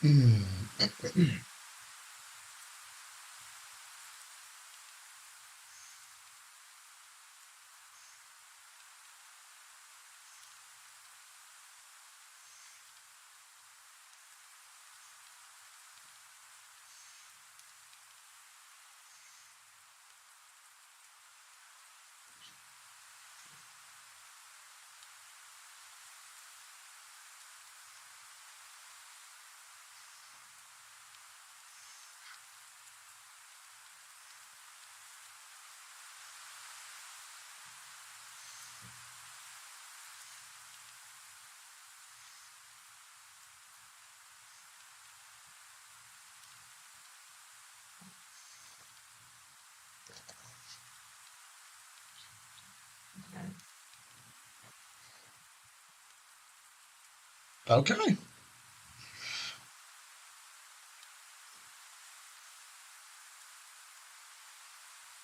Hmm. Okay.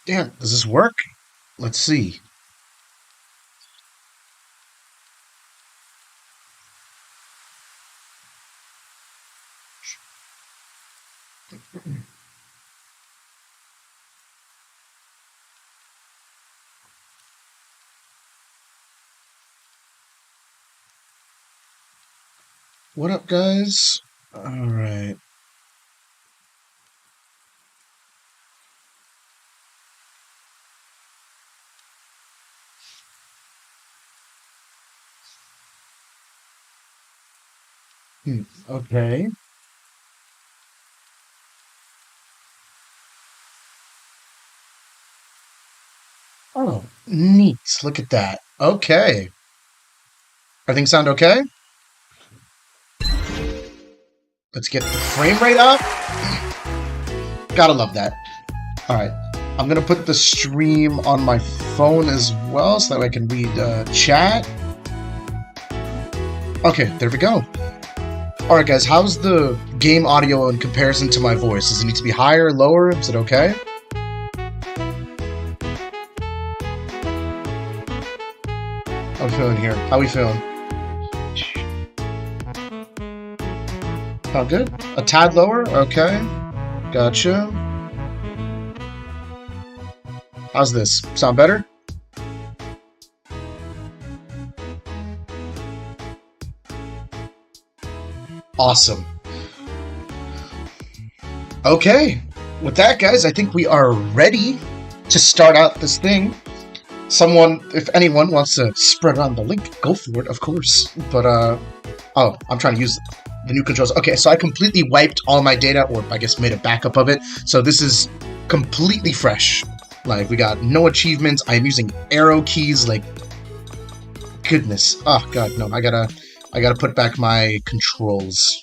Damn, does this work? Let's see. What up, guys? Alright. Okay. Oh, neat. Look at that. Okay. Everything sound okay? Let's get the frame rate up. Gotta love that. Alright. I'm gonna put the stream on my phone as well so that way I can read chat. Okay, there we go. Alright guys, how's the game audio in comparison to my voice? Does it need to be higher, lower? Is it okay? How we feeling here? How we feeling? Oh, good. A tad lower? Okay. Gotcha. How's this? Sound better? Awesome. Okay. With that, guys, I think we are ready to start out this thing. Someone, if anyone wants to spread around the link, go for it, of course. But, oh, I'm trying to use the new controls. Okay, so I completely wiped all my data, or I guess made a backup of it. So this is completely fresh. Like, we got no achievements. I'm using arrow keys, like, goodness. Oh, God, no, I gotta put back my controls.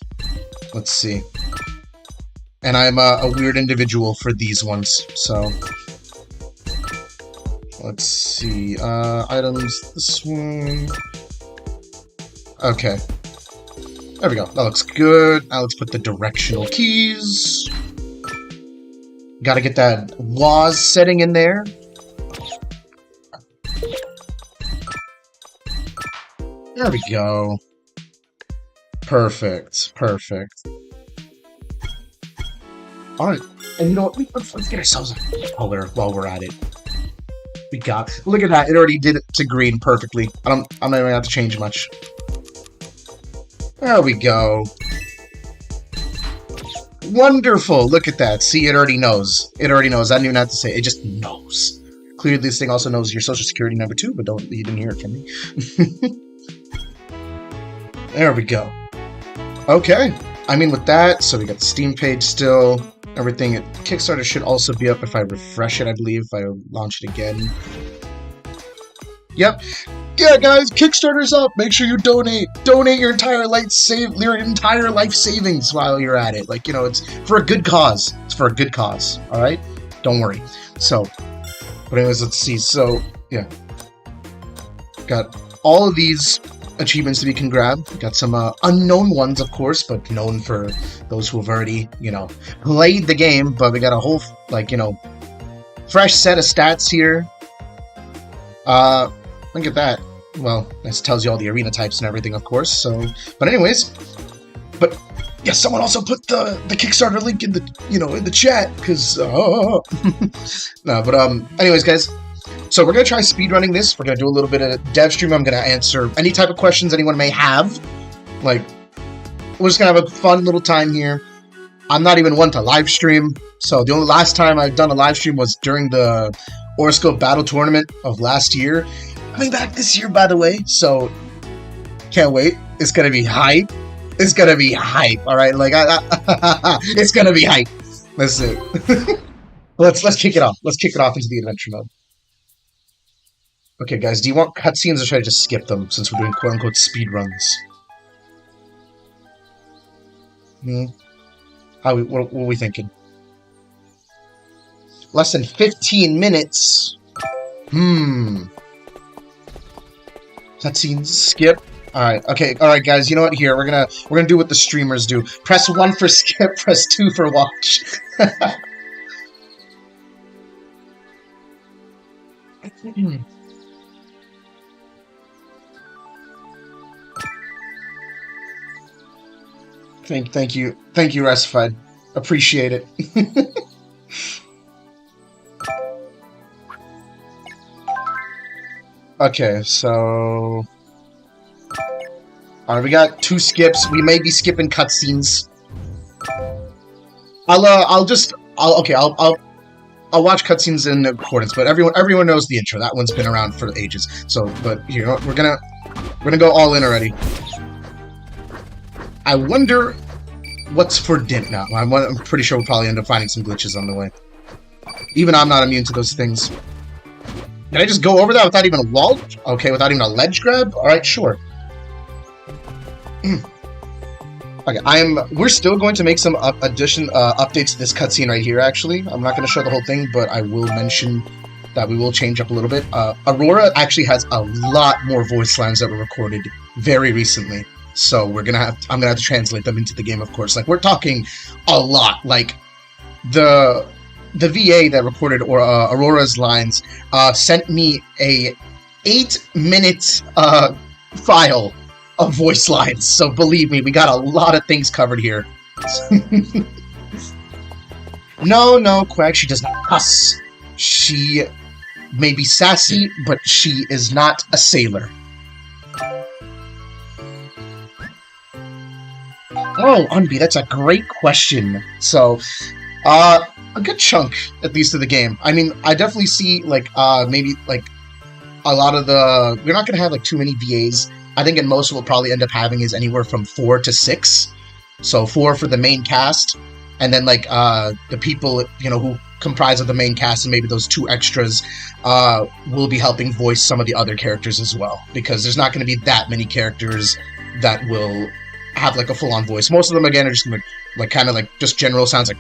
Let's see. And I'm a weird individual for these ones, so... Let's see, items, this one... Okay. There we go, that looks good. Now let's put the directional keys. Gotta get that WAS setting in there. There we go. Perfect, perfect. Alright, and you know what, let's get ourselves a color while we're at it. We got, look at that, it already did it to green perfectly. I'm not even gonna have to change much. There we go. Wonderful, look at that. See, it already knows. It already knows. I didn't even have to say it, just knows. Clearly this thing also knows your social security number too, but you didn't hear it from me. There we go. Okay. I mean, with that, so we got the Steam page still. Everything at Kickstarter should also be up if I refresh it, I believe, if I launch it again. Yep. Yeah, guys, Kickstarter's up. Make sure you donate. Donate your entire life savings while you're at it. Like, you know, it's for a good cause. It's for a good cause. All right? Don't worry. So, but anyways, let's see. So, yeah. Got all of these achievements that we can grab. Got some unknown ones, of course, but known for those who have already, you know, played the game. But we got a whole, like, you know, fresh set of stats here. Look at that. Well, this tells you all the arena types and everything, of course. So, but anyways, but Yeah, someone also put the Kickstarter link in the in the chat because no, but anyways, guys, so we're gonna try speedrunning this. We're gonna do a little bit of dev stream. I'm gonna answer any type of questions anyone may have. Like, we're just gonna have a fun little time here. I'm not even one to live stream, so the only last time I've done a live stream was during the Aurascope Battle Tournament of last year. Coming back this year, by the way, so can't wait. It's gonna be hype. It's gonna be hype, all right? Like, it's gonna be hype. That's it. let's kick it off. Let's kick it off into the adventure mode. Okay, guys, do you want cutscenes or should I just skip them since we're doing quote-unquote speed runs? What are we thinking? Less than 15 minutes. Cutscenes, skip. Alright, okay, alright guys, you know what, here, we're gonna do what the streamers do. Press 1 for skip, press 2 for watch. Thank you, Restified. Appreciate it. Okay, so... Alright, we got 2 skips. We may be skipping cutscenes. I'll watch cutscenes in accordance, but everyone knows the intro. That one's been around for ages. So, but here, we're gonna go all in already. I wonder what's for dinner now. I'm pretty sure we'll probably end up finding some glitches on the way. Even I'm not immune to those things. Did I just go over that without even a wall? Okay, without even a ledge grab? Alright, sure. Okay, we're still going to make some updates to this cutscene right here, actually. I'm not going to show the whole thing, but I will mention that we will change up a little bit. Aurora actually has a lot more voice lines that were recorded very recently. So I'm gonna have to translate them into the game, of course. Like, we're talking a lot. Like, the VA that recorded Aurora's lines sent me a 8-minute file of voice lines, so believe me, we got a lot of things covered here. No, Quack, she does not cuss. She may be sassy, but she is not a sailor. Oh, Unbi, that's a great question. So, a good chunk, at least, of the game. I mean, I definitely see, like, maybe, like, a lot of the... We're not going to have, like, too many VAs. I think in most we'll probably end up having is anywhere from 4 to 6. So 4 for the main cast, and then like the people who comprise of the main cast and maybe those 2 extras will be helping voice some of the other characters as well, because there's not going to be that many characters that will have like a full-on voice. Most of them again are just like kind of like just general sounds like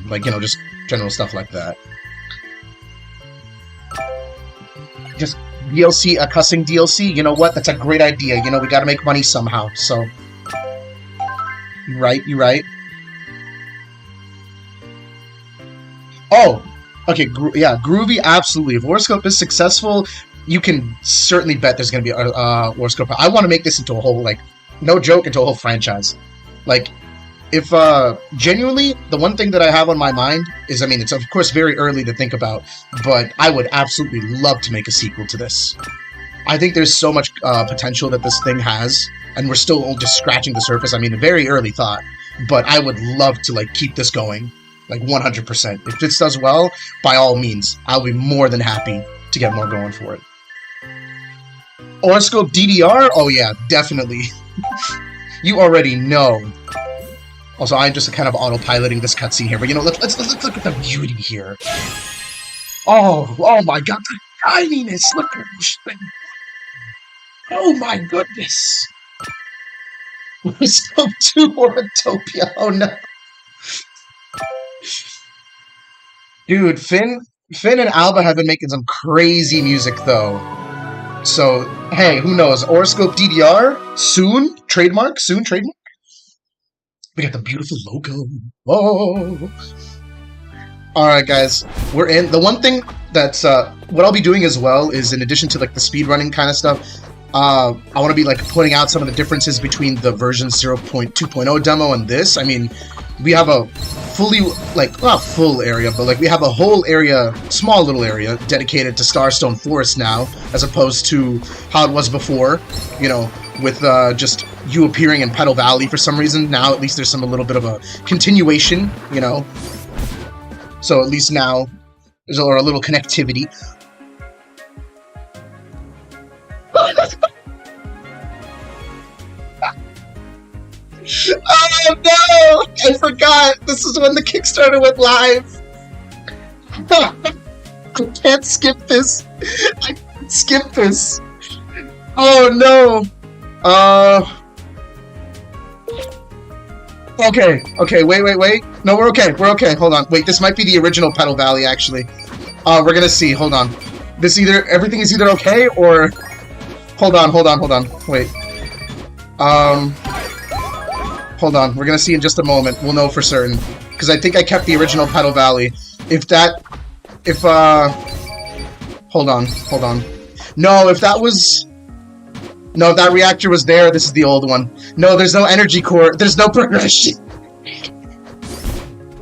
like just general stuff like that. Just DLC, a cussing DLC, you know what? That's a great idea. We gotta make money somehow, so... You're right. Oh! Okay, yeah, Groovy, absolutely. If Aurascope is successful, you can certainly bet there's gonna be a Aurascope. I want to make this into a whole, like, no joke, into a whole franchise. Like, if, genuinely, the one thing that I have on my mind is, I mean, it's of course very early to think about, but I would absolutely love to make a sequel to this. I think there's so much potential that this thing has, and we're still just scratching the surface. I mean, a very early thought, but I would love to, like, keep this going, like, 100%. If this does well, by all means, I'll be more than happy to get more going for it. Aurascope DDR? Oh yeah, definitely. You already know. Also, I'm just kind of autopiloting this cutscene here, but let's look at the beauty here. Oh my god, the tininess! Look at this thing! Oh my goodness! Aurascope 2 Oratopia, oh no! Dude, Finn and Alba have been making some crazy music, though. So, hey, who knows? Aurascope DDR? Soon? Trademark? We got the beautiful logo. Whoa! Alright, guys. We're in. The one thing that's, what I'll be doing as well is, in addition to, like, the speedrunning kind of stuff, I want to be like pointing out some of the differences between the version 0.2.0 demo and this. I mean, we have a fully, like, not full area, but like we have a whole area, small little area, dedicated to Starstone Forest now, as opposed to how it was before, you know, with just you appearing in Petal Valley for some reason. Now at least there's a little bit of a continuation, you know. So at least now there's a little connectivity. Oh no! I forgot! This is when the Kickstarter went live! I can't skip this! I can't skip this! Oh no! Okay, wait. No, we're okay, hold on. Wait, this might be the original Petal Valley, actually. We're gonna see, hold on. Everything is either okay, or... Hold on, wait. Hold on, we're gonna see in just a moment. We'll know for certain. Because I think I kept the original Petal Valley. Hold on. No, if that was... No, that reactor was there, this is the old one. No, there's no energy core, there's no progression.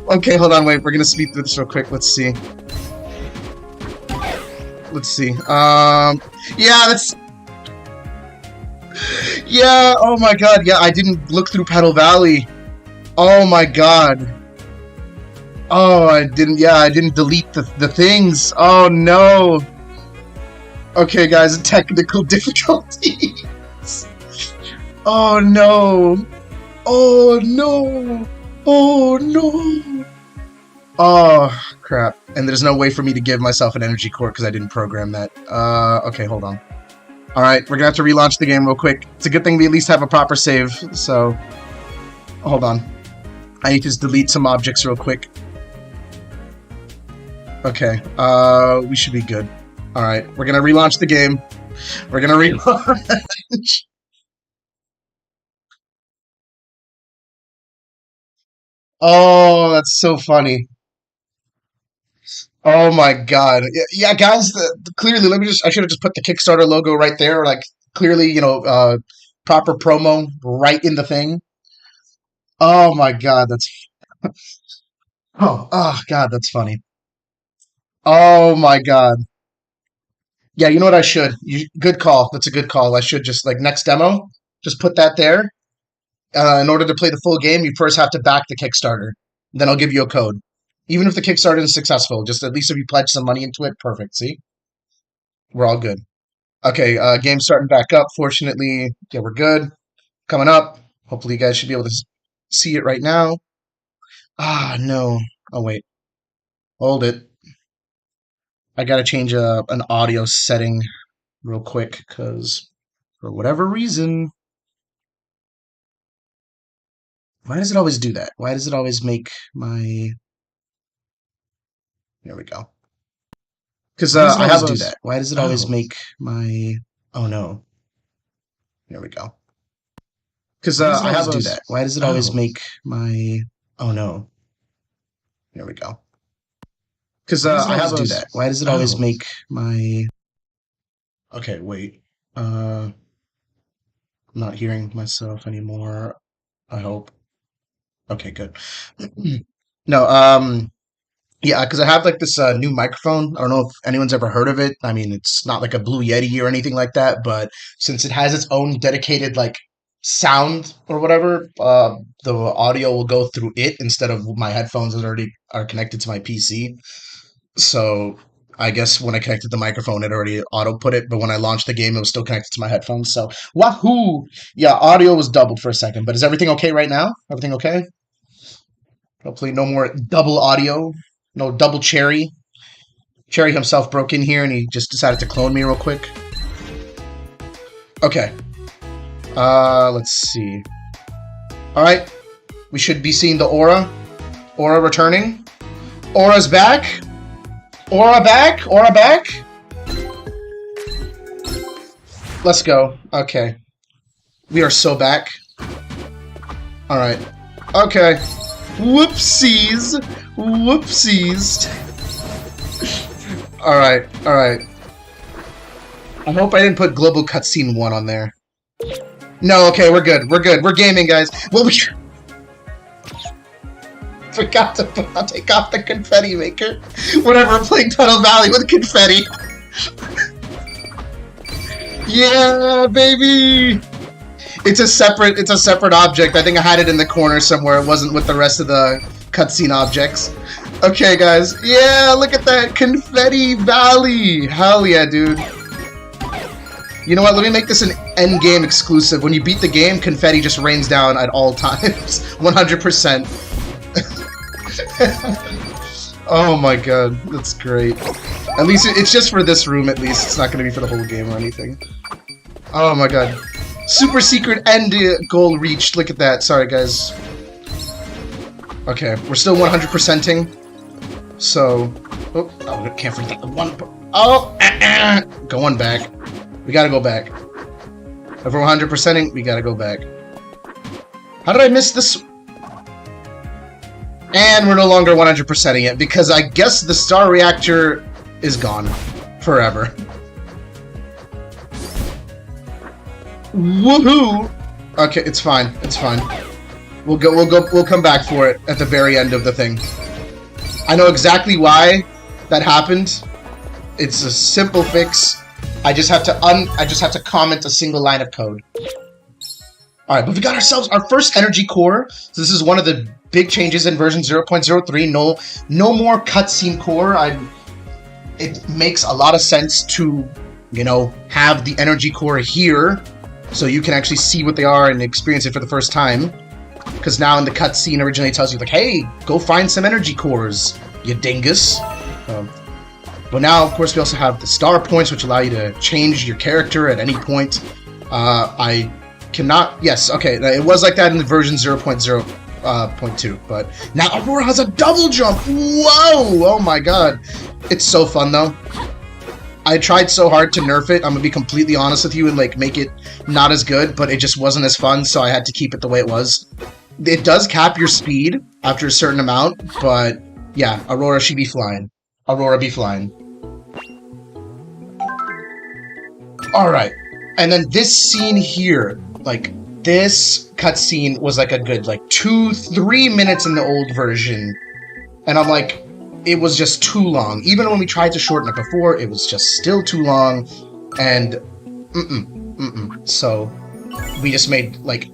Okay, hold on, wait, we're gonna speed through this real quick, let's see. Yeah, that's... Yeah, oh my god, yeah, I didn't look through Petal Valley. Oh my god. Oh, I didn't delete the things. Oh no. Okay, guys, technical difficulties. Oh no. Oh no. Oh no. Oh, crap. And there's no way for me to give myself an energy core because I didn't program that. Okay, hold on. Alright, we're gonna have to relaunch the game real quick. It's a good thing we at least have a proper save, so... Hold on. I need to just delete some objects real quick. Okay, we should be good. Alright, we're gonna relaunch the game. We're gonna relaunch. Oh, that's so funny. Oh my god. Yeah, guys, clearly, I should have just put the Kickstarter logo right there, like, clearly, you know, proper promo right in the thing. Oh my god, that's... Oh god, that's funny. Oh my god. Yeah, you know what I should? Good call. That's a good call. I should just, like, next demo, just put that there. In order to play the full game, you first have to back the Kickstarter. Then I'll give you a code. Even if the Kickstarter is successful, just at least if you pledge some money into it, perfect, see? We're all good. Okay, game's starting back up. Fortunately, yeah, we're good. Coming up. Hopefully you guys should be able to see it right now. Ah, no. Oh, wait. Hold it. I gotta change an audio setting real quick, because for whatever reason... Why does it always do that? Why does it always make my... There we go. Because I have do that. Why does it always make my... Oh, no. There we go. Because I have do that. Why does it always make my... Oh, no. There we go. Because I have do that. Why does it always make my... Okay, wait. I'm not hearing myself anymore. I hope. Okay, good. No, yeah, because I have like this new microphone. I don't know if anyone's ever heard of it. I mean, it's not like a Blue Yeti or anything like that, but since it has its own dedicated like sound or whatever, the audio will go through it instead of my headphones that already are connected to my PC. So I guess when I connected the microphone, it already auto put it, but when I launched the game, it was still connected to my headphones. So wahoo! Yeah, audio was doubled for a second, but is everything okay right now? Everything okay? Hopefully no more double audio. No double Cherry. Cherry himself broke in here and he just decided to clone me real quick. Okay. Let's see. Alright. We should be seeing the Aura. Aura returning. Aura's back. Aura back. Aura back. Let's go. Okay. We are so back. Alright. Okay. Whoopsies. Whoopsies. Alright, alright. I hope I didn't put global cutscene 1 on there. No, okay, we're good. We're good. We're gaming, guys. Well, we forgot to take off the confetti maker whenever I'm playing Tunnel Valley with confetti. Yeah, baby! It's a separate object. I think I had it in the corner somewhere. It wasn't with the rest of the cutscene objects. Okay, guys. Yeah, look at that confetti valley. Hell yeah, dude. You know what? Let me make this an end-game exclusive. When you beat the game, confetti just rains down at all times. 100%. Oh my god, that's great. At least it's just for this room, at least. It's not going to be for the whole game or anything. Oh my god. Super secret end goal reached. Look at that. Sorry, guys. Okay, we're still 100%ing. So... Oh, I can't forget the one... Oh! Going back. We gotta go back. If we're 100%ing, we gotta go back. How did I miss this? And we're no longer 100%ing it, because I guess the star reactor is gone. Forever. Woohoo! Okay, it's fine. It's fine. We'll come back for it at the very end of the thing. I know exactly why that happened. It's a simple fix. I just have to comment a single line of code. Alright, but we got ourselves our first energy core. So this is one of the big changes in version 0.03. No more cutscene core. It makes a lot of sense to, you know, have the energy core here so you can actually see what they are and experience it for the first time. Because now in the cutscene originally it tells you, like, hey, go find some energy cores, you dingus. But now, of course, we also have the star points, which allow you to change your character at any point. I cannot... Yes, okay, it was like that in the version 0.0.2, but now Aurora has a double jump! Whoa! Oh my god. It's so fun, though. I tried so hard to nerf it, I'm gonna be completely honest with you, and, like, make it not as good, but it just wasn't as fun, so I had to keep it the way it was. It does cap your speed after a certain amount, but, yeah, Aurora, she be flying. Aurora be flying. Alright, and then this scene here, like, this cutscene was like a good, like, 2-3 minutes in the old version, and I'm like, it was just too long. Even when we tried to shorten it before, it was just still too long, and so we just made, like,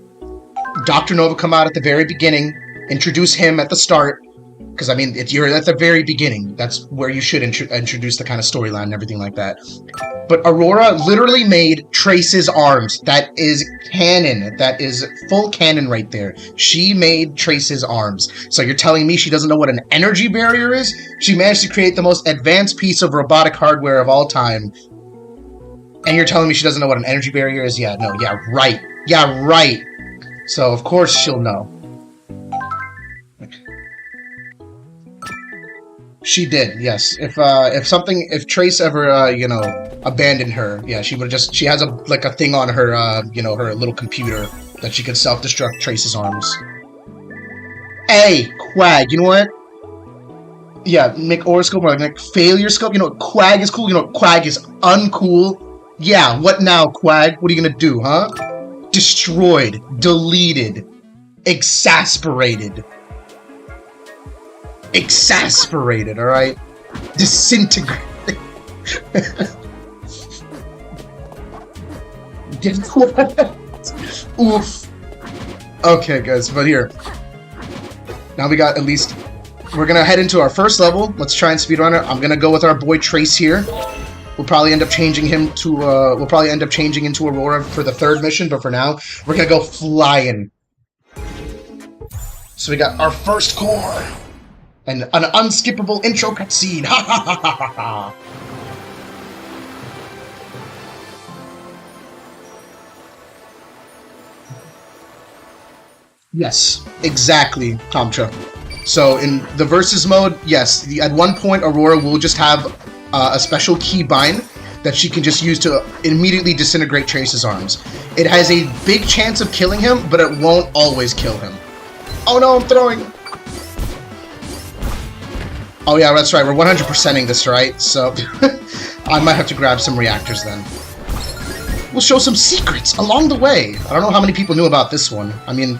Dr. Nova come out at the very beginning, introduce him at the start, because, I mean, you're at the very beginning. That's where you should introduce the kind of storyline and everything like that. But Aurora literally made Trace's arms. That is canon. That is full canon right there. She made Trace's arms. So you're telling me she doesn't know what an energy barrier is? She managed to create the most advanced piece of robotic hardware of all time. And you're telling me she doesn't know what an energy barrier is? Yeah, no, yeah, right. Yeah, right. So, of course, she'll know. She did, yes. If Trace ever, you know, abandoned her, yeah, she would just, she has a thing on her, you know, her little computer that she could self-destruct Trace's arms. Hey, Quag, you know what? Yeah, make Aurascope or like Failure Scope, you know, Quag is cool, you know, Quag is uncool. Yeah, what now, Quag? What are you gonna do, huh? Destroyed, deleted, exasperated. Exasperated, alright? Disintegrated. Oof. Okay, guys, but here. Now we got at least... We're gonna head into our first level. Let's try and speedrun it. I'm gonna go with our boy Trace here. We'll probably end up changing him to, we'll probably end up changing into Aurora for the third mission, but for now, we're gonna go flying. So we got our first core. And an unskippable intro cutscene. Ha ha ha ha ha ha. Yes, exactly, Tomcha. So in the versus mode, yes, at one point Aurora will just have a special keybind that she can just use to immediately disintegrate Trace's arms. It has a big chance of killing him, but it won't always kill him. Oh no, I'm throwing! Oh yeah, that's right, we're 100%ing this, right? So, I might have to grab some reactors then. we'll show some secrets along the way. I don't know how many people knew about this one. I mean,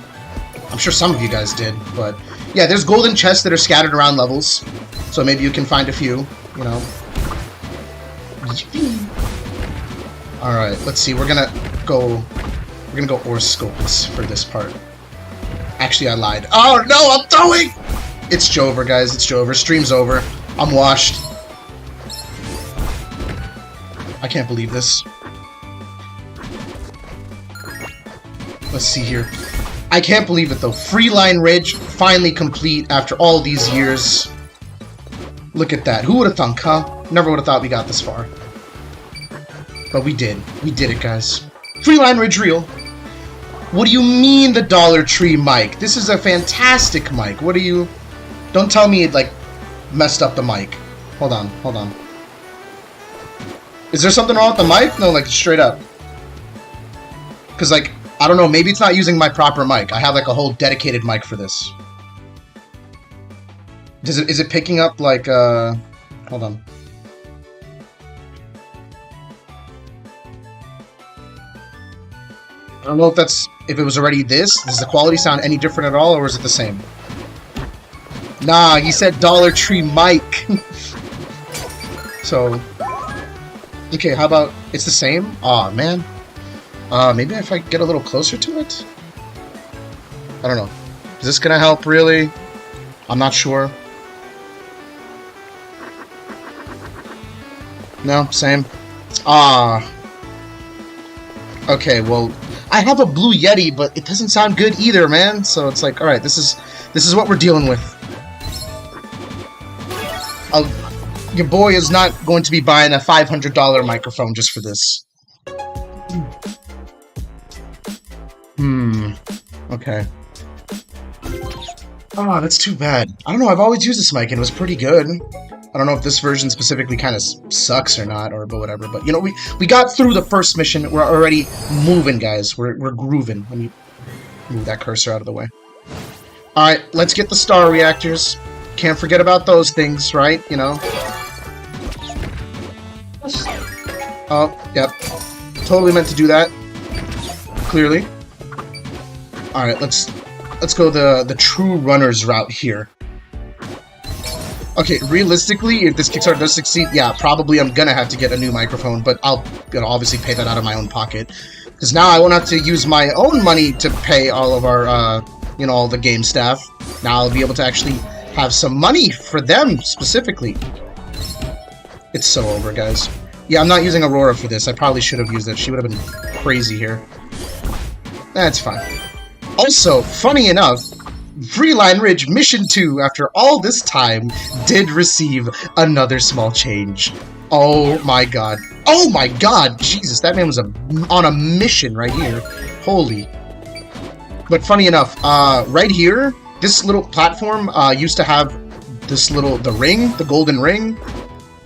I'm sure some of you guys did, but yeah, there's golden chests that are scattered around levels, so maybe you can find a few, you know. Alright, let's see, we're gonna go Aurascopes for this part. Actually, I lied. Oh no, I'm throwing! It's Jover, guys, it's Jover. Stream's over. I'm washed. I can't believe this. Let's see here. I can't believe it though. Freeline Ridge finally complete after all these years. Look at that. Who would have thunk, huh? Never would have thought we got this far. But we did. We did it, guys. Freeline Ridge Reel. What do you mean the Dollar Tree mic? This is a fantastic mic. What do you... Don't tell me it, like, messed up the mic. Hold on, hold on. Is there something wrong with the mic? No, like, straight up. Because, like, I don't know, maybe it's not using my proper mic. I have, like, a whole dedicated mic for this. Is it picking up, like, hold on. I don't know if it was already this. Does the quality sound any different at all, or is it the same? Nah, he said Dollar Tree mic. So, okay, how about it's the same? Aw, man. Maybe if I get a little closer to it? I don't know. Is this gonna help, really? I'm not sure. No, same. Okay, well, I have a Blue Yeti, but it doesn't sound good either, man. So it's like, alright, this is what we're dealing with. Your boy is not going to be buying a $500 microphone just for this. Okay. Oh, that's too bad. I don't know, I've always used this mic and it was pretty good. I don't know if this version specifically kind of sucks or not, but whatever. But, you know, we got through the first mission. We're already moving, guys. We're grooving. Let me move that cursor out of the way. Alright, let's get the star reactors. Can't forget about those things, right? You know. Oh, yep. Totally meant to do that. Clearly. Alright, let's go the true runner's route here. Okay, realistically, if this Kickstarter does succeed, yeah, probably I'm gonna have to get a new microphone, but I'll obviously pay that out of my own pocket. Because now I won't have to use my own money to pay all of our, you know, all the game staff. Now I'll be able to actually have some money for them, specifically. It's so over, guys. Yeah, I'm not using Aurora for this. I probably should have used it. She would have been crazy here. That's fine. Also, funny enough, Freeline Ridge Mission 2, after all this time, did receive another small change. Oh my god. Oh my god! Jesus, that man was on a mission right here. Holy. But funny enough, right here, this little platform used to have the ring, the golden ring,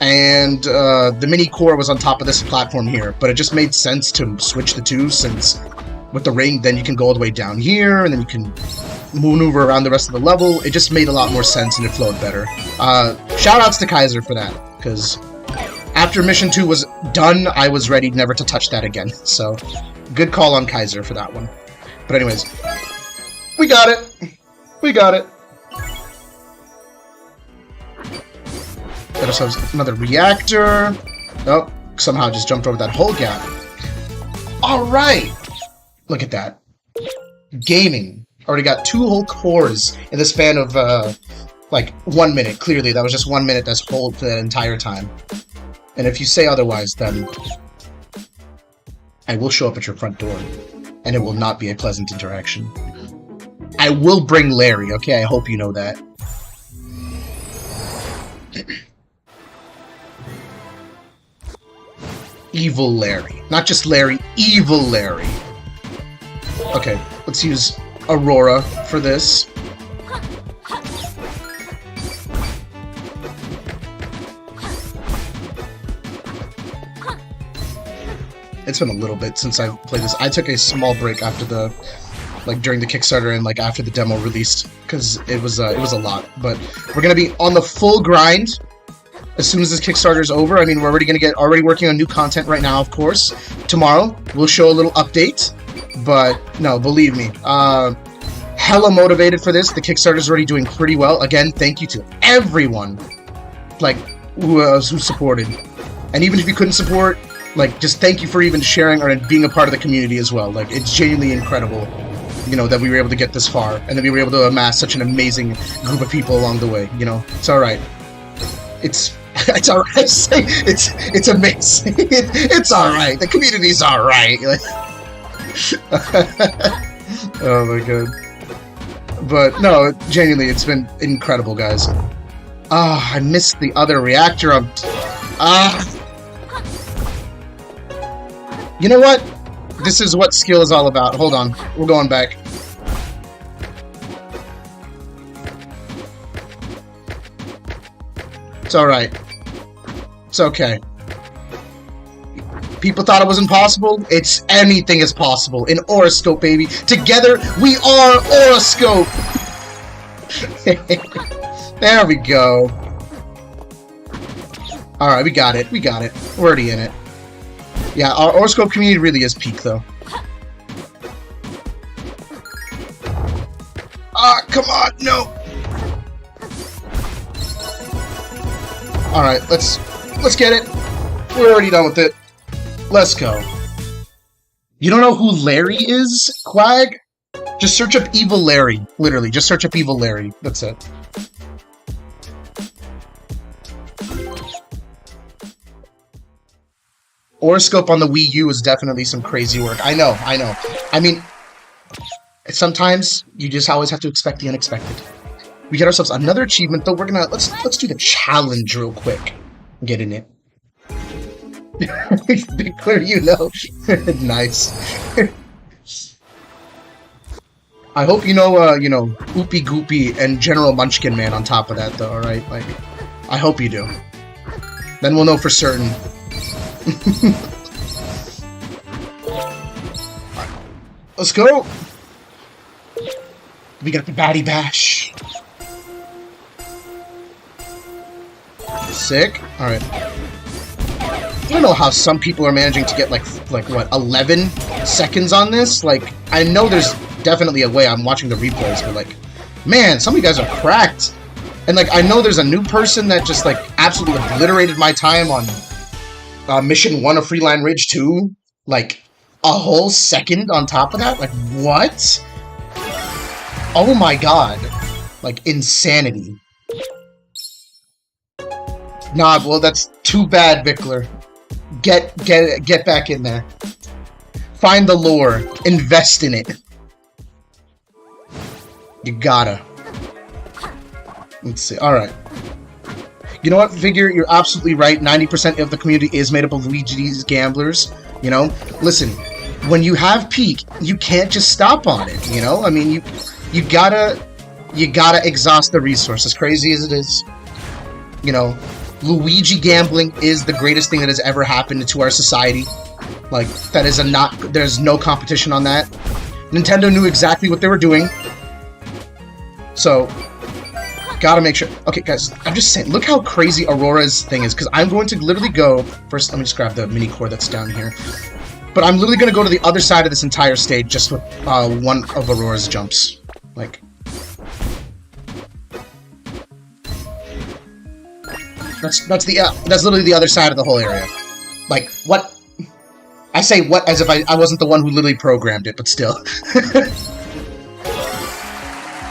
and the mini core was on top of this platform here. But it just made sense to switch the two, since with the ring, then you can go all the way down here, and then you can maneuver around the rest of the level. It just made a lot more sense and it flowed better. Shoutouts to Kaiser for that, because after Mission 2 was done, I was ready never to touch that again. So, good call on Kaiser for that one. But anyways, we got it! We got it! Got ourselves another reactor. Oh, somehow just jumped over that whole gap. Alright! Look at that. Gaming. Already got 2 whole cores in the span of, like, 1 minute. Clearly, that was just 1 minute that's whole for that entire time. And if you say otherwise, then I will show up at your front door, and it will not be a pleasant interaction. I will bring Larry, okay? I hope you know that. Evil Larry. Not just Larry, Evil Larry. Okay, let's use Aurora for this. It's been a little bit since I've played this. I took a small break after the, like, during the Kickstarter and, like, after the demo released, because it was a lot. But we're gonna be on the full grind as soon as this Kickstarter is over. I mean, we're already working on new content right now, of course. Tomorrow, we'll show a little update. But, no, believe me, hella motivated for this. The Kickstarter's already doing pretty well. Again, thank you to everyone, like, who supported. And even if you couldn't support, like, just thank you for even sharing or being a part of the community as well. Like, it's genuinely incredible, you know, that we were able to get this far, and that we were able to amass such an amazing group of people along the way, you know? It's alright. It's alright. It's amazing. It's alright. The community's alright. Oh my god. But, no, genuinely, it's been incredible, guys. Ah, I missed the other reactor. You know what? This is what skill is all about. Hold on. We're going back. It's alright. It's okay. People thought it was impossible. Anything is possible in Aurascope, baby. Together, we are Aurascope! There we go. Alright, we got it. We got it. We're already in it. Yeah, our Aurascope community really is peak, though. Ah, come on, no! Alright, let's get it. We're already done with it. Let's go. You don't know who Larry is, Quag? Just search up Evil Larry. Literally, just search up Evil Larry. That's it. Aurascope on the Wii U is definitely some crazy work. I know. I mean, sometimes you just always have to expect the unexpected. We get ourselves another achievement, though. We're gonna let's do the challenge real quick. Get in it. Big Clear, you know. Nice. I hope you know Oopie Goopy and General Munchkin Man on top of that, though. All right, like, I hope you do. Then we'll know for certain. Let's go. We got the Batty Bash. Sick. All right. I don't know how some people are managing to get like what 11 seconds on this. Like, I know there's definitely a way. I'm watching the replays, but like, man, some of you guys are cracked. And like, I know there's a new person that just like absolutely obliterated my time on Mission 1 of Freeline Ridge 2. Like, a whole second on top of that. Like, what? Oh my god! Like, insanity. Nah, well, that's too bad, Vickler. Get back in there. Find the lore. Invest in it. You gotta. Let's see. Alright. You know what, Figure? You're absolutely right. 90% of the community is made up of Luigi's gamblers. You know? Listen, when you have peak, you can't just stop on it, you know? I mean, you gotta exhaust the resource, as crazy as it is. You know, Luigi gambling is the greatest thing that has ever happened to our society. Like, that is there's no competition on that. Nintendo knew exactly what they were doing. So, gotta make sure. Okay, guys, I'm just saying, look how crazy Aurora's thing is, because I'm going to literally go. First, let me just grab the mini core that's down here. But I'm literally going to go to the other side of this entire stage just with one of Aurora's jumps. Like, that's literally the other side of the whole area. Like, what? I say what as if I wasn't the one who literally programmed it, but still.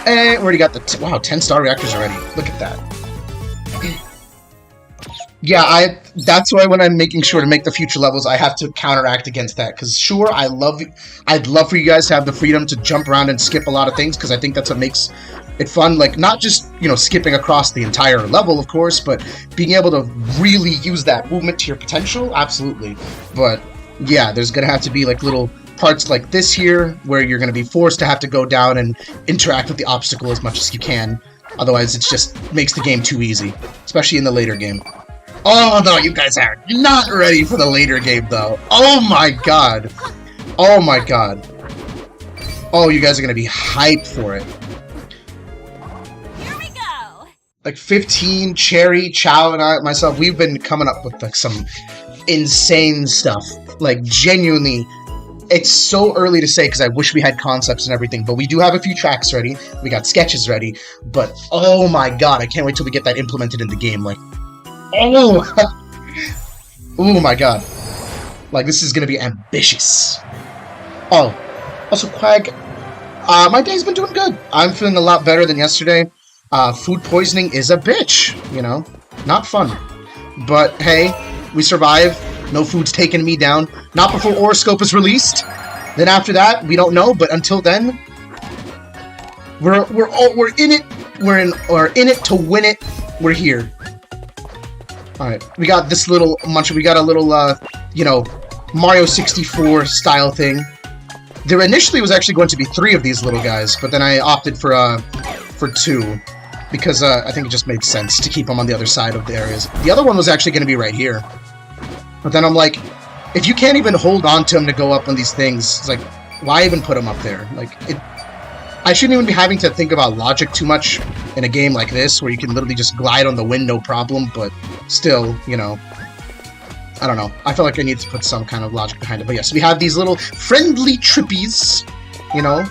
Hey, we already got the wow, 10-star reactors already. Look at that. Yeah, that's why when I'm making sure to make the future levels, I have to counteract against that. Because sure, I'd love for you guys to have the freedom to jump around and skip a lot of things, because I think that's what makes it fun. Like, not just, you know, skipping across the entire level, of course, but being able to really use that movement to your potential, absolutely. But yeah, there's gonna have to be like little parts like this here, where you're gonna be forced to have to go down and interact with the obstacle as much as you can. Otherwise, it just makes the game too easy, especially in the later game. Oh, no, you guys are not ready for the later game, though. Oh, my God. Oh, my God. Oh, you guys are going to be hyped for it. Here we go. like 15, Cherry, Chow, and I myself, we've been coming up with like some insane stuff. Like genuinely, it's so early to say because I wish we had concepts and everything, but we do have a few tracks ready. We got sketches ready, but oh my god, I can't wait till we get that implemented in the game. Like, oh my god, like this is gonna be ambitious. Oh, also Quag, my day's been doing good. I'm feeling a lot better than yesterday. Food poisoning is a bitch, you know? Not fun. But hey, we survive. No food's taking me down. Not before Aurascope is released. Then after that, we don't know, but until then, we're in it. We're in it to win it. We're here. Alright, we got this little we got a little you know, Mario 64 style thing. There initially was actually going to be 3 of these little guys, but then I opted for 2. Because I think it just made sense to keep them on the other side of the areas. The other one was actually going to be right here. But then I'm like, if you can't even hold on to them to go up on these things, it's like, why even put them up there? Like, I shouldn't even be having to think about logic too much in a game like this, where you can literally just glide on the wind, no problem, but still, you know, I don't know. I feel like I need to put some kind of logic behind it. But yes, we have these little friendly trippies, you know,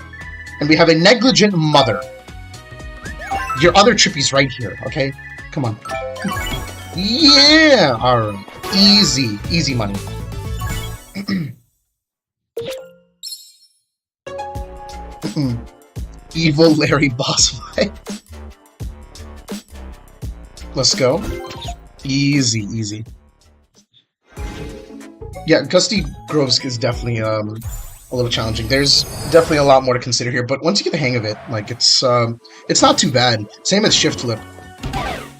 and we have a negligent mother. Your other trippy's right here, okay? Come on. Yeah! Alright. Easy. Easy money. Evil Larry boss fight. Let's go. Easy, easy. Yeah, Gusty Groves is definitely a little challenging. There's definitely a lot more to consider here, but once you get the hang of it, like it's not too bad. Same as Shift Flip.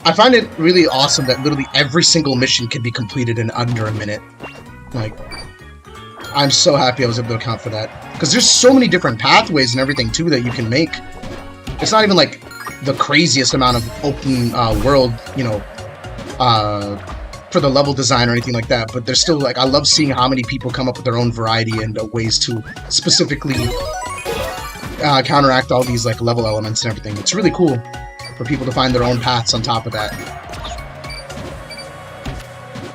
I find it really awesome that literally every single mission can be completed in under a minute. Like, I'm so happy I was able to account for that. Because there's so many different pathways and everything, too, that you can make. It's not even, like, the craziest amount of open world, you know, for the level design or anything like that, but there's still, like, I love seeing how many people come up with their own variety and ways to specifically counteract all these, like, level elements and everything. It's really cool for people to find their own paths on top of that.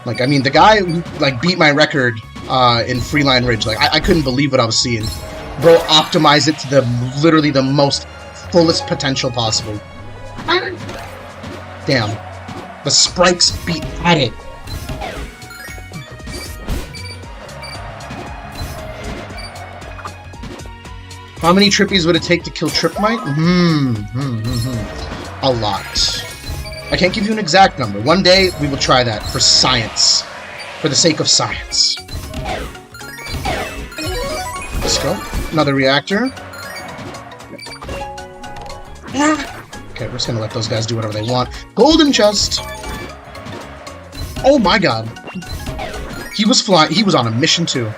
Like, I mean, the guy who, like, beat my record in Freeline Ridge, like, I couldn't believe what I was seeing. Bro, optimize it to the, literally the most fullest potential possible. Damn. The sprites beat at it. How many trippies would it take to kill Tripmite? A lot. I can't give you an exact number. One day, we will try that for science. For the sake of science. Let's go. Another reactor. Okay, we're just gonna let those guys do whatever they want. Golden chest! Oh my god. He was flying. He was on a mission 2.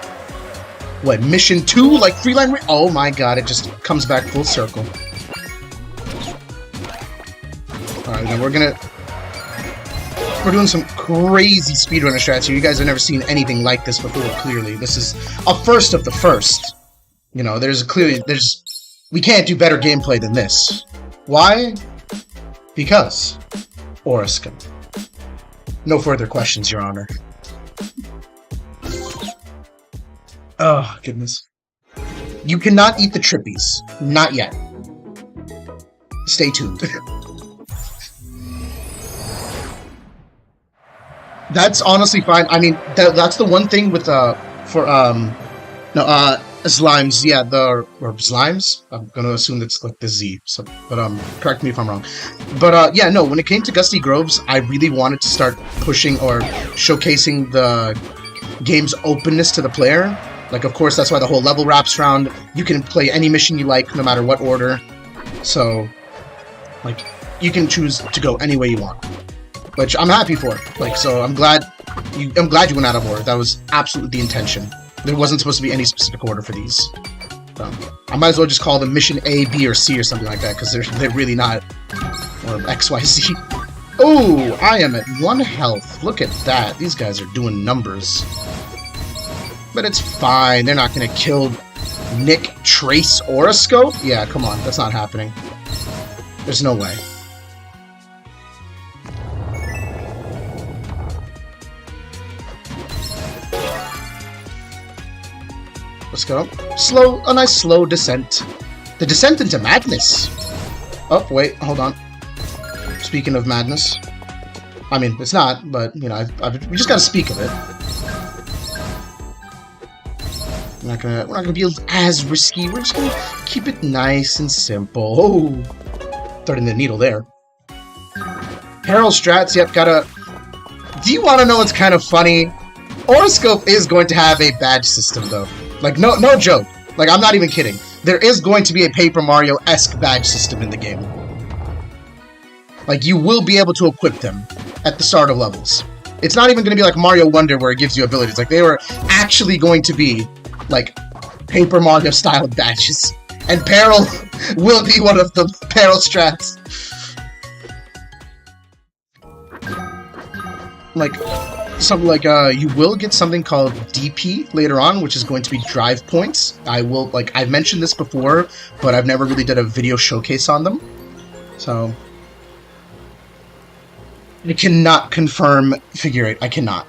What, mission 2? Like Freeline Ridge? Oh my god, it just comes back full circle. Alright, now we're doing some crazy speedrunner strats here. You guys have never seen anything like this before, clearly. This is a first of the first. You know, we can't do better gameplay than this. Why? Because Aurascope. No further questions, Your Honor. Oh, goodness. You cannot eat the trippies. Not yet. Stay tuned. That's honestly fine. I mean, that's the one thing with, Slimes, yeah, or Slimes? I'm gonna assume it's like the Z, so, but, correct me if I'm wrong. But, yeah, no, when it came to Gusty Groves, I really wanted to start pushing or showcasing the game's openness to the player. Like, of course, that's why the whole level wraps around. You can play any mission you like, no matter what order. So, like, you can choose to go any way you want. Which I'm happy for. Like, so I'm glad you went out of order. That was absolutely the intention. There wasn't supposed to be any specific order for these. I might as well just call them Mission A, B, or C or something like that, because they're really not. Or X, Y, Z. Oh, I am at 1 health. Look at that. These guys are doing numbers. But it's fine. They're not going to kill Nick Trace Aurascope? Yeah, come on. That's not happening. There's no way. let's go. A nice slow descent. The descent into madness. Oh, wait, hold on. Speaking of madness. I mean, it's not, but, you know, we just gotta speak of it. We're not gonna be as risky. We're just gonna keep it nice and simple. Oh, threading the needle there. Peril strats, yep, gotta... Do you want to know what's kind of funny? Aurascope is going to have a badge system, though. Like, no joke. Like, I'm not even kidding. There is going to be a Paper Mario-esque badge system in the game. Like, you will be able to equip them at the start of levels. It's not even going to be like Mario Wonder where it gives you abilities. Like, they were actually going to be, like, Paper Mario-styled badges. And Peril will be one of the Peril strats. Like, something like, you will get something called DP later on, which is going to be drive points. I've mentioned this before, but I've never really did a video showcase on them. So, I cannot confirm figure 8. I cannot.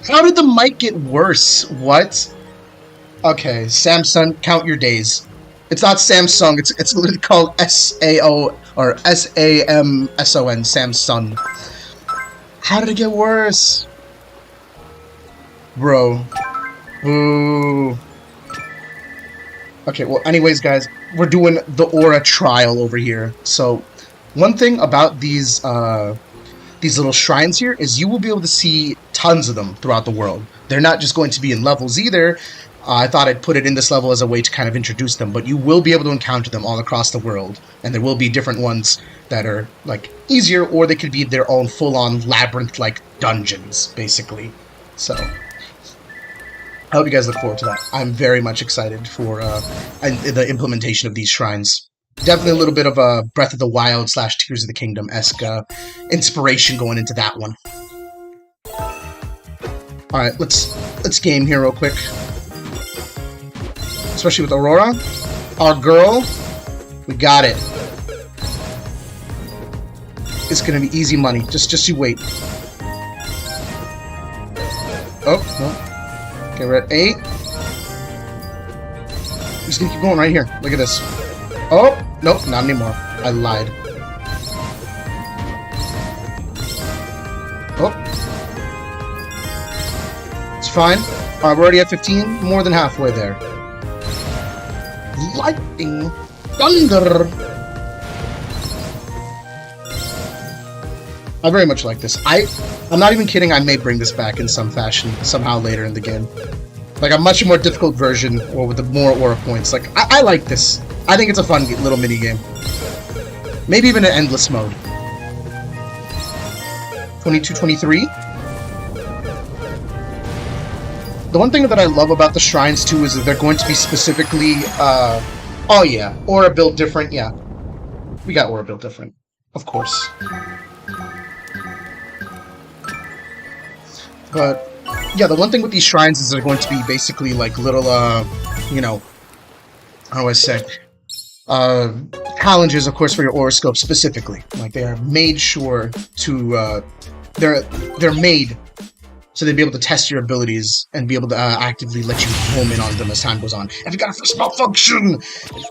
How did the mic get worse? What? Okay, Samsung, count your days. It's not Samsung, it's literally called S-A-O, or S-A-M-S-O-N, Samsung. How did it get worse? Bro. Ooh. Okay, well, anyways, guys, we're doing the Aura trial over here. So, one thing about these little shrines here is you will be able to see tons of them throughout the world. They're not just going to be in levels either. I thought I'd put it in this level as a way to kind of introduce them, but you will be able to encounter them all across the world, and there will be different ones that are, like, easier, or they could be their own full-on labyrinth-like dungeons, basically. So, I hope you guys look forward to that. I'm very much excited for the implementation of these shrines. Definitely a little bit of a Breath of the Wild / Tears of the Kingdom-esque inspiration going into that one. Alright, let's game here real quick. Especially with Aurora. Our girl. We got it. It's gonna be easy money. Just you wait. Oh, no. Okay, we're at 8. I'm just gonna keep going right here. Look at this. Oh, nope, not anymore. I lied. Oh. It's fine. Alright, we're already at 15. More than halfway there. Lightning! Thunder! I very much like this. I'm not even kidding, I may bring this back in some fashion, somehow later in the game. Like a much more difficult version, or with the more aura points. Like, I like this. I think it's a fun little mini-game. Maybe even an endless mode. 22, 23. The one thing that I love about the shrines, too, is that they're going to be specifically, oh yeah, aura built different, yeah. We got aura built different, of course. But, yeah, the one thing with these shrines is they're going to be basically like little, you know, how do I say, challenges, of course, for your Aurascope specifically. Like, they are made sure to, they're made so they'd be able to test your abilities and be able to actively let you home in on them as time goes on. If you got a first malfunction,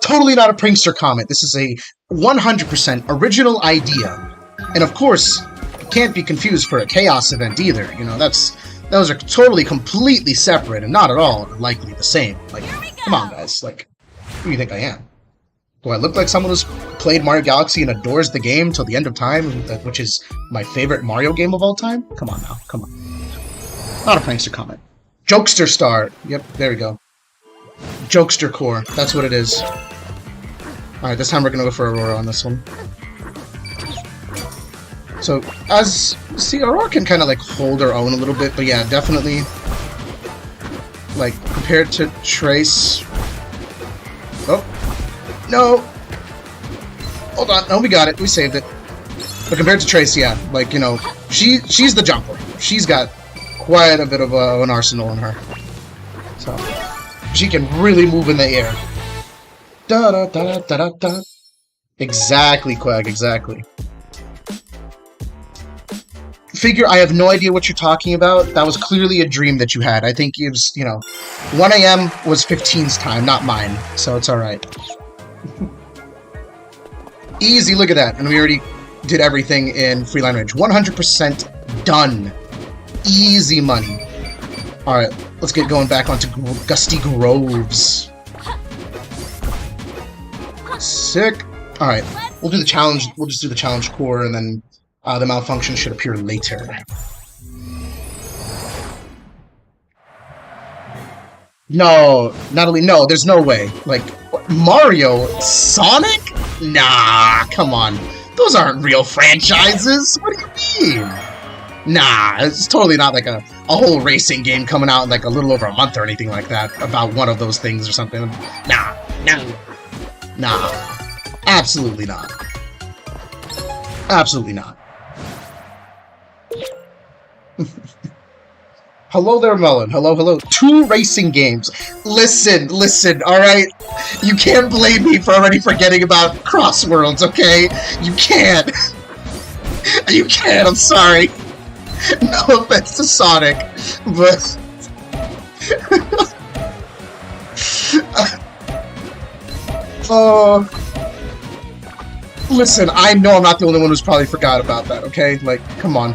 totally not a prankster comment. This is a 100% original idea. And of course, it can't be confused for a chaos event either. You know, those are totally, completely separate and not at all likely the same. Like, come on, guys. Like, who do you think I am? Do I look like someone who's played Mario Galaxy and adores the game till the end of time, which is my favorite Mario game of all time? Come on now, come on. Not a prankster comment. Jokester Star. Yep, there we go. Jokester Core. That's what it is. Alright, this time we're gonna go for Aurora on this one. So, see, Aurora can kind of, like, hold her own a little bit, but yeah, definitely, like, compared to Trace... Oh. No! Hold on. No, we got it. We saved it. But compared to Trace, yeah, like, you know, she's the jumper. She's got quite a bit of an arsenal in her. So, she can really move in the air. Da-da-da-da-da-da. Exactly, Quag, exactly. figure I have no idea what you're talking about. That was clearly a dream that you had. I think it was, you know, 1 a.m. was 15's time, not mine. So it's alright. Easy, look at that. And we already did everything in Freeline Ridge. 100% done. Easy money. Alright, let's get going back onto Gusty Groves. Sick. Alright, we'll do the challenge. We'll just do the challenge core, and then the malfunction should appear later. No, no, there's no way. Like, Mario? Sonic? Nah, come on. Those aren't real franchises. What do you mean? Nah, it's totally not like a whole racing game coming out in like a little over a month or anything like that about one of those things or something. Nah, no. Nah. Absolutely not. Absolutely not. Hello there, Melon. Hello, hello. 2 racing games. Listen, alright? You can't blame me for already forgetting about Crossworlds, okay? You can't. You can't, I'm sorry. No offense to Sonic, but... Listen, I know I'm not the only one who's probably forgot about that, okay? Like, come on.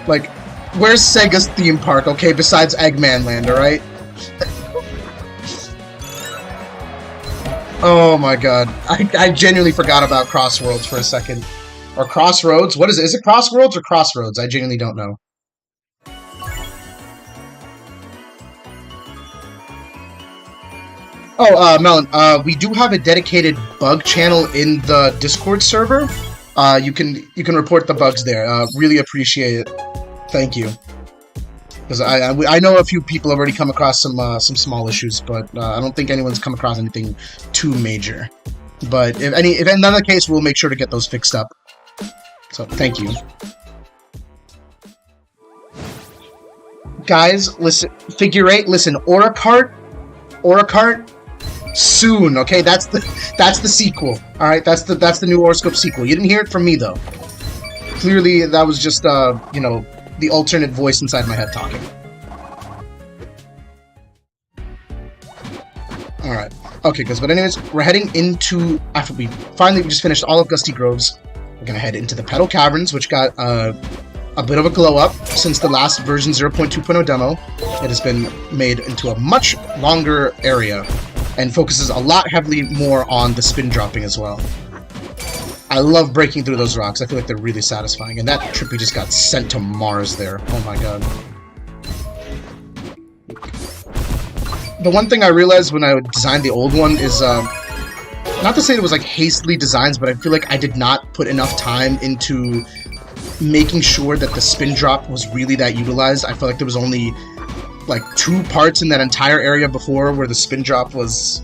Like, where's Sega's theme park, okay, besides Eggman Land, alright? Oh my god. I genuinely forgot about Crossworlds for a second. Or Crossroads? What is it? Is it Crossworlds or Crossroads? I genuinely don't know. Oh, Melon, we do have a dedicated bug channel in the Discord server. You can report the bugs there. Really appreciate it. Thank you. Because I know a few people have already come across some small issues, but I don't think anyone's come across anything too major. But if in another case, we'll make sure to get those fixed up. So thank you. Guys, listen, Figure 8, listen, Auracart, soon, okay? That's the sequel. Alright, that's the new Aurascope sequel. You didn't hear it from me though. Clearly that was just you know, the alternate voice inside my head talking. Alright. Okay, guys, but anyways, we're heading into, after we just finished all of Gusty Groves, we're gonna head into the Petal Caverns, which got a bit of a glow up since the last version 0.2.0 demo. It has been made into a much longer area and focuses a lot heavily more on the spin dropping as well. I love breaking through those rocks. I feel like they're really satisfying. And that trip we just got sent to Mars there. Oh my god. The one thing I realized when I designed the old one is, not to say it was like hastily designed, but I feel like I did not put enough time into making sure that the spin drop was really that utilized. I felt like there was only like 2 parts in that entire area before where the spin drop was,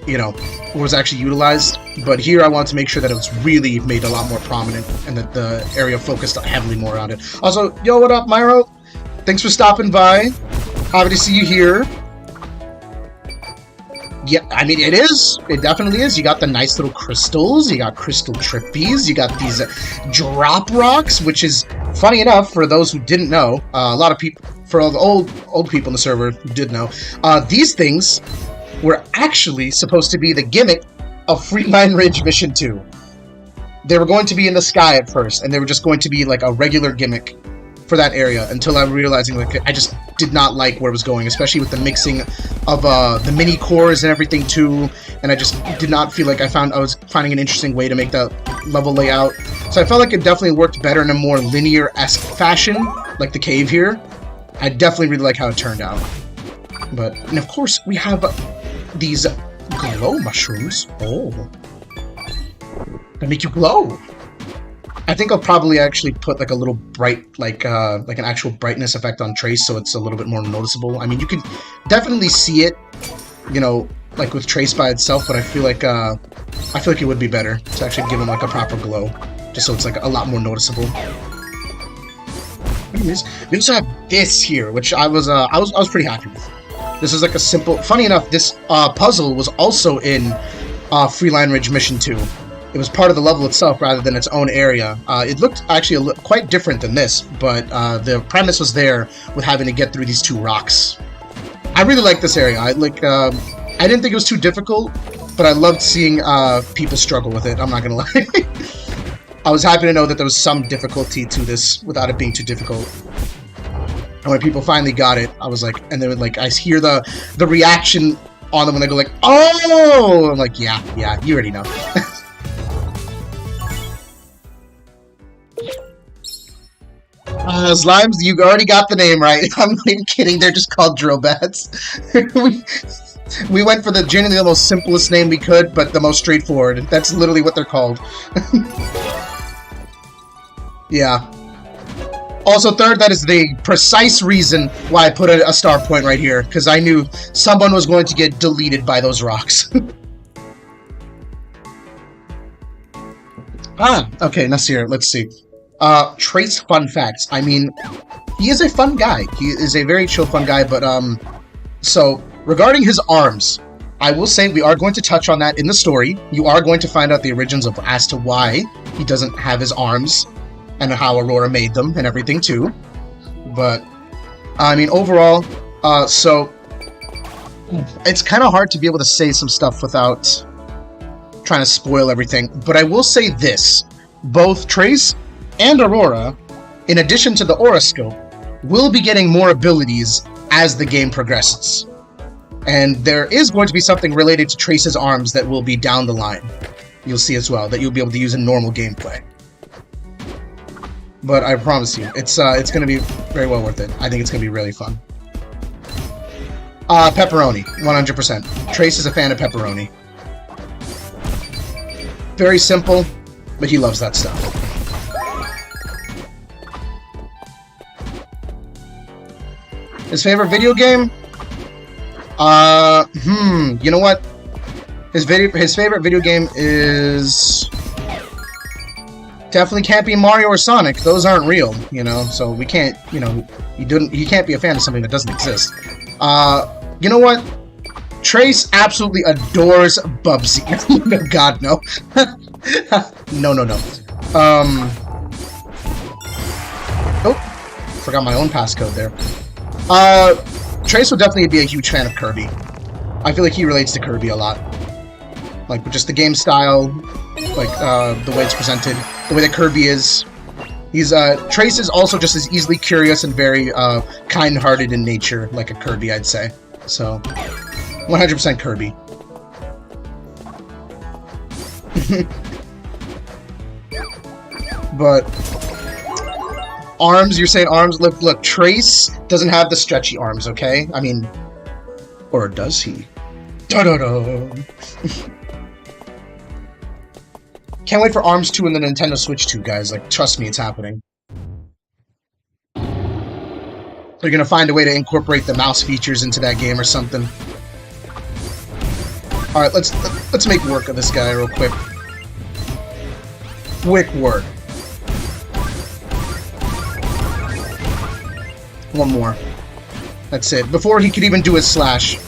you know, was actually utilized. But here I want to make sure that it was really made a lot more prominent and that the area focused heavily more on it. Also, yo, what up, Myro? Thanks for stopping by. Happy to see you here. Yeah, I mean, it is. It definitely is. You got the nice little crystals. You got crystal trippies. You got these drop rocks, which is, funny enough, for those who didn't know, a lot of people, for all the old people in the server who did know, these things were actually supposed to be the gimmick of Freeline Ridge Mission 2. They were going to be in the sky at first, and they were just going to be like a regular gimmick for that area until I'm realizing like I just did not like where it was going, especially with the mixing of the mini cores and everything too, and I just did not feel like I was finding an interesting way to make that level layout. So I felt like it definitely worked better in a more linear-esque fashion, like the cave here. I definitely really like how it turned out. But, and of course, we have these glow mushrooms. Oh. They make you glow. I think I'll probably actually put like a little bright, like an actual brightness effect on Trace, so it's a little bit more noticeable. I mean, you can definitely see it, you know, like with Trace by itself, but I feel like it would be better to actually give him like a proper glow, just so it's like a lot more noticeable. Anyways, we also have this here, which I was pretty happy with. This is like a simple. Funny enough, this puzzle was also in Freeline Ridge Mission 2. it was part of the level itself rather than its own area. It looked actually quite different than this, but the premise was there with having to get through these 2 rocks. I really like this area. I didn't think it was too difficult, but I loved seeing people struggle with it. I'm not gonna lie. I was happy to know that there was some difficulty to this without it being too difficult. And when people finally got it, I was like, and they would like, I hear the reaction on them when they go like, "Oh!" I'm like, yeah, you already know. Slimes, you already got the name right. I'm not even kidding. They're just called drill bats. We went for the genuinely the most simplest name we could, but the most straightforward. That's literally what they're called. Yeah. Also, third, that is the precise reason why I put a star point right here, because I knew someone was going to get deleted by those rocks. Okay, Nasir, let's see. Trace fun facts. I mean, he is a fun guy. He is a very chill, fun guy, but, so, regarding his arms, I will say we are going to touch on that in the story. You are going to find out the origins of as to why he doesn't have his arms, and how Aurora made them, and everything, too. But, I mean, overall, so, it's kind of hard to be able to say some stuff without trying to spoil everything. But I will say this. Both Trace and Aurora, in addition to the Aurascope, will be getting more abilities as the game progresses. And there is going to be something related to Trace's arms that will be down the line. You'll see as well, that you'll be able to use in normal gameplay. But I promise you, it's going to be very well worth it. I think it's going to be really fun. Pepperoni, 100%. Trace is a fan of pepperoni. Very simple, but he loves that stuff. His favorite video game? You know what? His favorite video game is... definitely can't be Mario or Sonic. Those aren't real, you know, so we can't, you know, he can't be a fan of something that doesn't exist. You know what? Trace absolutely adores Bubsy. God, no. No. Oh, forgot my own passcode there. Trace would definitely be a huge fan of Kirby. I feel like he relates to Kirby a lot. Like, with just the game style, like, the way it's presented, the way that Kirby is. Trace is also just as easily curious and very, kind-hearted in nature, like a Kirby, I'd say. So, 100% Kirby. But, arms, you're saying arms? Look, Trace doesn't have the stretchy arms, okay? I mean, or does he? Da-da-da! Can't wait for ARMS 2 and the Nintendo Switch 2, guys. Like, trust me, it's happening. They're gonna find a way to incorporate the mouse features into that game or something. Alright, let's make work of this guy real quick. Quick work. One more. That's it. Before he could even do his slash.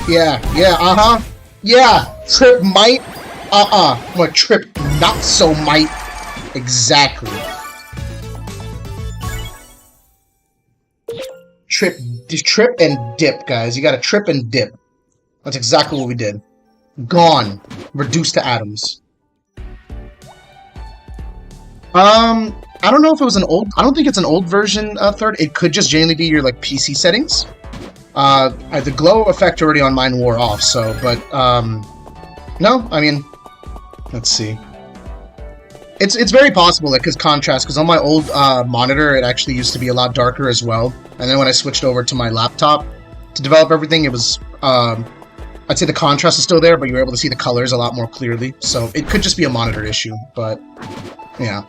Yeah, uh-huh. Yeah, trip might. What, trip not so might. Exactly. Trip and dip, guys. You gotta trip and dip. That's exactly what we did. Gone. Reduced to atoms. I don't know if it was an old... I don't think it's an old version of third. It could just genuinely be your, like, PC settings. The glow effect already on mine wore off, so... But, no, I mean... Let's see. It's very possible, like, because contrast, because on my old monitor, it actually used to be a lot darker as well. And then when I switched over to my laptop to develop everything, it was... I'd say the contrast is still there, but you were able to see the colors a lot more clearly. So it could just be a monitor issue, but... Yeah.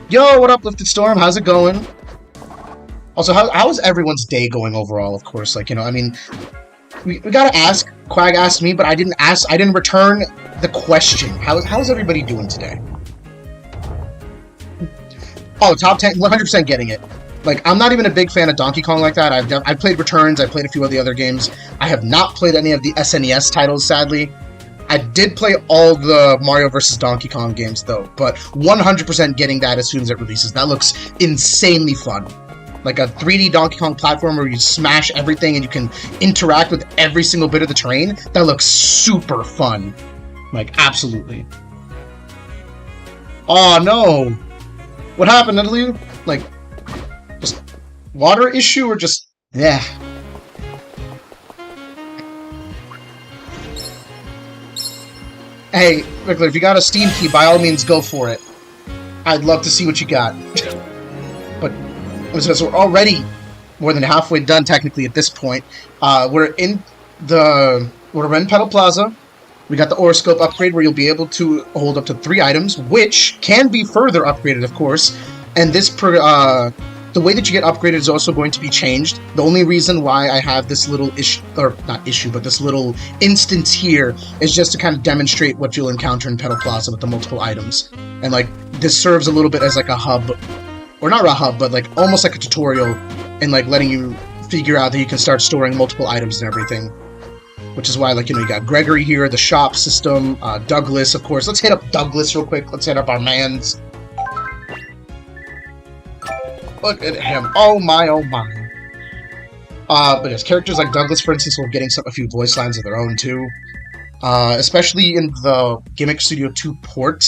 Yo, what up, Lifted Storm? How's it going? Also, how is everyone's day going overall, of course? Like, you know, I mean... We gotta ask. Quag asked me, but I didn't return the question. How's everybody doing today? Oh, top 10, 100% getting it. Like, I'm not even a big fan of Donkey Kong like that. I've played Returns, I've played a few of the other games. I have not played any of the SNES titles, sadly. I did play all the Mario vs. Donkey Kong games, though, but 100% getting that as soon as it releases. That looks insanely fun. Like a 3D Donkey Kong platform where you smash everything and you can interact with every single bit of the terrain. That looks super fun. Like, absolutely. Oh, no! What happened, Natalie? Like, just water issue or just... yeah. Hey, Rickler, if you got a Steam key, by all means, go for it. I'd love to see what you got. But, so we're already more than halfway done, technically, at this point. We're in Petal Plaza. We got the Aurascope upgrade, where you'll be able to hold up to 3 items, which can be further upgraded, of course. And this, the way that you get upgraded is also going to be changed. The only reason why I have this little this little instance here is just to kind of demonstrate what you'll encounter in Petal Plaza with the multiple items. And like, this serves a little bit as like a hub, or not a hub, but like almost like a tutorial, and like letting you figure out that you can start storing multiple items and everything. Which is why, like, you know, you got Gregory here, the shop system, Douglas, of course. Let's hit up Douglas real quick. Let's hit up our mans. Look at him. Oh my, oh my. But yes, characters like Douglas, for instance, will be getting a few voice lines of their own, too. Especially in the Gimmick Studio 2 port.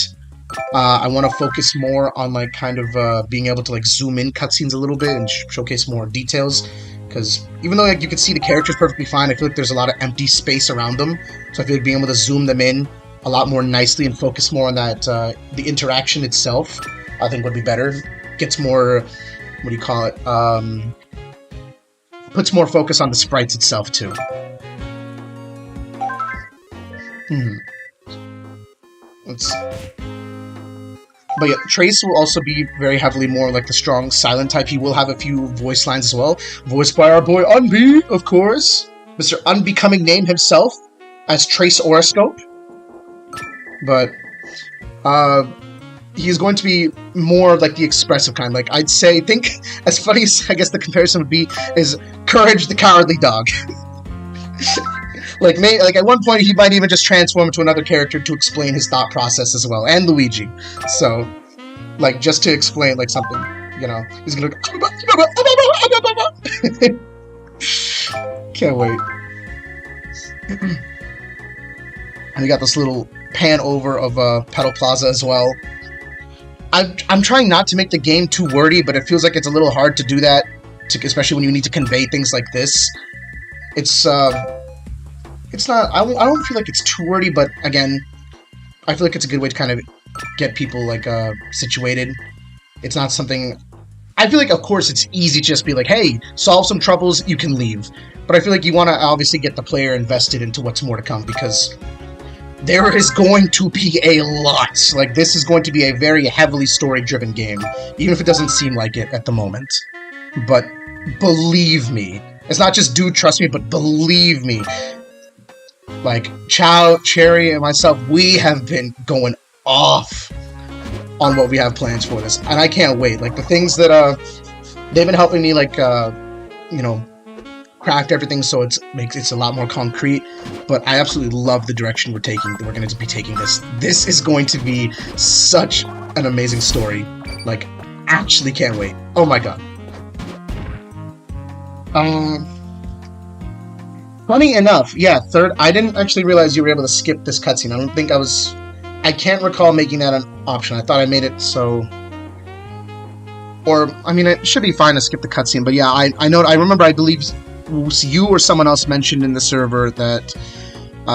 I want to focus more on, like, kind of being able to, like, zoom in cutscenes a little bit and showcase more details. Because even though, like, you can see the characters perfectly fine, I feel like there's a lot of empty space around them. So I feel like being able to zoom them in a lot more nicely and focus more on that, the interaction itself, I think would be better. Gets more, what do you call it, puts more focus on the sprites itself, too. Let's see. But yeah, Trace will also be very heavily more like the strong silent type. He will have a few voice lines as well. Voiced by our boy Unbe, of course. Mr. Unbecoming Name himself as Trace Aurascope. But he's going to be more like the expressive kind. Like, I'd say, think, as funny as I guess the comparison would be, is Courage the Cowardly Dog. Like at one point, he might even just transform into another character to explain his thought process as well, and Luigi. So, like, just to explain, like, something, you know, he's gonna go... Can't wait. And we got this little pan over of Petal Plaza as well. I'm trying not to make the game too wordy, but it feels like it's a little hard to do that, especially when you need to convey things like this. It's not, I don't feel like it's too wordy, but again, I feel like it's a good way to kind of get people, like, situated. It's not something, I feel like, of course, it's easy to just be like, hey, solve some troubles, you can leave. But I feel like you want to obviously get the player invested into what's more to come, because there is going to be a lot. Like, this is going to be a very heavily story-driven game, even if it doesn't seem like it at the moment. But believe me, it's not just do trust me, but believe me, like, Chow, Cherry, and myself, we have been going off on what we have plans for this, and I can't wait. Like, the things that they've been helping me, like, you know, craft everything so it makes it a lot more concrete. But I absolutely love the direction we're going to be taking this. This is going to be such an amazing story. Like, actually can't wait. Oh my god. Funny enough, yeah, I didn't actually realize you were able to skip this cutscene. I can't recall making that an option. I thought I made it so... Or, I mean, it should be fine to skip the cutscene, but yeah, I remember, I believe you or someone else mentioned in the server that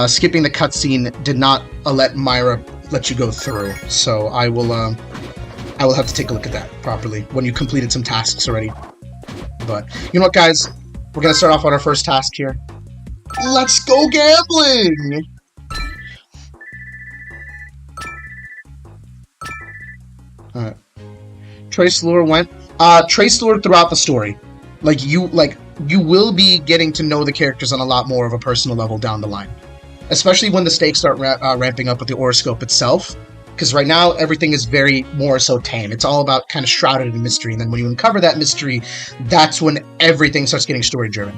skipping the cutscene did not let Myra let you go through. So I will have to take a look at that properly when you completed some tasks already. But, you know what, guys? We're going to start off on our first task here. Let's go gambling! Alright. Trace lore went. Trace lore throughout the story. Like, you will be getting to know the characters on a lot more of a personal level down the line. Especially when the stakes start ramping up with the Aurascope itself. Because right now, everything is very more so tame. It's all about kind of shrouded in mystery. And then when you uncover that mystery, that's when everything starts getting story-driven.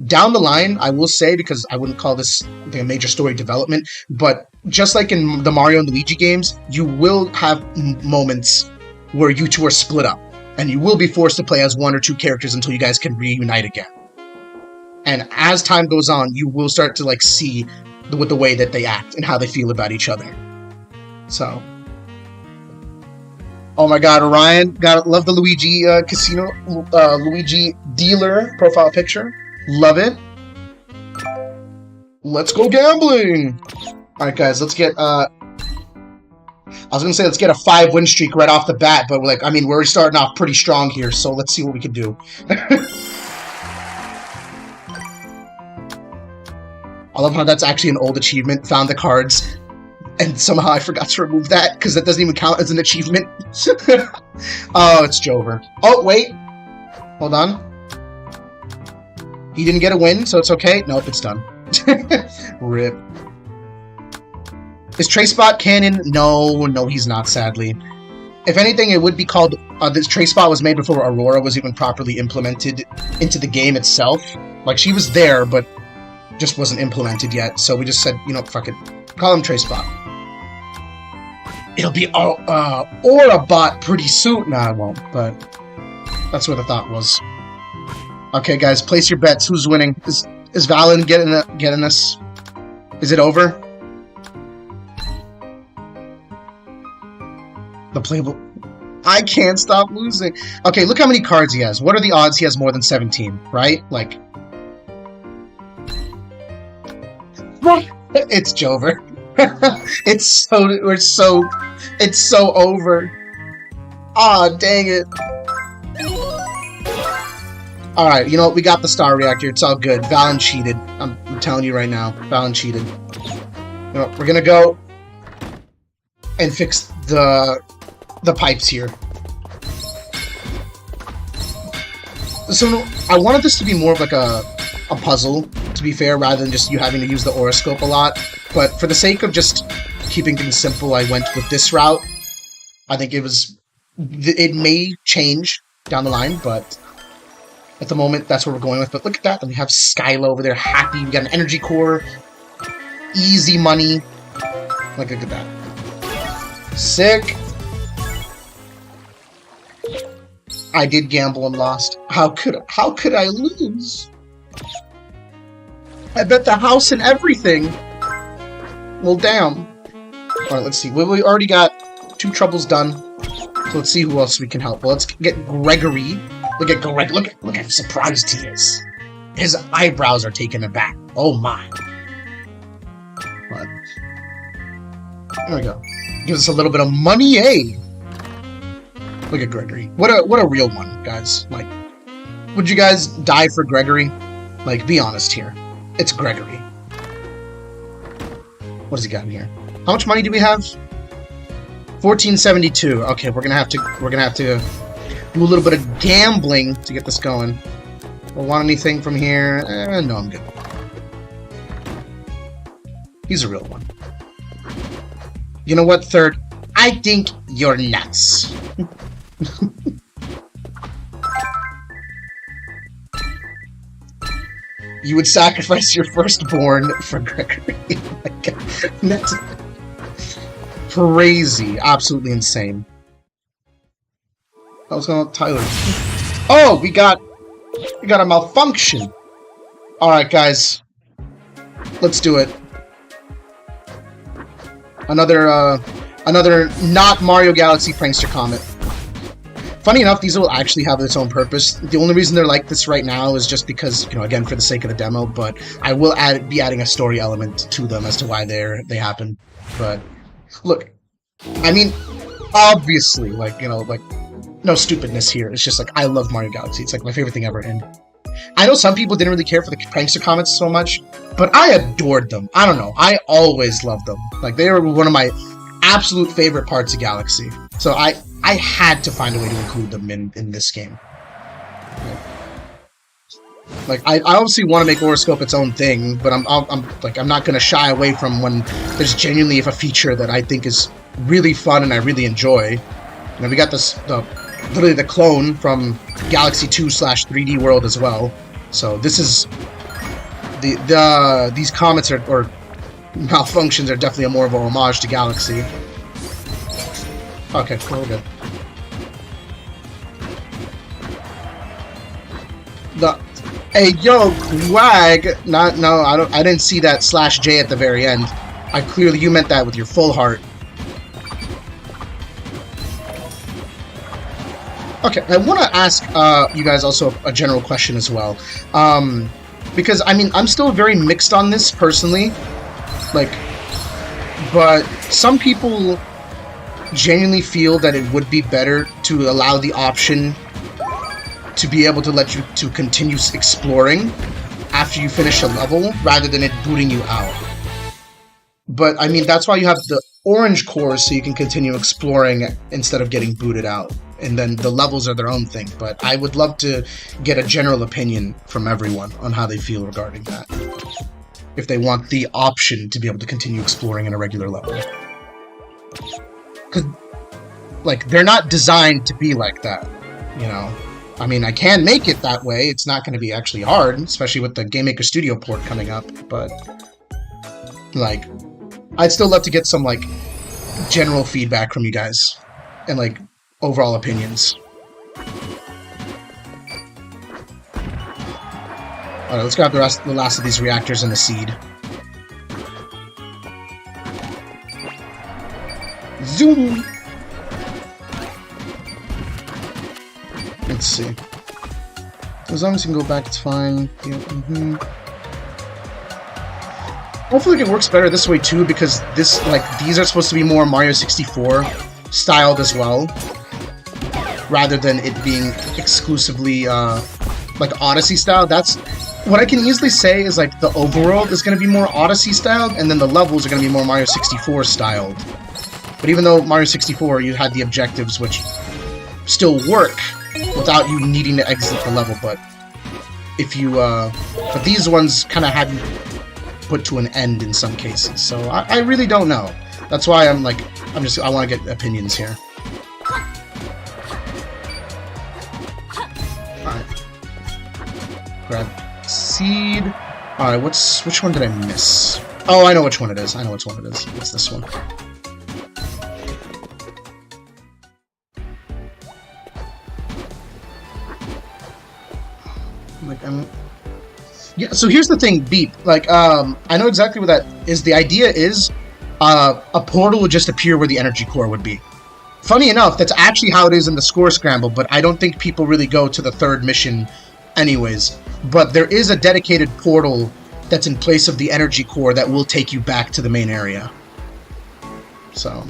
Down the line, I will say, because I wouldn't call this a major story development, but just like in the Mario and Luigi games, you will have moments where you two are split up, and you will be forced to play as one or two characters until you guys can reunite again. And as time goes on, you will start to like see with the way that they act and how they feel about each other. So, oh my God, Orion, gotta love the Luigi casino, Luigi dealer profile picture. Love it. Let's go gambling. All right, guys, let's get. I was gonna say let's get a 5-win streak right off the bat, but we're already starting off pretty strong here, so let's see what we can do. I love how that's actually an old achievement. Found the cards, and somehow I forgot to remove that because that doesn't even count as an achievement. Oh, it's Jover. Oh, wait. Hold on. He didn't get a win, so it's okay. Nope, it's done. Rip. Is TraceBot canon? No, he's not, sadly. If anything, it would be called... this TraceBot was made before Aurora was even properly implemented into the game itself. Like, she was there, but just wasn't implemented yet, so we just said, you know, fuck it. Call him TraceBot. It'll be Aurabot pretty soon. Nah, it won't, but that's what the thought was. Okay, guys, place your bets. Who's winning? Is Valen getting this? Is it over? The playable... I can't stop losing. Okay, look how many cards he has. What are the odds he has more than 17, right? Like... It's Jover. It's so over. Aw, dang it. Alright, you know what? We got the star reactor. It's all good. Valen cheated. I'm telling you right now. Valen cheated. You know, we're gonna go and fix the pipes here. So, I wanted this to be more of like a puzzle, to be fair, rather than just you having to use the Aurascope a lot. But for the sake of just keeping things simple, I went with this route. I think it may change down the line, but at the moment, that's what we're going with. But look at that. And we have Skyla over there happy. We got an energy core. Easy money. Look at that. Sick. I did gamble and lost. How could I lose? I bet the house and everything. Well, damn. Alright, let's see. We already got 2 troubles done. So let's see who else we can help. Well, let's get Gregory. Look at Greg. Look how surprised he is. His eyebrows are taken aback. Oh my. But, there we go. Gives us a little bit of money, eh? Look at Gregory. What a real one, guys. Like, would you guys die for Gregory? Like, be honest here. It's Gregory. What does he got in here? How much money do we have? 1472. Okay, we're gonna have to do a little bit of gambling to get this going. Don't want anything from here? No, I'm good. He's a real one. You know what, third? I think you're nuts. You would sacrifice your firstborn for Gregory. Oh my God. That's crazy. Absolutely insane. I was going to Tyler. Oh, we got a malfunction. Alright, guys. Let's do it. Another not Mario Galaxy Prankster Comet. Funny enough, these will actually have its own purpose. The only reason they're like this right now is just because, you know, again, for the sake of the demo, but I will be adding a story element to them as to why they happen. But, look, I mean, obviously, like, you know, like, no stupidness here. It's just like, I love Mario Galaxy. It's like my favorite thing ever. And I know some people didn't really care for the Prankster Comets so much, but I adored them. I don't know. I always loved them. Like, they were one of my absolute favorite parts of Galaxy. So I had to find a way to include them in this game. Like, I obviously want to make Aurascope its own thing, but I'm not going to shy away from when there's genuinely a feature that I think is really fun and I really enjoy. And we got this, literally the clone from Galaxy 2/3D World as well. So this is these comets or malfunctions are definitely more of a homage to Galaxy. Okay, cool, good. Hey, yo, Wag! No, I didn't see that /J at the very end. You meant that with your full heart. Okay, I want to ask you guys also a general question as well. Because, I mean, I'm still very mixed on this, personally. Like, but some people genuinely feel that it would be better to allow the option to be able to let you to continue exploring after you finish a level, rather than it booting you out. But, I mean, that's why you have the orange cores, so you can continue exploring instead of getting booted out. And then the levels are their own thing. But I would love to get a general opinion from everyone on how they feel regarding that. If they want the option to be able to continue exploring in a regular level. Because, like, they're not designed to be like that, you know? I mean, I can make it that way. It's not going to be actually hard, especially with the Game Maker Studio port coming up. But, like, I'd still love to get some, like, general feedback from you guys. And, like, overall opinions. Alright, let's grab the last of these reactors and the seed. Zoom! Let's see. As long as you can go back, it's fine. Yeah, Hopefully it works better this way too, because this, like, these are supposed to be more Mario 64 styled as well, rather than it being exclusively like Odyssey style. That's what I can easily say is, like, the overworld is going to be more Odyssey styled, and then the levels are going to be more Mario 64 styled. But even though Mario 64, you had the objectives which still work without you needing to exit the level, but if you but these ones kind of have you put to an end in some cases. So I really don't know. That's why I'm like, I want to get opinions here. Alright. Grab seed. Alright, which one did I miss? Oh, I know which one it is. It's this one. Like, yeah, so here's the thing, Beep. Like, I know exactly what that is. The idea is, a portal would just appear where the energy core would be. Funny enough, that's actually how it is in the Score Scramble, but I don't think people really go to the third mission anyways. But there is a dedicated portal that's in place of the energy core that will take you back to the main area. So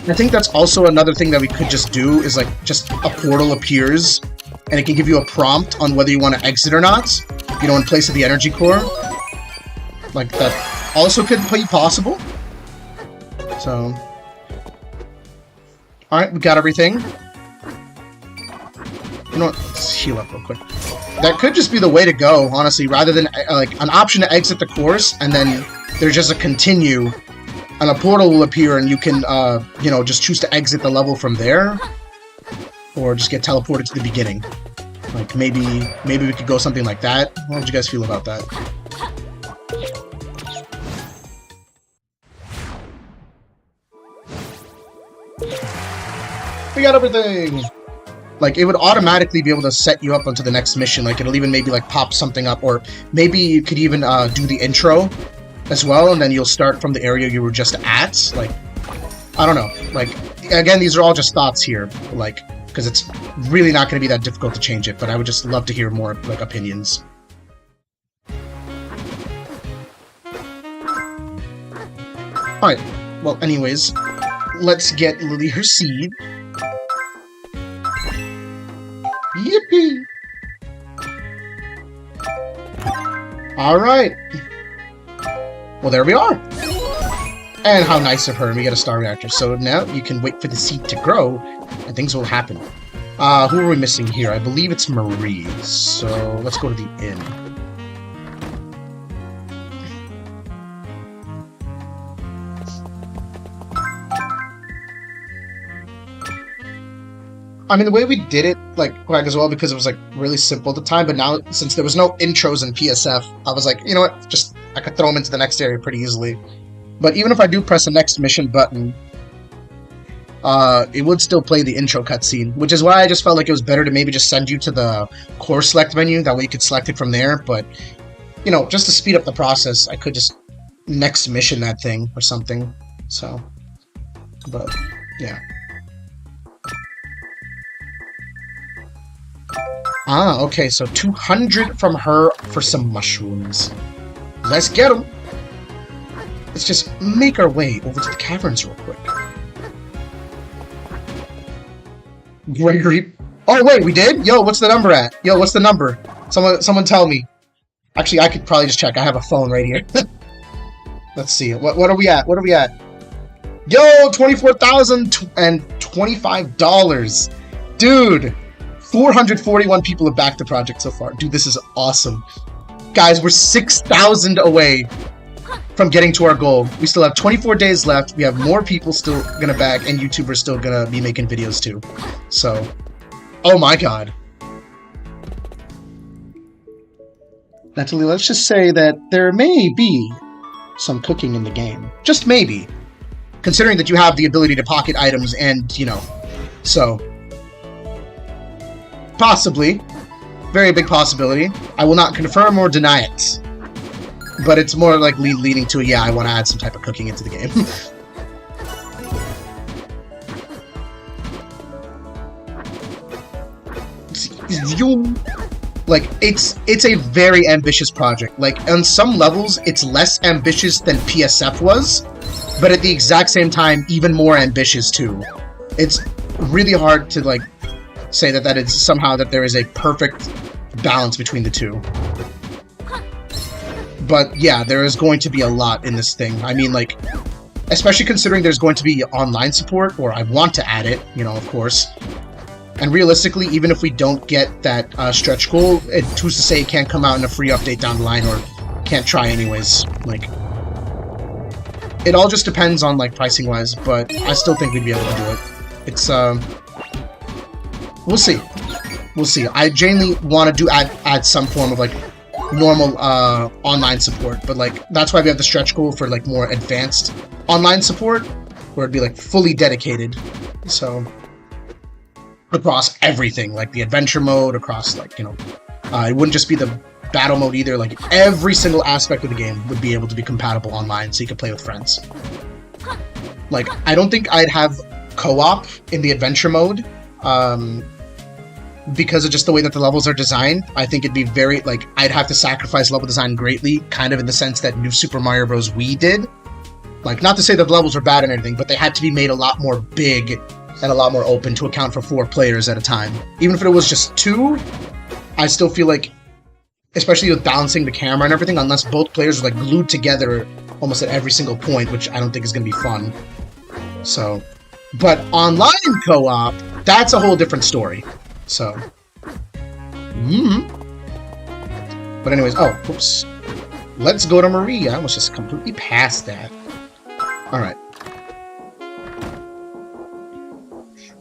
I think that's also another thing that we could just do, is, like, just a portal appears, and it can give you a prompt on whether you want to exit or not, you know, in place of the energy core. Like, that also could be possible. So, alright, we got everything. You know what, let's heal up real quick. That could just be the way to go, honestly, rather than, like, an option to exit the course, and then there's just a continue, and a portal will appear, and you can, you know, just choose to exit the level from there, or just get teleported to the beginning. Like, maybe we could go something like that. How would you guys feel about that? We got everything! Like, it would automatically be able to set you up onto the next mission. Like, it'll even maybe, like, pop something up, or maybe you could even do the intro as well, and then you'll start from the area you were just at. Like, I don't know. Like, again, these are all just thoughts here. Like, because it's really not going to be that difficult to change it, but I would just love to hear more, like, opinions. Alright, well, anyways, let's get Lily her seed. Yippee! Alright. Well, there we are. And how nice of her, and we get a star reactor. So now you can wait for the seed to grow, and things will happen. Who are we missing here? I believe it's Marie. So let's go to the inn. I mean, the way we did it like Quack as well because it was like really simple at the time. But now, since there was no intros in PSF, I was like, you know what? Just I could throw them into the next area pretty easily. But even if I do press the next mission button, it would still play the intro cutscene, which is why I just felt like it was better to maybe just send you to the core select menu. That way you could select it from there. But you know, just to speed up the process, I could just next mission that thing or something. So, but yeah. Ah, okay, so 200 from her for some mushrooms. Let's get them. Let's just make our way over to the caverns real quick. Gregory. Oh, wait, we did? Yo, what's the number at? Yo, what's the number? Someone tell me. Actually, I could probably just check. I have a phone right here. Let's see. What are we at? What are we at? Yo, $24,025. Dude. 441 people have backed the project so far. Dude, this is awesome. Guys, we're 6,000 away from getting to our goal. We still have 24 days left. We have more people still gonna back, and YouTubers still gonna be making videos too. So, oh my god. Natalie, let's just say that there may be some cooking in the game. Just maybe. Considering that you have the ability to pocket items and, you know, so... Possibly. Very big possibility. I will not confirm or deny it. But it's more like leading to, yeah, I want to add some type of cooking into the game. Like, it's a very ambitious project. Like, on some levels, it's less ambitious than PSF was, but at the exact same time, even more ambitious, too. It's really hard to, like, say that it's somehow that there is a perfect balance between the two. But yeah, there is going to be a lot in this thing. I mean, like, especially considering there's going to be online support, or I want to add it, you know, of course. And realistically, even if we don't get that stretch goal, who's to say it can't come out in a free update down the line, or can't try anyways. Like, it all just depends on, like, pricing-wise, but I still think we'd be able to do it. It's, we'll see. We'll see. I genuinely want to add some form of, like, normal online support, but, like, that's why we have the stretch goal for, like, more advanced online support, where it'd be, like, fully dedicated. So, across everything, like the adventure mode, across, like, you know, it wouldn't just be the battle mode either, like, every single aspect of the game would be able to be compatible online, so you could play with friends. Like, I don't think I'd have co-op in the adventure mode, because of just the way that the levels are designed. I think it'd be very, like, I'd have to sacrifice level design greatly, kind of in the sense that New Super Mario Bros. Wii did. Like, not to say that the levels are bad and anything, but they had to be made a lot more big and a lot more open to account for 4 players at a time. Even if it was just 2, I still feel like, especially with balancing the camera and everything, unless both players are, like, glued together almost at every single point, which I don't think is going to be fun. So, but online co-op, that's a whole different story. So, but anyways, oh, oops. Let's go to Marie. I almost just completely passed that. Alright.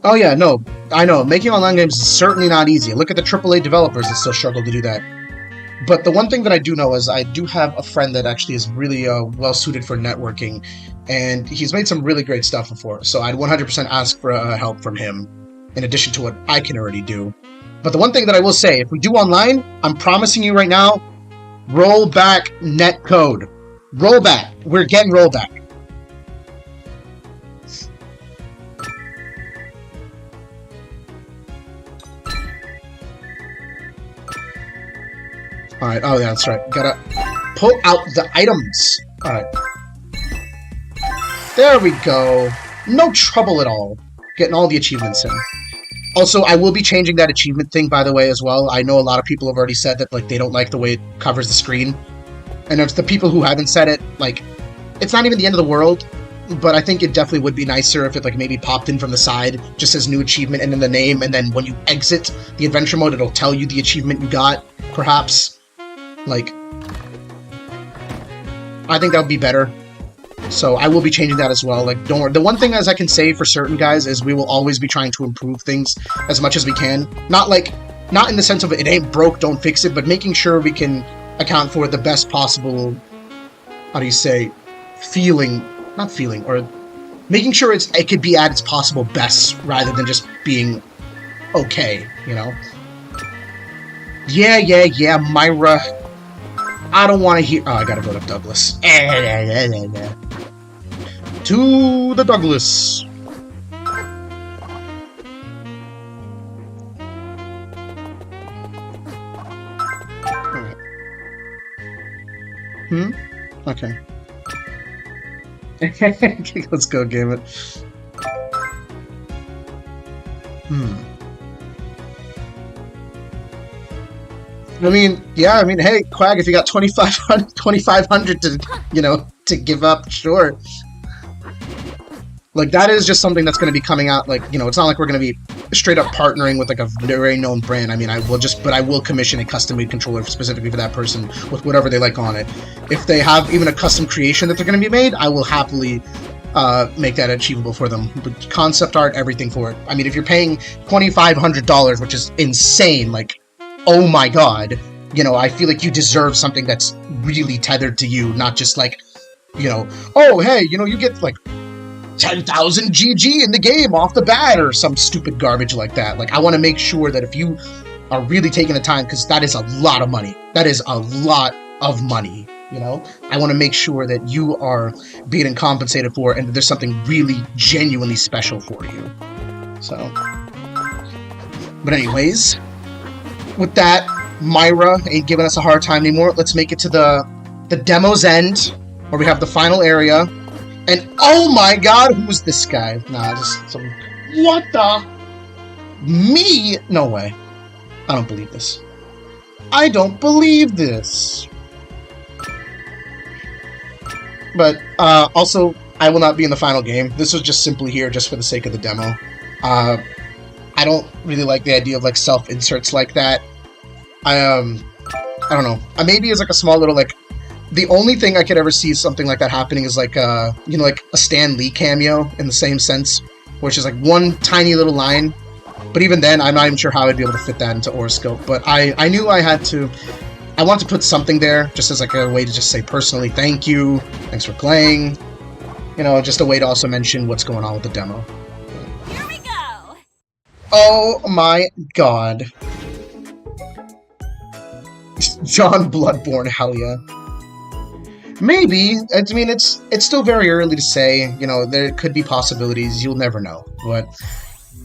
Oh yeah, no, I know, making online games is certainly not easy. Look at the AAA developers that still struggle to do that. But the one thing that I do know is I do have a friend that actually is really well-suited for networking, and he's made some really great stuff before, so I'd 100% ask for help from him, in addition to what I can already do. But the one thing that I will say, if we do online, I'm promising you right now, rollback netcode. Rollback. We're getting rollback. Alright, oh yeah, that's right. Gotta pull out the items. Alright. There we go. No trouble at all. Getting all the achievements in. Also, I will be changing that achievement thing, by the way, as well. I know a lot of people have already said that, like, they don't like the way it covers the screen. And it's the people who haven't said it, like, it's not even the end of the world, but I think it definitely would be nicer if it, like, maybe popped in from the side, just as new achievement and in the name, and then when you exit the adventure mode, it'll tell you the achievement you got, perhaps. Like, I think that would be better. So I will be changing that as well. Like, don't worry. The one thing as I can say for certain guys is we will always be trying to improve things as much as we can. Not in the sense of it ain't broke, don't fix it, but making sure we can account for the best possible, how do you say, or making sure it could be at its possible best rather than just being okay, you know? Yeah, Myra. I don't want to hear... Oh, I gotta go to Douglas. To the Douglas. Alright. Okay. Let's go, game it. I mean, hey, Quag, if you got 2,500 to, to give up, sure. Like, that is just something that's going to be coming out, like, it's not like we're going to be straight up partnering with, like, a very known brand. I mean, I will commission a custom-made controller specifically for that person with whatever they like on it. If they have even a custom creation that they're going to be made, I will happily make that achievable for them. But concept art, everything for it. I mean, if you're paying $2,500, which is insane, like, oh my god, I feel like you deserve something that's really tethered to you, not just like, oh, hey, you get like 10,000 GG in the game off the bat or some stupid garbage like that. Like, I want to make sure that if you are really taking the time, because that is a lot of money. That is a lot of money, I want to make sure that you are being compensated for and that there's something really genuinely special for you. So, but anyways, with that, Myra ain't giving us a hard time anymore. Let's make it to the demo's end, where we have the final area. And oh my god, who's this guy? Nah, just some... What the... Me? No way. I don't believe this. I don't believe this. But, also, I will not be in the final game. This was just simply here just for the sake of the demo. I don't really like the idea of, like, self-inserts like that. I don't know. Maybe it's like a small little, like... The only thing I could ever see something like that happening is like, like a Stan Lee cameo in the same sense, which is like one tiny little line. But even then, I'm not even sure how I'd be able to fit that into Aurascope. But I knew I had to... I want to put something there, just as like a way to just say personally, thank you, thanks for playing. Just a way to also mention what's going on with the demo. Here we go! Oh my god. John Bloodborne, hell yeah. Maybe. I mean, it's still very early to say. There could be possibilities. You'll never know. But,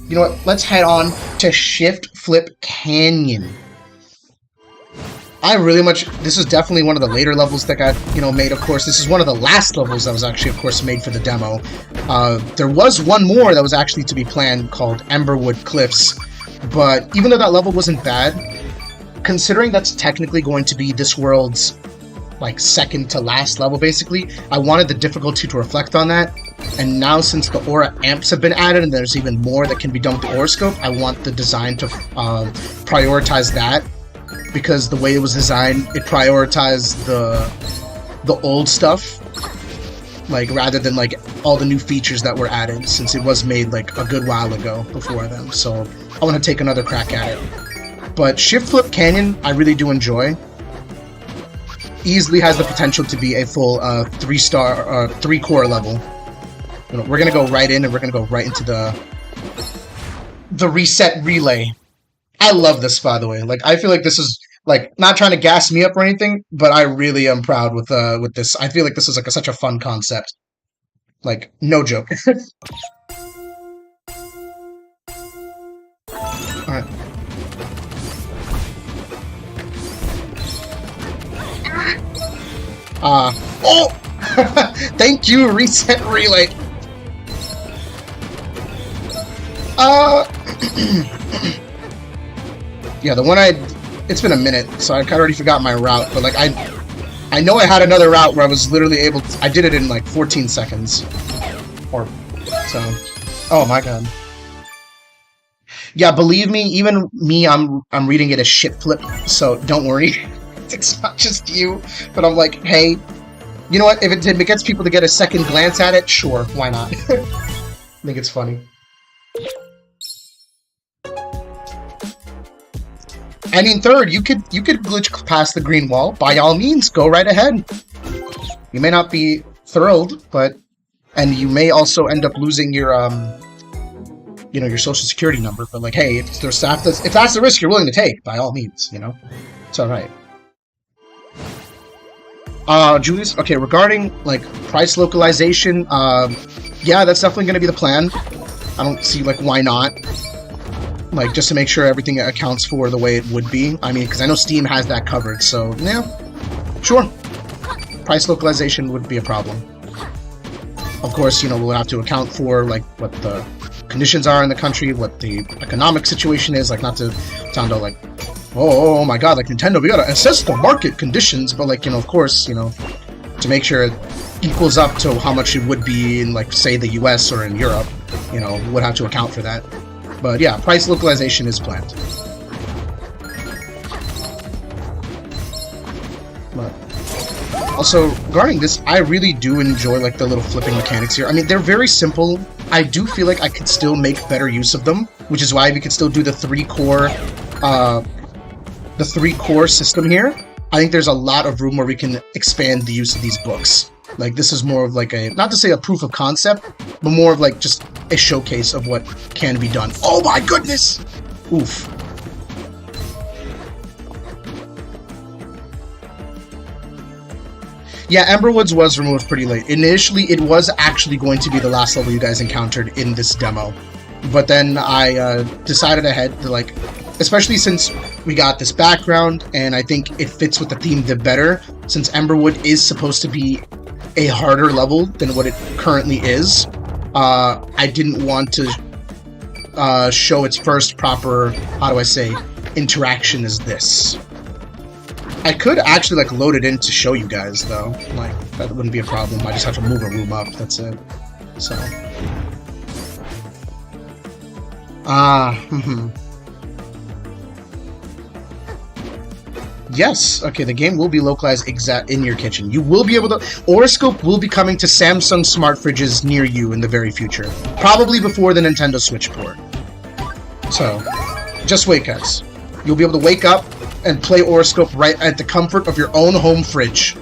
you know what? Let's head on to Shift Flip Canyon. This is definitely one of the later levels that got, made, of course. This is one of the last levels that was actually, of course, made for the demo. There was one more that was actually to be planned called Emberwood Cliffs. But even though that level wasn't bad, considering that's technically going to be this world's like second to last level, basically, I wanted the difficulty to reflect on that. And now, since the aura amps have been added and there's even more that can be done with the Aurascope, I want the design to prioritize that, because the way it was designed, it prioritized the old stuff, like, rather than like all the new features that were added, since it was made like a good while ago before them. So I want to take another crack at it. But Shift Flip Canyon, I really do enjoy. Easily has the potential to be a full 3-star, 3-core level. We're gonna go right in, and we're gonna go right into the reset relay. I love this, by the way. Like, I feel like this is like not trying to gas me up or anything, but I really am proud with this. I feel like this is like such a fun concept. Like, no joke. All right. Oh! Thank you, Reset Relay! Yeah, the one it's been a minute, so I kind of already forgot my route, but like, I know I had another route where I was literally able to, I did it in like 14 seconds. Or, so, oh my god. Yeah, believe me, even me, I'm reading it as shit flip, so don't worry. It's not just you, but I'm like, hey, You know what? If it gets people to get a second glance at it, sure, why not? I think it's funny. I mean, third, you could glitch past the green wall. By all means, go right ahead. You may not be thrilled, and you may also end up losing your you know, your social security number. But like, hey, if that's the risk you're willing to take, by all means, you know, it's all right. Julius, okay, regarding, like, price localization, yeah, that's definitely going to be the plan. I don't see, like, why not. Like, just to make sure everything accounts for the way it would be. I mean, because I know Steam has that covered, so, yeah, sure. Price localization would be a problem. Of course, you know, we'll have to account for, like, what the conditions are in the country, what the economic situation is, like, not to sound all, like, oh my god, like, Nintendo, we gotta assess the market conditions, but, like, you know, of course, you know, to make sure it equals up to how much it would be in, like, say, the US or in Europe, you know, would have to account for that. But yeah, price localization is planned. But also, regarding this, I really do enjoy, like, the little flipping mechanics here. I mean, they're very simple. I do feel like I could still make better use of them, which is why we could still do the three-core system here. I think there's a lot of room where we can expand the use of these books. Like, this is more of like a, not to say a proof of concept, but more of like just a showcase of what can be done. Oh my goodness! Oof. Yeah, Emberwoods was removed pretty late. Initially, it was actually going to be the last level you guys encountered in this demo. But then I decided ahead to, like, especially since we got this background, and I think it fits with the theme the better, since Emberwood is supposed to be a harder level than what it currently is. I didn't want to show its first proper, how do I say, interaction as this. I could actually, like, load it in to show you guys, though. Like, that wouldn't be a problem. I just have to move a room up, that's it. So. Yes, okay, the game will be localized in your kitchen. You will be able to... Aurascope will be coming to Samsung smart fridges near you in the very future. Probably before the Nintendo Switch port. So, just wait, guys. You'll be able to wake up and play Aurascope right at the comfort of your own home fridge.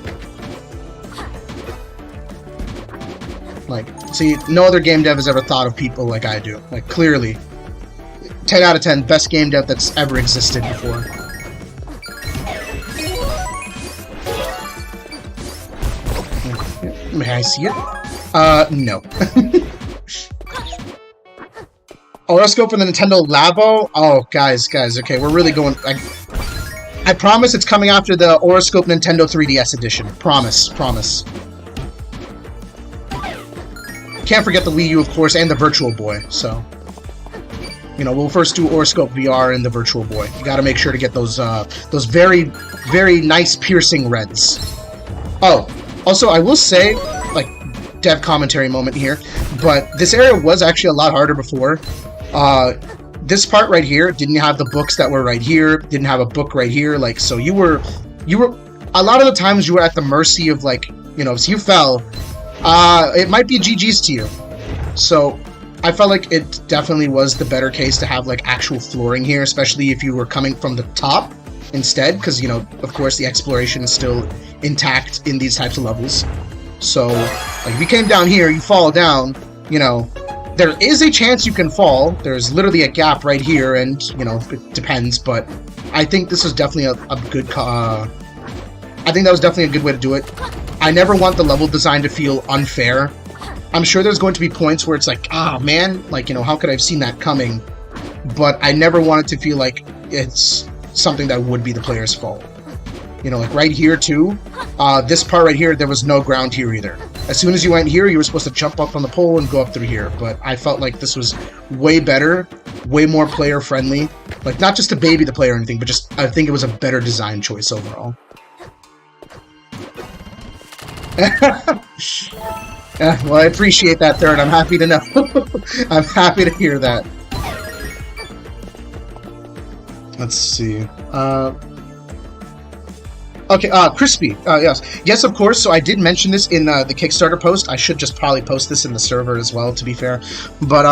Like, see, no other game dev has ever thought of people like I do. Like, clearly. 10 out of 10, best game dev that's ever existed before. May I see it? No. Aurascope and the Nintendo Labo? Oh, guys, okay, we're really going... I promise it's coming after the Aurascope Nintendo 3DS edition. Promise. Can't forget the Wii U, of course, and the Virtual Boy, so... You know, we'll first do Aurascope VR and the Virtual Boy. You gotta make sure to get those very, very nice piercing reds. Oh, also, I will say, like, dev commentary moment here, but this area was actually a lot harder before. This part right here didn't have the books that were right here, didn't have a book right here, like, so you were, a lot of the times you were at the mercy of, like, you know, if you fell, it might be GG's to you. So, I felt like it definitely was the better case to have, like, actual flooring here, especially if you were coming from the top instead, because, you know, of course, the exploration is still intact in these types of levels. So, like, if you came down here, you fall down, you know, there is a chance you can fall. There's literally a gap right here, and, you know, it depends, but I think this is definitely a good, I think that was definitely a good way to do it. I never want the level design to feel unfair. I'm sure there's going to be points where it's like, ah, man, like, you know, how could I have seen that coming? But I never want it to feel like it's something that would be the player's fault. You know, like right here, too, this part right here, there was no ground here either. As soon as you went here, you were supposed to jump up on the pole and go up through here. But I felt like this was way better, way more player-friendly. Like, not just to baby the player or anything, but just, I think it was a better design choice overall. Well, I appreciate that, Third. I'm happy to know. I'm happy to hear that. Let's see. Okay, Crispy. Yes, of course. So I did mention this in the Kickstarter post. I should just probably post this in the server as well, to be fair. But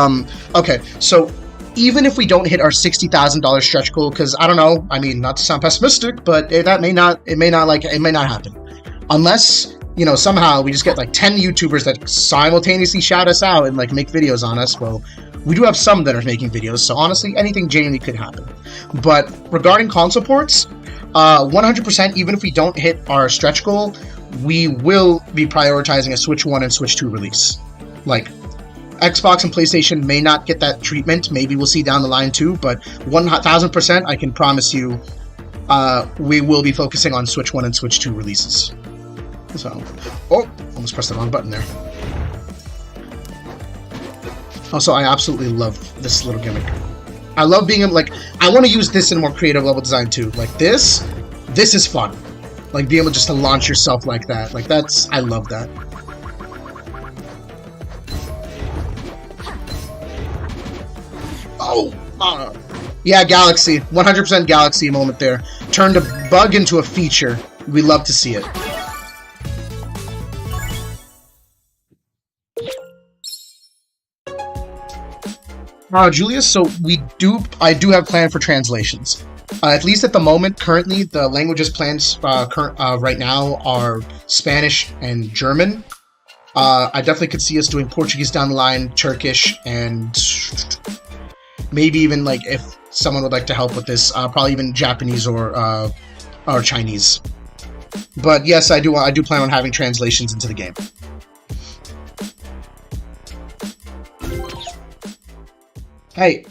okay. So even if we don't hit our $60,000 stretch goal, because I don't know. I mean, not to sound pessimistic, but that may not. It may not happen, unless somehow we just get like 10 YouTubers that simultaneously shout us out and like make videos on us. Well, we do have some that are making videos, so honestly, anything genuinely could happen. But regarding console ports, 100%, even if we don't hit our stretch goal, we will be prioritizing a Switch 1 and Switch 2 release. Like, Xbox and PlayStation may not get that treatment, maybe we'll see down the line too, but 1000% I can promise you we will be focusing on Switch 1 and Switch 2 releases. So, almost pressed the wrong button there. Also, I absolutely love this little gimmick. I love being able, like, I want to use this in more creative level design too. Like this is fun. Like being able just to launch yourself like that. Like I love that. Yeah, Galaxy. 100% Galaxy moment there. Turned a bug into a feature. We love to see it. Julius, so I do have planned for translations. At least at the moment, currently, the languages planned right now are Spanish and German. I definitely could see us doing Portuguese down the line, Turkish, and maybe even, like, if someone would like to help with this, probably even Japanese or Chinese. But yes, I do plan on having translations into the game. Hey,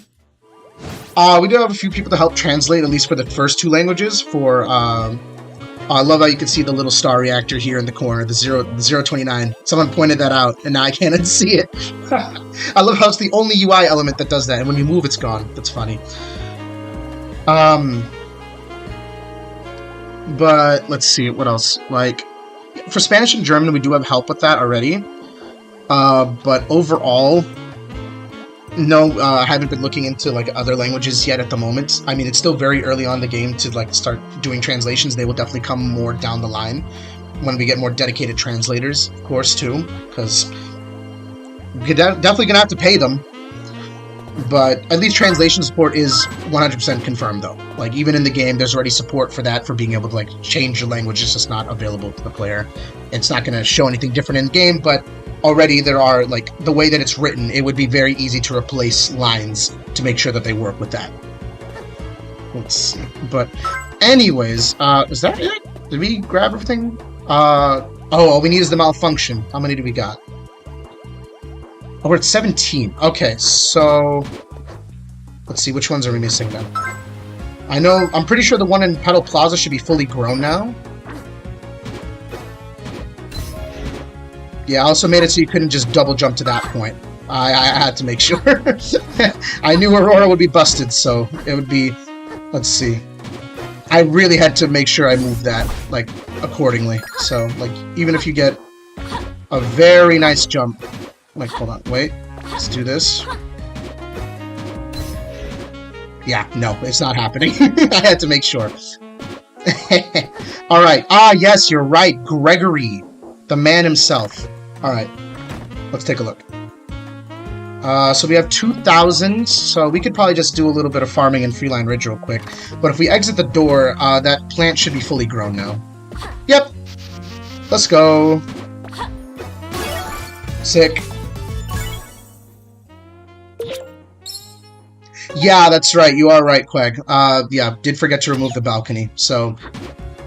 we do have a few people to help translate, at least for the first two languages. For I love how you can see the little star reactor here in the corner, the 029. Someone pointed that out, and now I can't unsee it. I love how it's the only UI element that does that, and when you move, it's gone. That's funny. But let's see, what else? Like, for Spanish and German, we do have help with that already. But overall, no, I haven't been looking into like other languages yet at the moment. I mean, it's still very early on in the game to like start doing translations. They will definitely come more down the line when we get more dedicated translators, of course, too, because we're definitely gonna have to pay them. But at least translation support is 100% confirmed, though. Like, even in the game, there's already support for that, for being able to like change your language. It's just not available to the player. It's not going to show anything different in the game, but already there are, like, the way that it's written, it would be very easy to replace lines to make sure that they work with that. Let's see. But anyways, is that it? Did we grab everything? All we need is the malfunction. How many do we got? Oh, we're at 17. Okay, so let's see, which ones are we missing then? I'm pretty sure the one in Petal Plaza should be fully grown now. Yeah, I also made it so you couldn't just double jump to that point. I had to make sure. I knew Aurora would be busted, so it would be... Let's see. I really had to make sure I moved that, like, accordingly. So, like, even if you get a very nice jump... Like, hold on, wait. Let's do this. Yeah, no, it's not happening. I had to make sure. Alright. Yes, you're right. Gregory. The man himself. Alright. Let's take a look. So we have 2,000, so we could probably just do a little bit of farming in Freeline Ridge real quick. But if we exit the door, that plant should be fully grown now. Yep. Let's go. Sick. Yeah, that's right. You are right, Quag. Yeah, did forget to remove the balcony. So,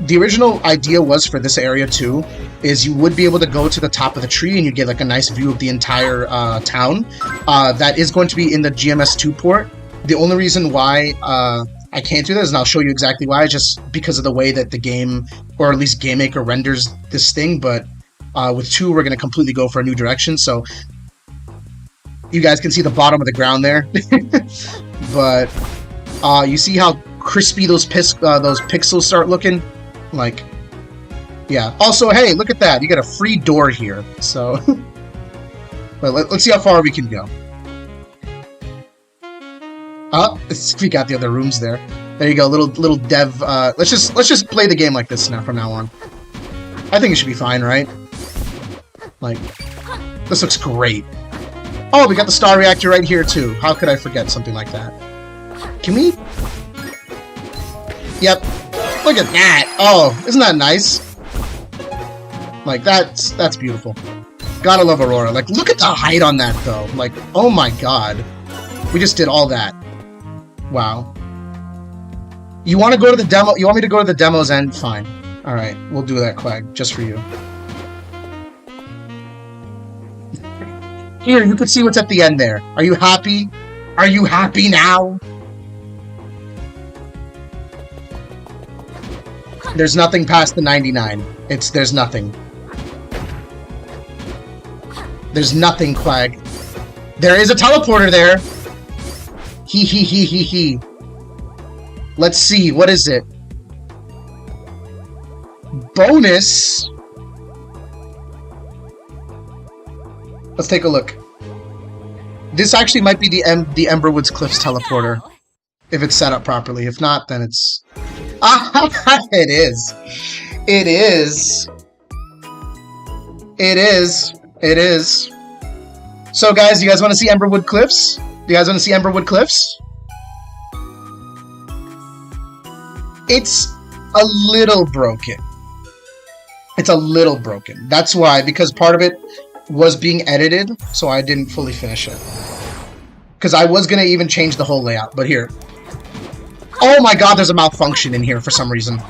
the original idea was for this area, too, is you would be able to go to the top of the tree and you get, like, a nice view of the entire town. That is going to be in the GMS2 port. The only reason why I can't do this, and I'll show you exactly why, is just because of the way that the game, or at least GameMaker, renders this thing, but with 2, we're going to completely go for a new direction, so you guys can see the bottom of the ground there. But you see how crispy those pixels start looking? Like, yeah. Also, hey, look at that. You got a free door here. So, but let's see how far we can go. We got the other rooms there. There you go, little dev. Let's just play the game like this now from now on. I think it should be fine, right? Like, this looks great. Oh, we got the star reactor right here too. How could I forget something like that? Can we? Yep. Look at that. Oh, isn't that nice? Like, that's beautiful. Gotta love Aurora. Like, look at the height on that, though. Like, oh my god. We just did all that. Wow. You want to go to the demo? You want me to go to the demo's end? Fine. Alright, we'll do that, Quag. Just for you. Here, you can see what's at the end there. Are you happy? Are you happy now? There's nothing past the 99. There's nothing. There's nothing, Quag. There is a teleporter there. He. Let's see, what is it? Bonus? Let's take a look. This actually might be the Emberwoods Cliffs teleporter. If it's set up properly. If not, then it's... it is. It is. It is. It is. So guys, you guys want to see Emberwood Cliffs? You guys want to see Emberwood Cliffs? It's a little broken. It's a little broken. That's why, because part of it was being edited, so I didn't fully finish it. Because I was going to even change the whole layout, but here. Oh my god, there's a malfunction in here for some reason.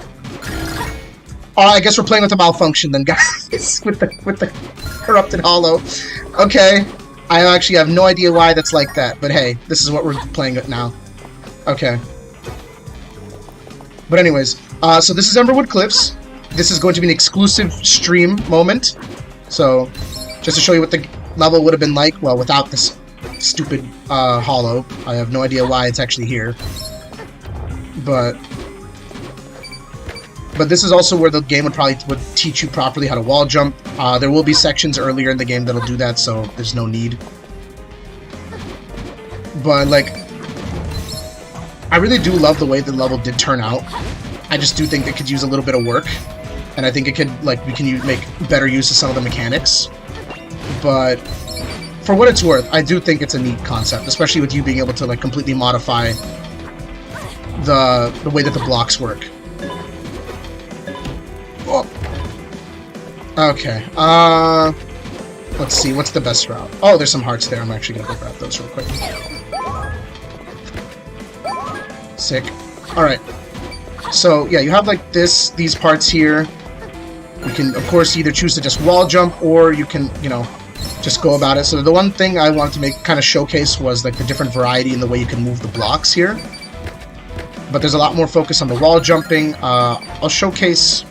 I guess we're playing with a malfunction then, guys. with the corrupted hollow. Okay. I actually have no idea why that's like that, but hey, this is what we're playing with now. Okay. But anyways, so this is Emberwood Cliffs. This is going to be an exclusive stream moment. So, just to show you what the level would have been like, well, without this stupid hollow. I have no idea why it's actually here. But this is also where the game would teach you properly how to wall jump. There will be sections earlier in the game that'll do that, so there's no need. But, like, I really do love the way the level did turn out. I just do think it could use a little bit of work. And I think it could, like, we can make better use of some of the mechanics. But for what it's worth, I do think it's a neat concept, especially with you being able to, like, completely modify the way that the blocks work. Oh. Okay, let's see, what's the best route? Oh, there's some hearts there. I'm actually gonna go grab those real quick. Sick. Alright. So, yeah, you have, like, these parts here. You can, of course, either choose to just wall jump, or you can, you know, just go about it. So the one thing I wanted to kind of showcase was, like, the different variety in the way you can move the blocks here. But there's a lot more focus on the wall jumping. I'll showcase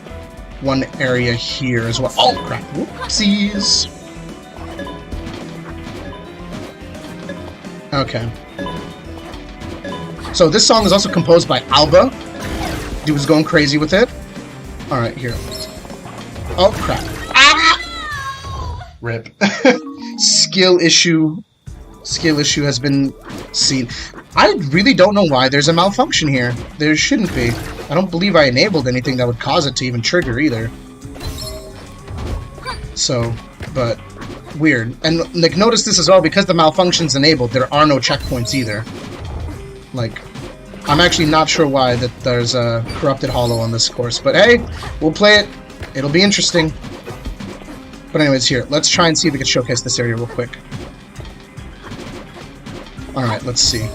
one area here as well. Oh, crap. Whoopsies. Okay. So this song is also composed by Alba. Dude was going crazy with it. Alright, here. Oh, crap. Ah! Rip. Skill issue has been seen. I really don't know why there's a malfunction here. There shouldn't be. I don't believe I enabled anything that would cause it to even trigger either. So, but weird. And like, notice this as well, because the malfunction's enabled, there are no checkpoints either. Like, I'm actually not sure why that there's a corrupted hollow on this course, but hey, we'll play it. It'll be interesting. But anyways, here, let's try and see if we can showcase this area real quick. Alright, let's see.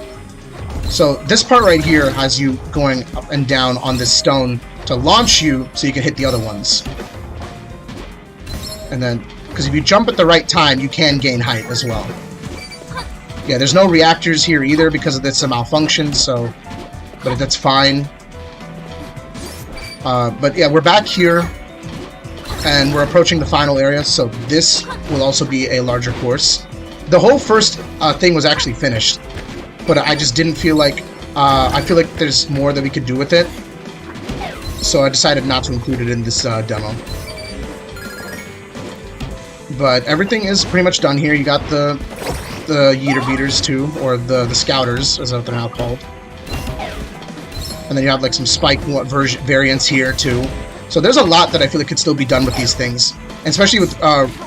So, this part right here has you going up and down on this stone to launch you so you can hit the other ones. And then, because if you jump at the right time, you can gain height as well. Yeah, there's no reactors here either because it's a malfunction, so... But that's fine. But yeah, we're back here. And we're approaching the final area, so this will also be a larger course. The whole first thing was actually finished. But I just didn't feel like... I feel like there's more that we could do with it. So I decided not to include it in this demo. But everything is pretty much done here. You got the yeeter beaters too, or the scouters, as they're now called. And then you have like some spike variants here too. So there's a lot that I feel like could still be done with these things. And especially with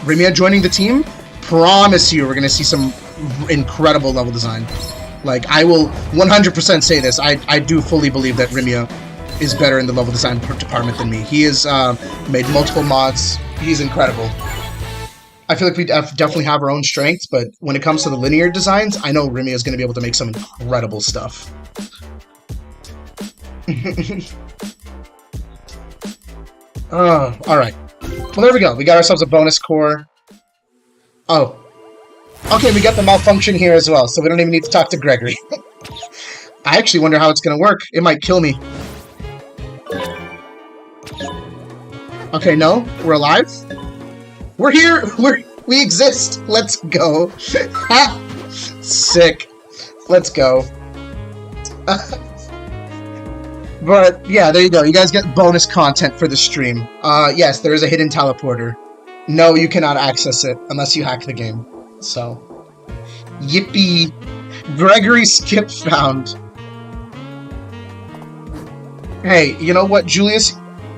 Rimia joining the team, promise you we're going to see some incredible level design. Like, I will 100% say this. I do fully believe that Rimia is better in the level design department than me. He has made multiple mods. He's incredible. I feel like we definitely have our own strengths, but when it comes to the linear designs, I know Rimia is going to be able to make some incredible stuff. Alright. Well, there we go. We got ourselves a bonus core. Oh. Okay, we got the malfunction here as well, so we don't even need to talk to Gregory. I actually wonder how it's going to work. It might kill me. Okay, no. We're alive. We're here. We exist. Let's go. Ha! Sick. Let's go. But, yeah, there you go. You guys get bonus content for the stream. Yes, there is a hidden teleporter. No, you cannot access it unless you hack the game. So, yippee. Gregory skip found. Hey, you know what, Julius?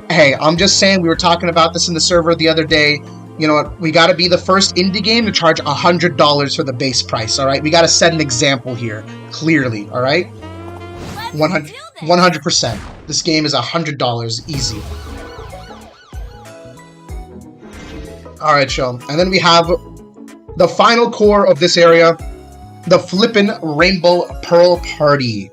Hey, I'm just saying, we were talking about this in the server the other day. You know what? We gotta be the first indie game to charge $100 for the base price, alright? We gotta set an example here, clearly, alright? 100%. This game is $100, easy. Alright, Sean. And then we have the final core of this area, the flippin' Rainbow Pearl Party.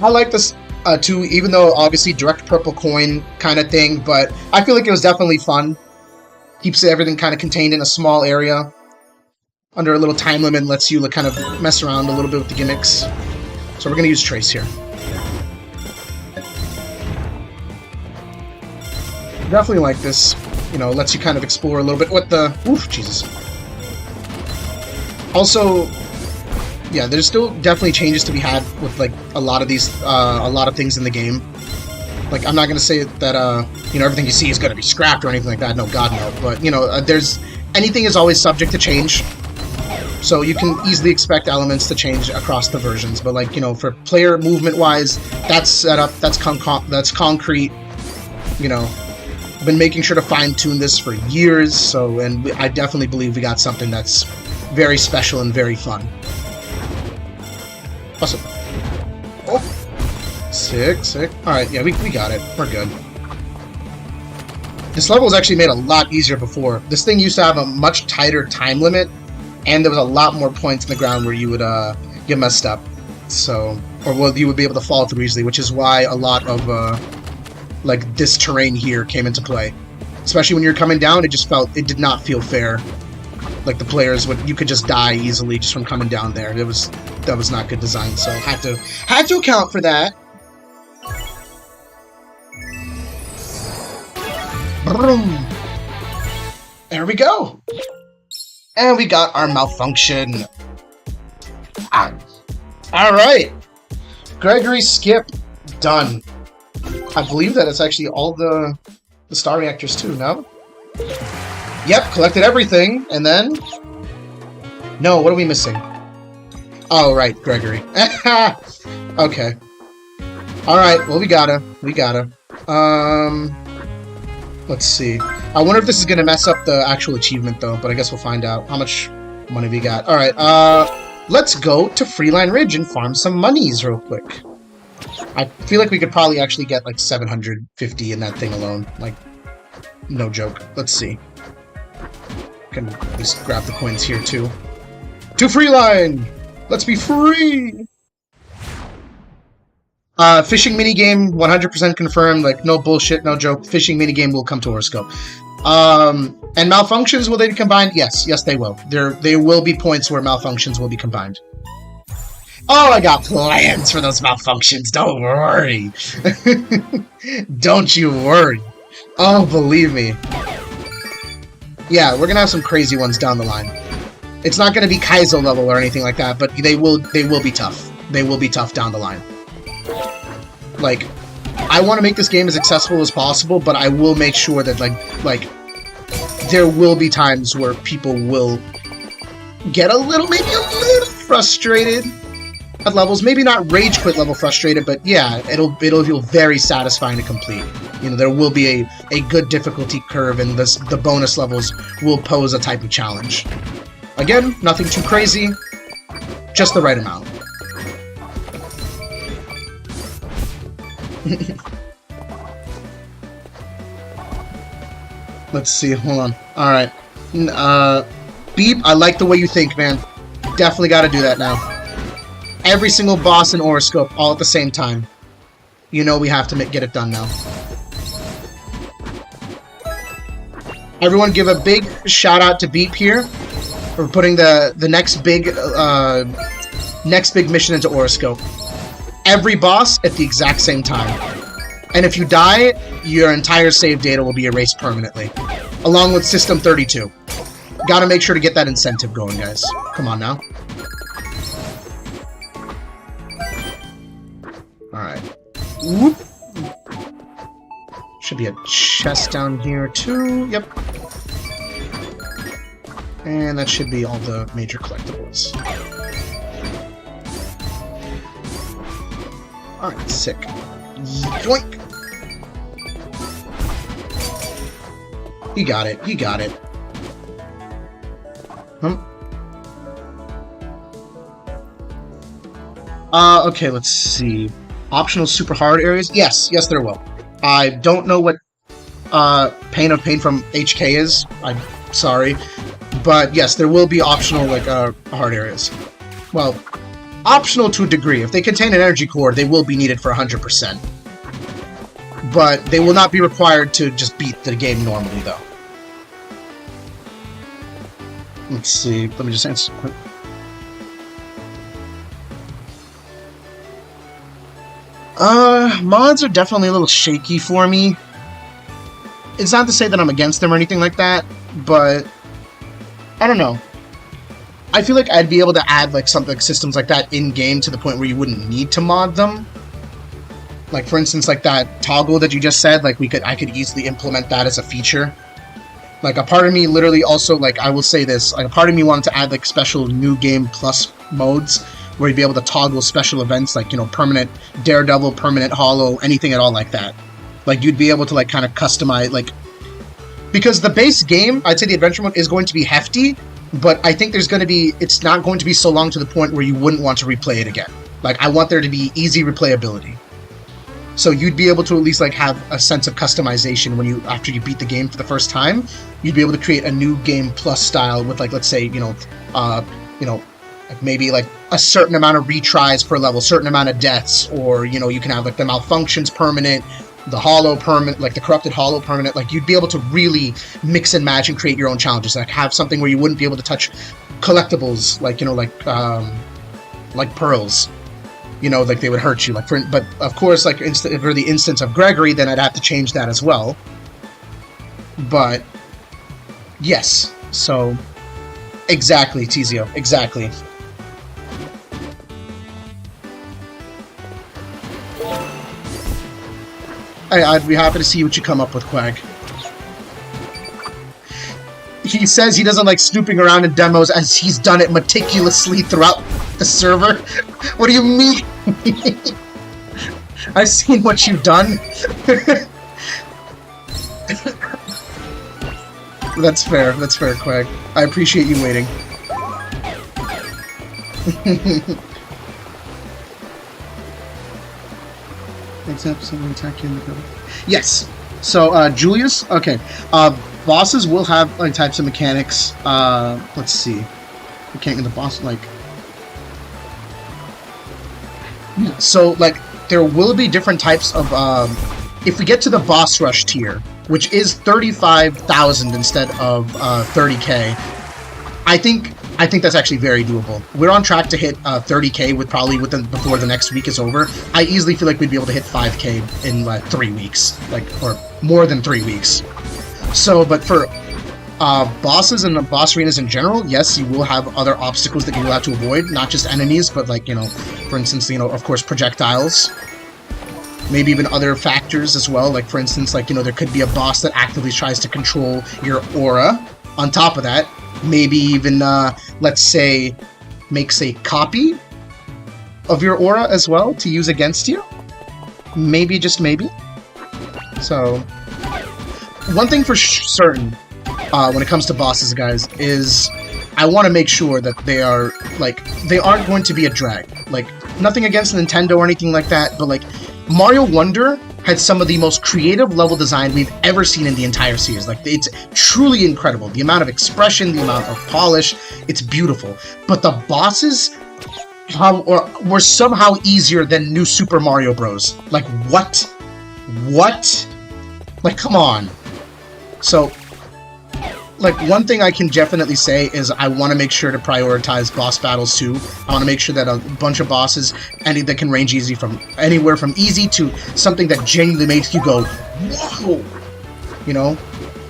I like this too, even though obviously direct purple coin kind of thing, but I feel like it was definitely fun. Keeps everything kind of contained in a small area. Under a little time limit, lets you kind of mess around a little bit with the gimmicks. So we're going to use Trace here. Definitely like this. You know, lets you kind of explore a little bit what the... Oof, Jesus. Also, yeah, there's still definitely changes to be had with, like, a lot of these, a lot of things in the game. Like, I'm not going to say that, you know, everything you see is going to be scrapped or anything like that. No, God, no. But, you know, anything is always subject to change. So you can easily expect elements to change across the versions. But, like, you know, for player movement-wise, that's set up, that's concrete, you know. I've been making sure to fine-tune this for years, so, and I definitely believe we got something that's very special and very fun. Awesome. Oh! Sick, sick. Alright, yeah, we got it. We're good. This level was actually made a lot easier before. This thing used to have a much tighter time limit, and there was a lot more points in the ground where you would get messed up. So, or well, you would be able to fall through easily, which is why a lot of like this terrain here came into play. Especially when you're coming down, it did not feel fair. Like the players you could just die easily just from coming down there. That was not good design, so had to account for that. Boom. There we go. And we got our malfunction. Alright. Gregory skip done. I believe that it's actually all the star reactors too, no? Yep, collected everything, and then... No, what are we missing? Oh, right, Gregory. Okay. Alright, well, we gotta. Let's see. I wonder if this is gonna mess up the actual achievement, though, but I guess we'll find out. How much money we got? Alright, let's go to Freeline Ridge and farm some monies real quick. I feel like we could probably actually get, like, 750 in that thing alone. Like, no joke. Let's see. Can at least grab the coins here, too. To Freeline! Let's be free! Fishing minigame, 100% confirmed. Like, no bullshit, no joke. Fishing minigame will come to Aurascope. And malfunctions, will they be combined? Yes. Yes, they will. There will be points where malfunctions will be combined. Oh, I got plans for those malfunctions. Don't worry. Don't you worry. Oh, believe me. Yeah, we're gonna have some crazy ones down the line. It's not gonna be Kaizo level or anything like that, but they will be tough. They will be tough down the line. Like, I want to make this game as accessible as possible, but I will make sure that like there will be times where people will get maybe a little frustrated at levels. Maybe not rage quit level frustrated, but yeah, it'll feel very satisfying to complete. You know, there will be a good difficulty curve, and the bonus levels will pose a type of challenge. Again, nothing too crazy, just the right amount. Let's see, hold on. Alright. Beep, I like the way you think, man. Definitely gotta do that now. Every single boss in Aurascope, all at the same time. You know we have to get it done now. Everyone give a big shout out to Beep here for putting the next big mission into Aurascope. Every boss at the exact same time. And if you die, your entire save data will be erased permanently. Along with System 32. Gotta make sure to get that incentive going, guys. Come on now. Alright. Whoop. Should be a chest down here, too. Yep. And that should be all the major collectibles. Alright, sick. Yoink! You got it, you got it. Okay, let's see. Optional super hard areas? Yes, there will. I don't know what Pain of Pain from HK is. I'm sorry. But yes, there will be optional, like, hard areas. Well, optional to a degree. If they contain an energy core, they will be needed for 100%. But they will not be required to just beat the game normally, though. Let's see. Let me just answer quick. Mods are definitely a little shaky for me. It's not to say that I'm against them or anything like that, but I don't know. I feel like I'd be able to add like something like systems like that in-game to the point where you wouldn't need to mod them. Like, for instance, like that toggle that you just said, like I could easily implement that as a feature. Like, a part of me literally also, like, I will say this, like, a part of me wanted to add, like, special New Game Plus modes where you'd be able to toggle special events, like, you know, permanent Daredevil, permanent Hollow, anything at all like that. Like, you'd be able to, like, kind of customize, like... Because the base game, I'd say the adventure mode is going to be hefty, but I think there's going to be... It's not going to be so long to the point where you wouldn't want to replay it again. Like, I want there to be easy replayability. So you'd be able to at least, like, have a sense of customization when you... After you beat the game for the first time, you'd be able to create a New Game Plus style with, like, let's say, you know, like maybe, like, a certain amount of retries per level, certain amount of deaths, or, you know, you can have, like, the malfunctions permanent, the hollow permanent, like, the corrupted hollow permanent. Like, you'd be able to really mix and match and create your own challenges. Like, have something where you wouldn't be able to touch collectibles, like, you know, like pearls. You know, like, they would hurt you. Like, but, of course, like, for the instance of Gregory, then I'd have to change that as well. But, yes. So, exactly, Tizio. Exactly. I'd be happy to see what you come up with, Quag. He says he doesn't like snooping around in demos as he's done it meticulously throughout the server. What do you mean? I've seen what you've done. That's fair, Quag. I appreciate you waiting. Except someone attack you in the building. Yes. So, Julius. Okay. Bosses will have like types of mechanics. Let's see. We can't get the boss like. Yeah. So, like, there will be different types of. If we get to the boss rush tier, which is 35,000 instead of 30k, I think that's actually very doable. We're on track to hit 30k before the next week is over. I easily feel like we'd be able to hit 5k in like 3 weeks, or more than 3 weeks. So, but for bosses and the boss arenas in general, yes, you will have other obstacles that you will have to avoid, not just enemies, but like, you know, for instance, you know, of course, projectiles. Maybe even other factors as well, like for instance, like, you know, there could be a boss that actively tries to control your aura. On top of that, maybe even, let's say, makes a copy of your aura as well to use against you. Maybe, just maybe. So, one thing for certain when it comes to bosses, guys, is I want to make sure that they are, like, they aren't going to be a drag. Like, nothing against Nintendo or anything like that, but, like, Mario Wonder had some of the most creative level design we've ever seen in the entire series. Like, it's truly incredible. The amount of expression, the amount of polish, it's beautiful. But the bosses were somehow easier than New Super Mario Bros. Like, what? What? Like, come on. So, like, one thing I can definitely say is I want to make sure to prioritize boss battles too. I want to make sure that a bunch of bosses, that can range easy from anywhere from easy to something that genuinely makes you go, whoa! You know?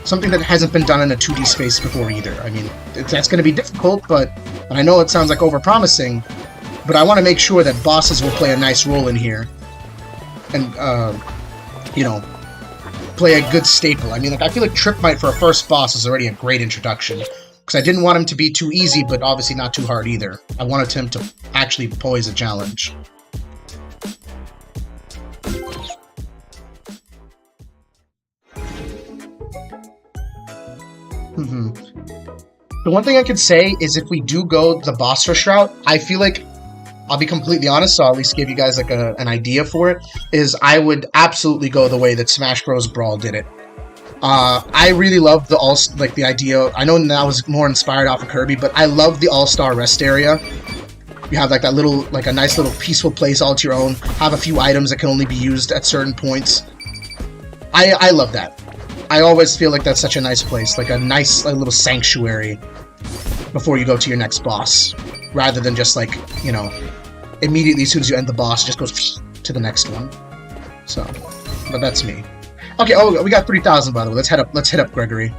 Something that hasn't been done in a 2D space before either. I mean, that's going to be difficult, but I know it sounds like overpromising, but I want to make sure that bosses will play a nice role in here. And, you know, play a good staple. I mean, like, I feel like Tripmite for a first boss is already a great introduction. Because I didn't want him to be too easy, but obviously not too hard either. I wanted him to actually pose a challenge. The one thing I could say is if we do go the boss rush route, I feel like, I'll be completely honest, so I'll at least give you guys like an idea for it, is I would absolutely go the way that Smash Bros. Brawl did it. I really love the idea. I know that was more inspired off of Kirby, but I love the All-Star Rest area. You have like that little, like a nice little peaceful place all to your own. Have a few items that can only be used at certain points. I love that. I always feel like that's such a nice place, like a nice little sanctuary before you go to your next boss, rather than just like, you know, immediately as soon as you end the boss, it just goes to the next one. So, but that's me. Okay, oh, we got 3,000 by the way. Let's hit up Gregory.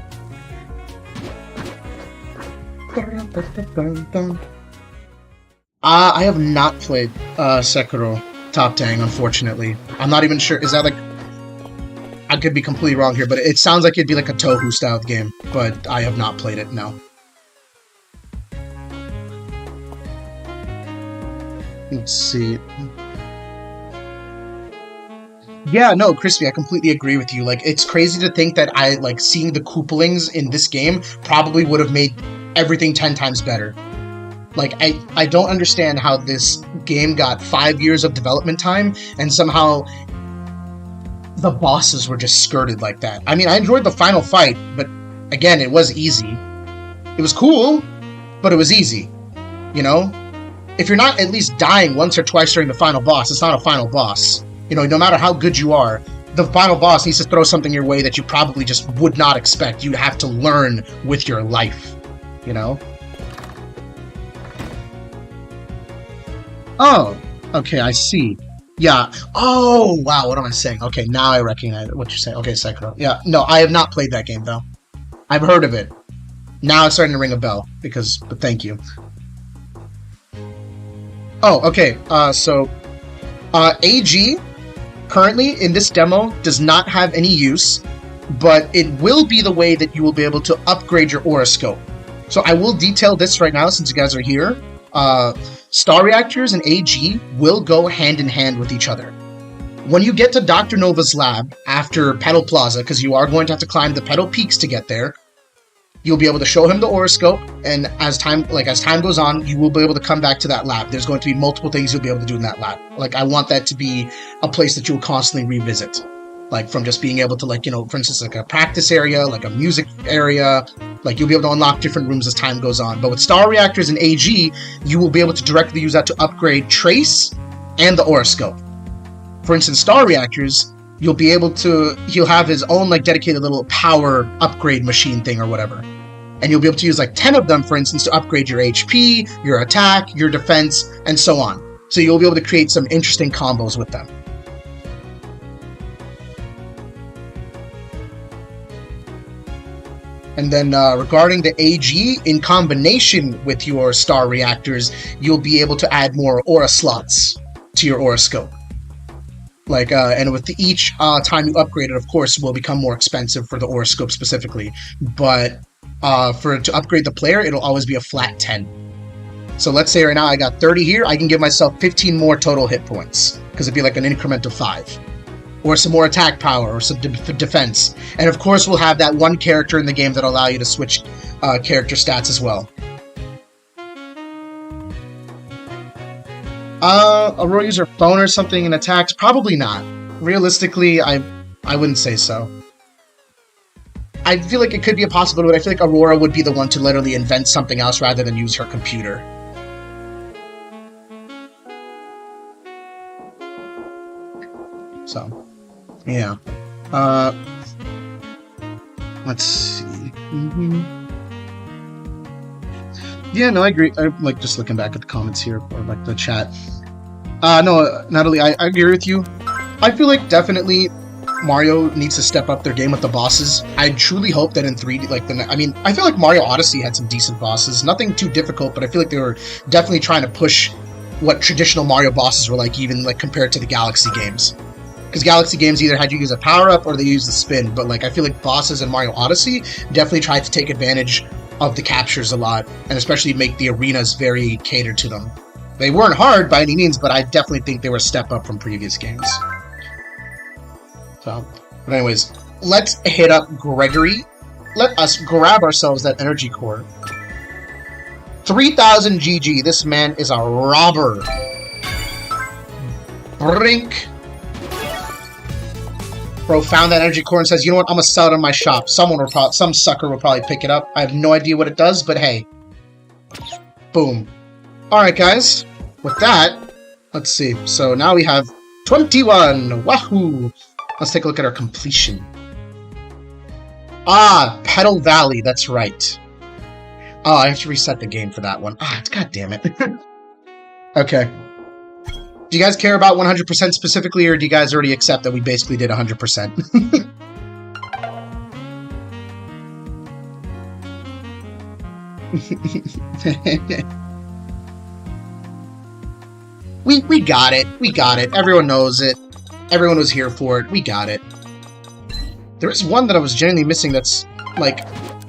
I have not played Sekiro Top Tang, unfortunately. I'm not even sure. Is that like... I could be completely wrong here, but it sounds like it'd be like a Touhou style game, but I have not played it, no. Let's see. Yeah, no, Crispy, I completely agree with you. Like, it's crazy to think that seeing the Koopalings in this game probably would have made everything 10 times better. Like, I don't understand how this game got 5 years of development time, and somehow the bosses were just skirted like that. I mean, I enjoyed the final fight, but again, it was easy. It was cool, but it was easy. You know? If you're not at least dying once or twice during the final boss, it's not a final boss. You know, no matter how good you are, the final boss needs to throw something your way that you probably just would not expect. You have to learn with your life, you know? Oh, okay, I see. Yeah. Oh, wow, what am I saying? Okay, now I recognize what you're saying. Okay, Sekiro. Yeah, no, I have not played that game, though. I've heard of it. Now it's starting to ring a bell, but thank you. Oh, okay, AG, currently, in this demo, does not have any use, but it will be the way that you will be able to upgrade your Aurascope. So I will detail this right now, since you guys are here. Star Reactors and AG will go hand in hand with each other. When you get to Dr. Nova's lab, after Petal Plaza, because you are going to have to climb the Petal Peaks to get there, you'll be able to show him the Aurascope, and as time goes on, you will be able to come back to that lab. There's going to be multiple things you'll be able to do in that lab. Like, I want that to be a place that you'll constantly revisit. Like, from just being able to, like, you know, for instance, like a practice area, like a music area, like, you'll be able to unlock different rooms as time goes on. But with Star Reactors and AG, you will be able to directly use that to upgrade Trace and the Aurascope. For instance, Star Reactors, he'll have his own, like, dedicated little power upgrade machine thing or whatever. And you'll be able to use, like, 10 of them, for instance, to upgrade your HP, your attack, your defense, and so on. So you'll be able to create some interesting combos with them. And then regarding the AG, in combination with your Star Reactors, you'll be able to add more Aura slots to your Aurascope. Like, and with each time you upgrade it, of course, will become more expensive for the Aurascope specifically. But to upgrade the player, it'll always be a flat 10. So let's say right now I got 30 here, I can give myself 15 more total hit points, because it'd be like an increment of 5. Or some more attack power, or some defense. And of course we'll have that one character in the game that'll allow you to switch character stats as well. Aurora use her phone or something in attacks? Probably not. Realistically, I wouldn't say so. I feel like it could be a possibility, but I feel like Aurora would be the one to literally invent something else rather than use her computer. So, yeah. Let's see. Yeah, no, I agree. I'm like just looking back at the comments here, or like the chat. No, Natalie, I agree with you. I feel like definitely Mario needs to step up their game with the bosses. I truly hope that in 3D, like I mean, I feel like Mario Odyssey had some decent bosses. Nothing too difficult, but I feel like they were definitely trying to push what traditional Mario bosses were like, even like compared to the Galaxy games. Because Galaxy games either had you use a power-up or they use the spin, but like I feel like bosses in Mario Odyssey definitely tried to take advantage of the captures a lot, and especially make the arenas very catered to them. They weren't hard by any means, but I definitely think they were a step up from previous games. So, but anyways, let's hit up Gregory. Let us grab ourselves that energy core. 3,000 GG. This man is a robber. Brink. Bro found that energy core and says, you know what, I'm gonna sell it in my shop. Some sucker will probably pick it up. I have no idea what it does, but hey. Boom. Alright, guys. With that, let's see. So now we have 21. Wahoo! Let's take a look at our completion. Ah, Petal Valley. That's right. Oh, I have to reset the game for that one. Ah, god damn it. Okay. Do you guys care about 100% specifically, or do you guys already accept that we basically did 100%? We got it. We got it. Everyone knows it. Everyone was here for it. We got it. There is one that I was genuinely missing that's, like,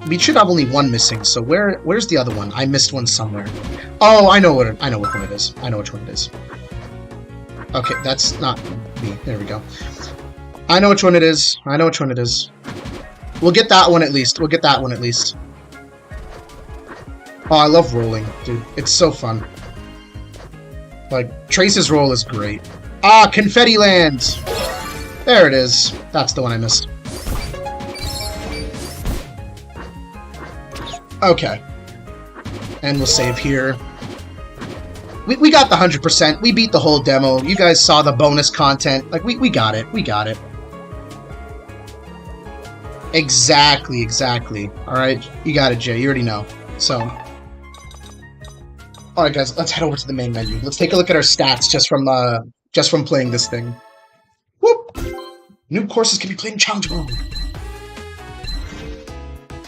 we should have only one missing, so where's the other one? I missed one somewhere. Oh, I know which one it is. I know which one it is. Okay, that's not me. There we go. I know which one it is. I know which one it is. We'll get that one at least. We'll get that one at least. Oh, I love rolling, dude. It's so fun. Like, Trace's roll is great. Ah, Confetti Land! There it is. That's the one I missed. Okay. And we'll save here. We got the 100%. We beat the whole demo. You guys saw the bonus content. Like, we got it. We got it. Exactly, exactly. Alright, you got it, Jay. You already know. So... Alright, guys, let's head over to the main menu. Let's take a look at our stats just from playing this thing. Whoop! New courses can be played in challenge mode.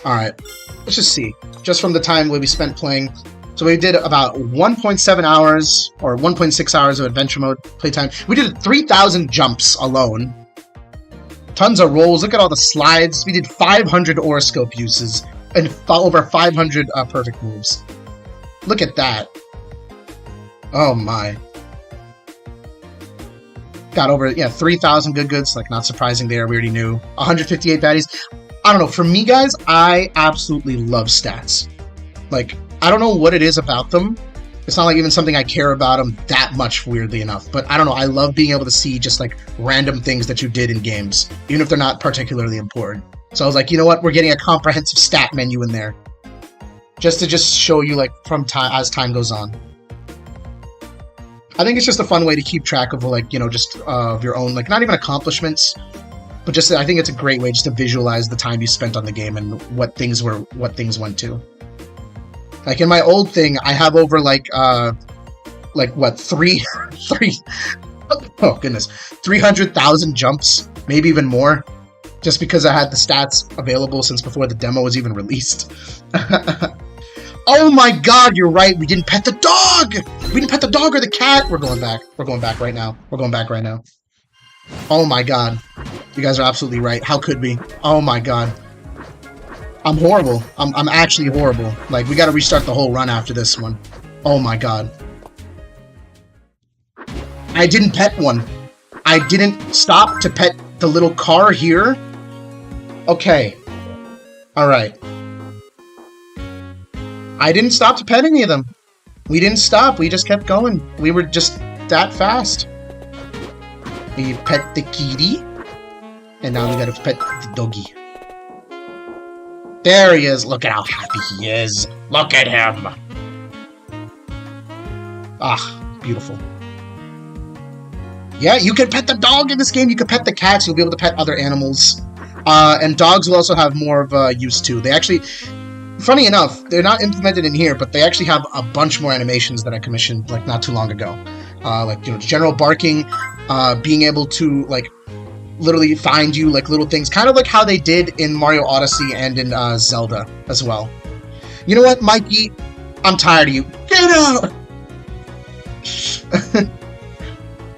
Alright, let's just see. Just from the time we spent playing... So we did about 1.7 hours, or 1.6 hours of adventure mode playtime. We did 3,000 jumps alone. Tons of rolls. Look at all the slides. We did 500 Aurascope uses, and over 500 perfect moves. Look at that. Oh my. Got over, yeah, 3,000 good goods. Like, not surprising there. We already knew. 158 baddies. I don't know. For me, guys, I absolutely love stats. Like, I don't know what it is about them. It's not like even something I care about them that much, weirdly enough. But I don't know. I love being able to see just, like, random things that you did in games, even if they're not particularly important. So I was like, you know what? We're getting a comprehensive stat menu in there. Just to show you, like, from time as time goes on. I think it's just a fun way to keep track of, like, you know, just of your own, like, not even accomplishments, but just, I think it's a great way just to visualize the time you spent on the game and what things went to. Like, in my old thing, I have over, like what, 300,000 jumps, maybe even more, just because I had the stats available since before the demo was even released. Oh my god, you're right, we didn't pet the dog! We didn't pet the dog or the cat! We're going back. We're going back right now. We're going back right now. Oh my god. You guys are absolutely right. How could we? Oh my god. I'm horrible. I'm actually horrible. Like, we gotta restart the whole run after this one. Oh my god. I didn't pet one. I didn't stop to pet the little car here. Okay. Alright. I didn't stop to pet any of them. We didn't stop. We just kept going. We were just that fast. We pet the kitty. And now we gotta pet the doggy. There he is. Look at how happy he is. Look at him. Ah, beautiful. Yeah, you can pet the dog in this game. You can pet the cats. You'll be able to pet other animals. And dogs will also have more of a use too. They actually, funny enough, they're not implemented in here, but they actually have a bunch more animations that I commissioned like not too long ago. Like, you know, general barking, being able to like literally find you like little things, kind of like how they did in Mario Odyssey and in Zelda as well. You know what, Mikey? I'm tired of you. Get out!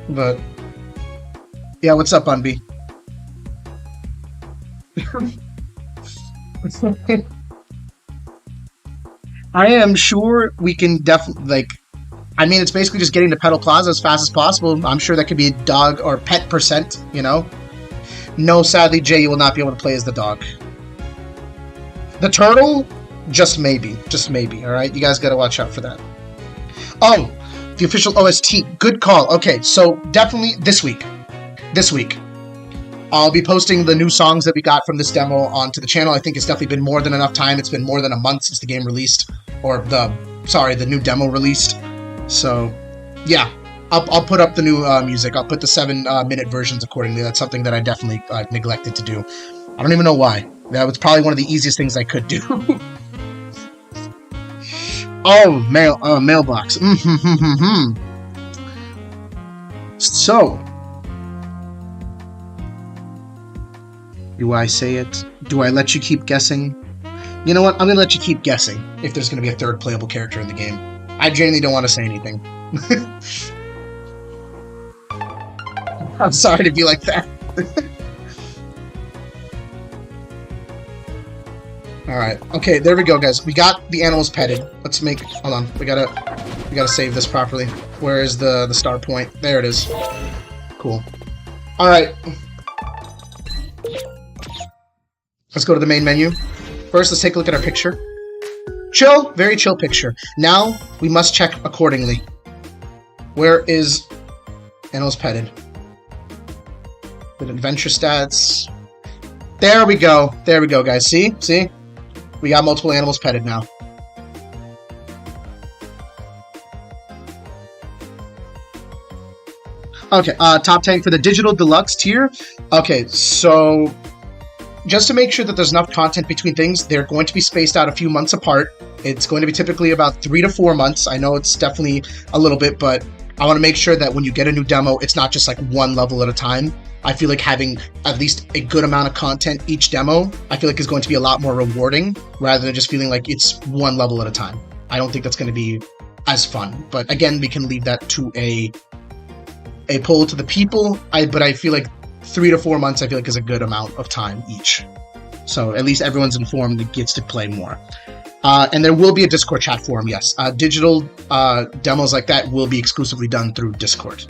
But yeah, what's up, Unby? I am sure we can definitely, like, I mean, it's basically just getting to Petal Plaza as fast as possible. I'm sure that could be dog or pet percent, you know? No, sadly, Jay, you will not be able to play as the dog. The turtle? Just maybe. Just maybe, alright? You guys gotta watch out for that. Oh! The official OST. Good call. Okay, so definitely this week. This week. I'll be posting the new songs that we got from this demo onto the channel. I think it's definitely been more than enough time. It's been more than a month since the game released. Or the new demo released. So, yeah. I'll put up the new music. I'll put the 7-minute versions accordingly. That's something that I definitely neglected to do. I don't even know why. That was probably one of the easiest things I could do. Oh, mailbox. So, do I say it? Do I let you keep guessing? You know what? I'm gonna let you keep guessing if there's gonna be a third playable character in the game. I genuinely don't want to say anything. I'm sorry to be like that. Alright, okay, there we go, guys. We got the animals petted. Let's make... Hold on. We gotta save this properly. Where is the star point? There it is. Cool. Alright. Let's go to the main menu. First, let's take a look at our picture. Chill. Very chill picture. Now, we must check accordingly. Where is animals petted? With adventure stats. There we go. There we go, guys. See? See? We got multiple animals petted now. Okay, top tank for the digital deluxe tier. Okay, so just to make sure that there's enough content between things, they're going to be spaced out a few months apart. It's going to be typically about 3 to 4 months. I know it's definitely a little bit, but I want to make sure that when you get a new demo, it's not just like one level at a time. I feel like having at least a good amount of content each demo, I feel like is going to be a lot more rewarding rather than just feeling like it's one level at a time. I don't think that's going to be as fun. But again, we can leave that to a poll to the people. But I feel like 3 to 4 months, I feel like is a good amount of time each. So at least everyone's informed and gets to play more. And there will be a Discord chat forum, yes. Digital demos like that will be exclusively done through Discord.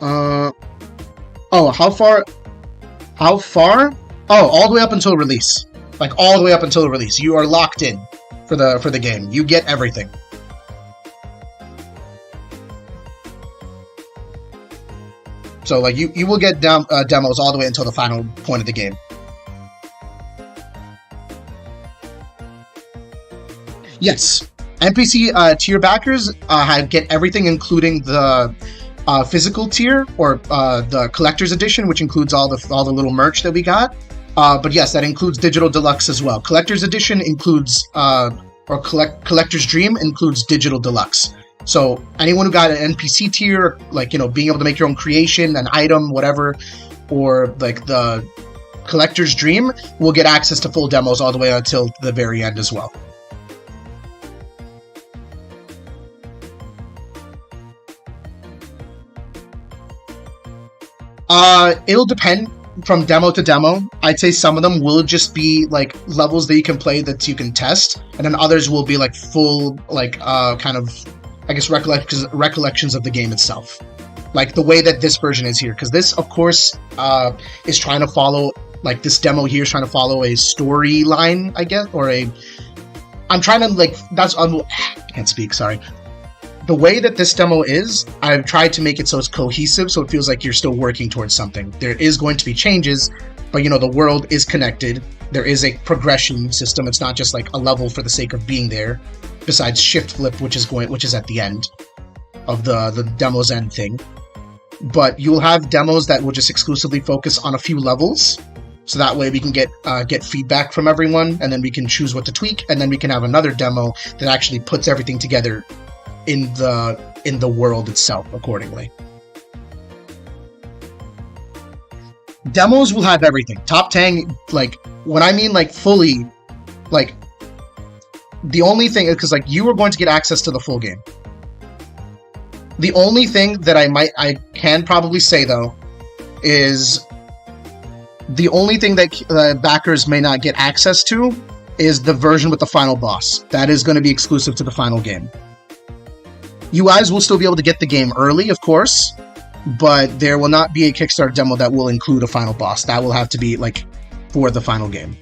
Oh, how far? How far? Oh, all the way up until release. Like all the way up until release. You are locked in for the game. You get everything. So like you will get demos all the way until the final point of the game. Yes, NPC tier backers get everything, including the physical tier or the collector's edition, which includes all the little merch that we got. But yes, that includes digital deluxe as well. Collector's edition includes collector's dream includes digital deluxe. So anyone who got an NPC tier, like, you know, being able to make your own creation, an item, whatever, or like the collector's dream, will get access to full demos all the way until the very end as well. It'll depend. from demo to demo, I'd say some of them will just be like levels that you can play that you can test, and then others will be like full, like kind of, I guess, recollections of the game itself, like the way that this version is here. Because this, of course, is trying to follow, like this demo here is trying to follow a storyline, I guess, or a. I'm trying to like I can't speak. Sorry. The way that this demo is, I've tried to make it so it's cohesive, so it feels like you're still working towards something. There is going to be changes, but you know, the world is connected. There is a progression system. It's not just like a level for the sake of being there, besides shift flip, which is at the end of the demo's end thing. But you will have demos that will just exclusively focus on a few levels, so that way we can get feedback from everyone, and then we can choose what to tweak, and then we can have another demo that actually puts everything together in the world itself accordingly. Demos will have everything. Top 10, like, when I mean like fully, like, the only thing, because like you are going to get access to the full game. The only thing that I can probably say though is the only thing that backers may not get access to is the version with the final boss. That is going to be exclusive to the final game. You guys will still be able to get the game early, of course, but there will not be a Kickstarter demo that will include a final boss. That will have to be, like, for the final game.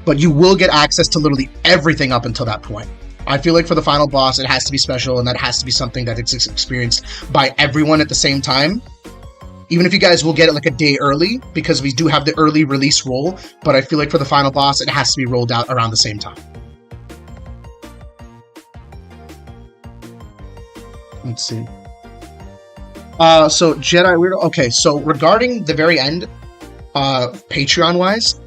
But you will get access to literally everything up until that point. I feel like for the final boss, it has to be special, and that has to be something that it's experienced by everyone at the same time. Even if you guys will get it, like, a day early, because we do have the early release roll, but I feel like for the final boss, it has to be rolled out around the same time. Let's see. So Jedi Weirdo. Okay, so regarding the very end, Patreon-wise,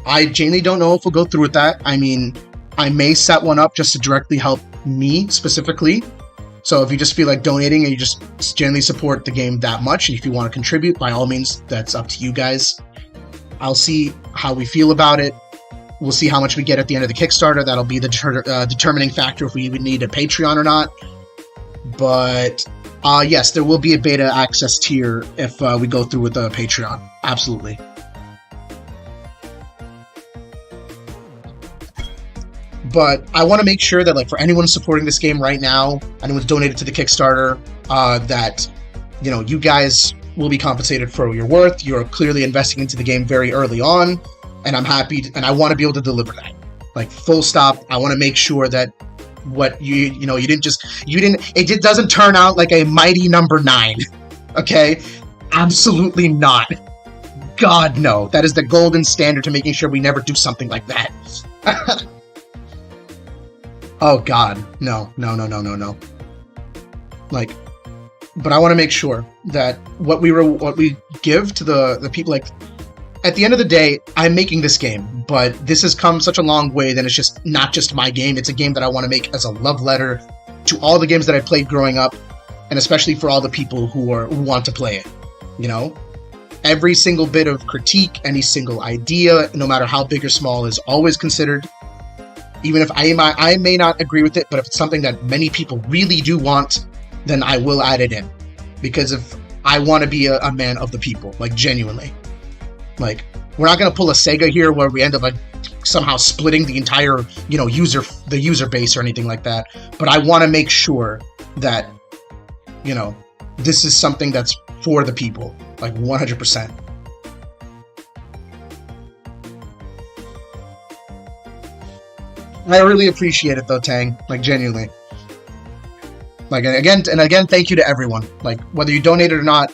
I genuinely don't know if we'll go through with that. I mean, I may set one up just to directly help me specifically. So if you just feel like donating and you just genuinely support the game that much, and if you want to contribute, by all means, that's up to you guys. I'll see how we feel about it. We'll see how much we get at the end of the Kickstarter. That'll be the determining factor if we even need a Patreon or not. But yes, there will be a beta access tier if we go through with the Patreon. Absolutely. But I want to make sure that, like, for anyone supporting this game right now, anyone's donated to the Kickstarter, that, you know, you guys will be compensated for your worth. You're clearly investing into the game very early on, and I'm happy, and I want to be able to deliver that. Like, full stop. I want to make sure that what it doesn't turn out like a mighty number 9. Okay? Absolutely not. God, no. That is the golden standard to making sure we never do something like that. Oh God, no. Like, but I want to make sure that what we give to the people, like, at the end of the day, I'm making this game, but this has come such a long way that it's just not just my game. It's a game that I want to make as a love letter to all the games that I played growing up, and especially for all the people who want to play it. You know, every single bit of critique, any single idea, no matter how big or small, is always considered. Even if I may not agree with it, but if it's something that many people really do want, then I will add it in. Because if I want to be a man of the people, like, genuinely. Like, we're not going to pull a Sega here where we end up, like, somehow splitting the entire, you know, user base or anything like that. But I want to make sure that, you know, this is something that's for the people, like, 100%. I really appreciate it though, Tang. Like, genuinely. Like, again, thank you to everyone. Like, whether you donated or not,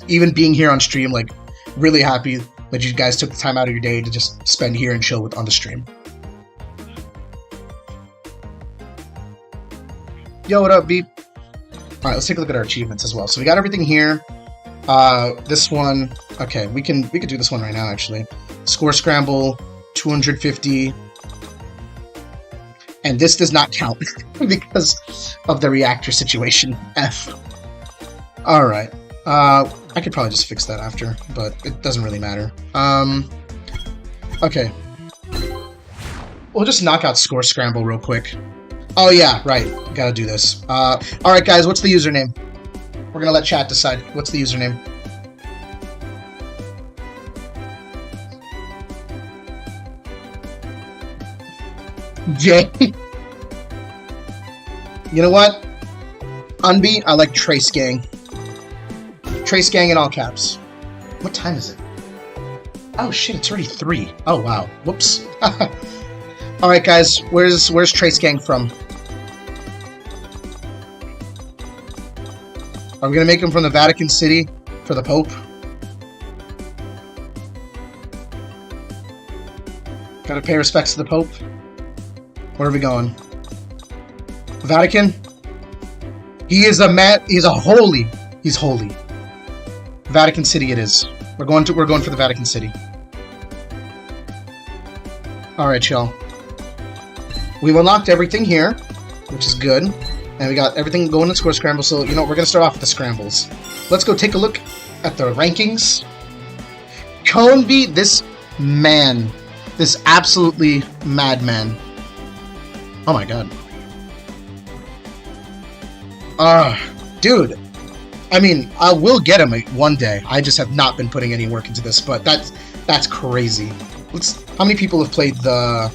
even being here on stream, like, really happy that you guys took the time out of your day to just spend here and chill on the stream. Yo, what up, Beep? Alright, let's take a look at our achievements as well. So we got everything here. This one, okay, we could do this one right now, actually. Score Scramble, 250. And this does not count because of the reactor situation. F. Alright. I could probably just fix that after, but it doesn't really matter. Okay. We'll just knock out Score Scramble real quick. Oh yeah, right. Gotta do this. Alright guys, what's the username? We're gonna let chat decide. What's the username? Jay. You know what? Unbeat, I like Trace Gang. Trace Gang in all caps. What time is it? Oh shit, it's already 3. Oh wow. Whoops. Alright guys, where's Trace Gang from? Are we gonna make him from the Vatican City for the Pope? Gotta pay respects to the Pope. Where are we going? Vatican? He is a man. He's a holy. He's holy. Vatican City it is. We're going for the Vatican City. Alright, y'all. We've unlocked everything here, which is good. And we got everything going in Score Scramble, so, you know, we're gonna start off with the Scrambles. Let's go take a look at the rankings. Conby, this man. This absolutely madman. Oh my god. Dude. I mean, I will get him one day. I just have not been putting any work into this, but that's crazy. How many people have played the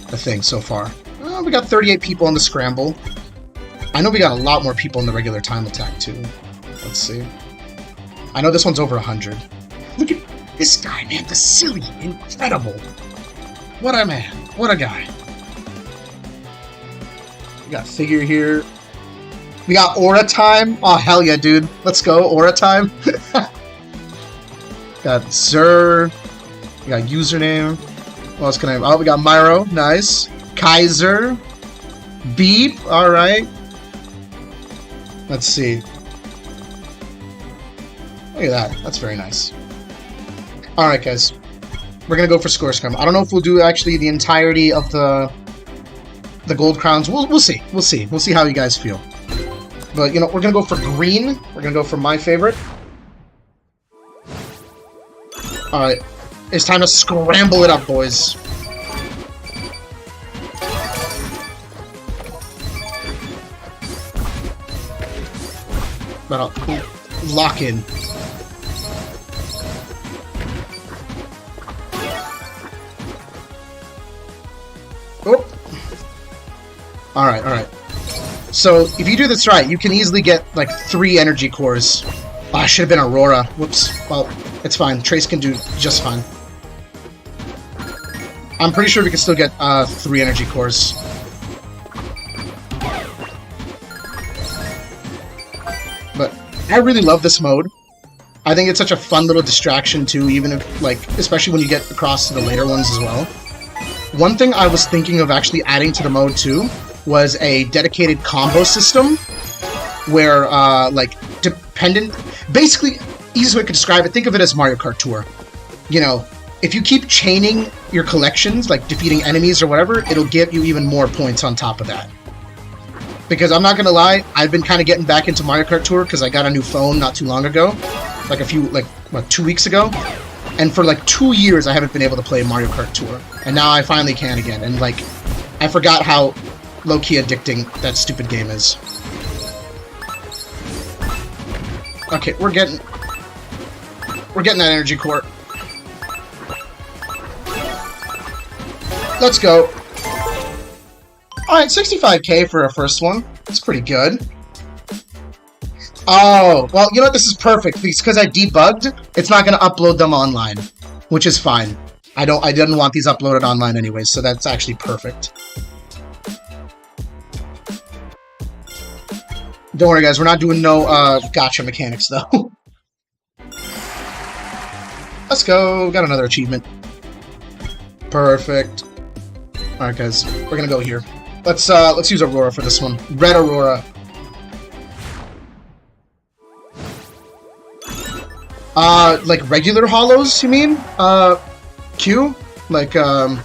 thing so far? We got 38 people on the Scramble. I know we got a lot more people in the regular time attack, too. Let's see. I know this one's over 100. Look at this guy, man. The silly, incredible. What a man. What a guy. We got Figure here. We got Aura Time. Oh, hell yeah, dude. Let's go. Aura Time. Got Zer. We got Username. What else can I... Oh, we got Myro. Nice. Kaiser. Beep. Alright. Let's see. Look at that. That's very nice. Alright, guys. We're gonna go for Score Scrum. I don't know if we'll do actually the entirety of the gold crowns. We'll see. We'll see. We'll see how you guys feel. But, you know, we're gonna go for green. We're gonna go for my favorite. Alright. It's time to scramble it up, boys. But I'll lock in. Oh. Alright, alright. So, if you do this right, you can easily get, like, 3 energy cores. Oh, I should have been Aurora. Whoops. Well, it's fine. Trace can do just fine. I'm pretty sure we can still get 3 energy cores. But I really love this mode. I think it's such a fun little distraction, too, even if, like, especially when you get across to the later ones as well. One thing I was thinking of actually adding to the mode, too, was a dedicated combo system where, like, dependent... Basically, easiest way I could describe it, think of it as Mario Kart Tour. You know, if you keep chaining your collections, like defeating enemies or whatever, it'll give you even more points on top of that. Because I'm not gonna lie, I've been kind of getting back into Mario Kart Tour because I got a new phone not too long ago. Like 2 weeks ago. And for like 2 years I haven't been able to play Mario Kart Tour. And now I finally can again. And like, I forgot how low-key addicting that stupid game is. Okay, we're getting that energy core. Let's go. Alright, 65k for our first one. That's pretty good. Oh, well, you know what? This is perfect. Because I debugged, it's not going to upload them online. Which is fine. I didn't want these uploaded online anyway, so that's actually perfect. Don't worry, guys. We're not doing no gotcha mechanics, though. Let's go. Got another achievement. Perfect. Alright, guys. We're gonna go here. Let's use Aurora for this one. Red Aurora. Like regular hollows, you mean? Q? Like, because,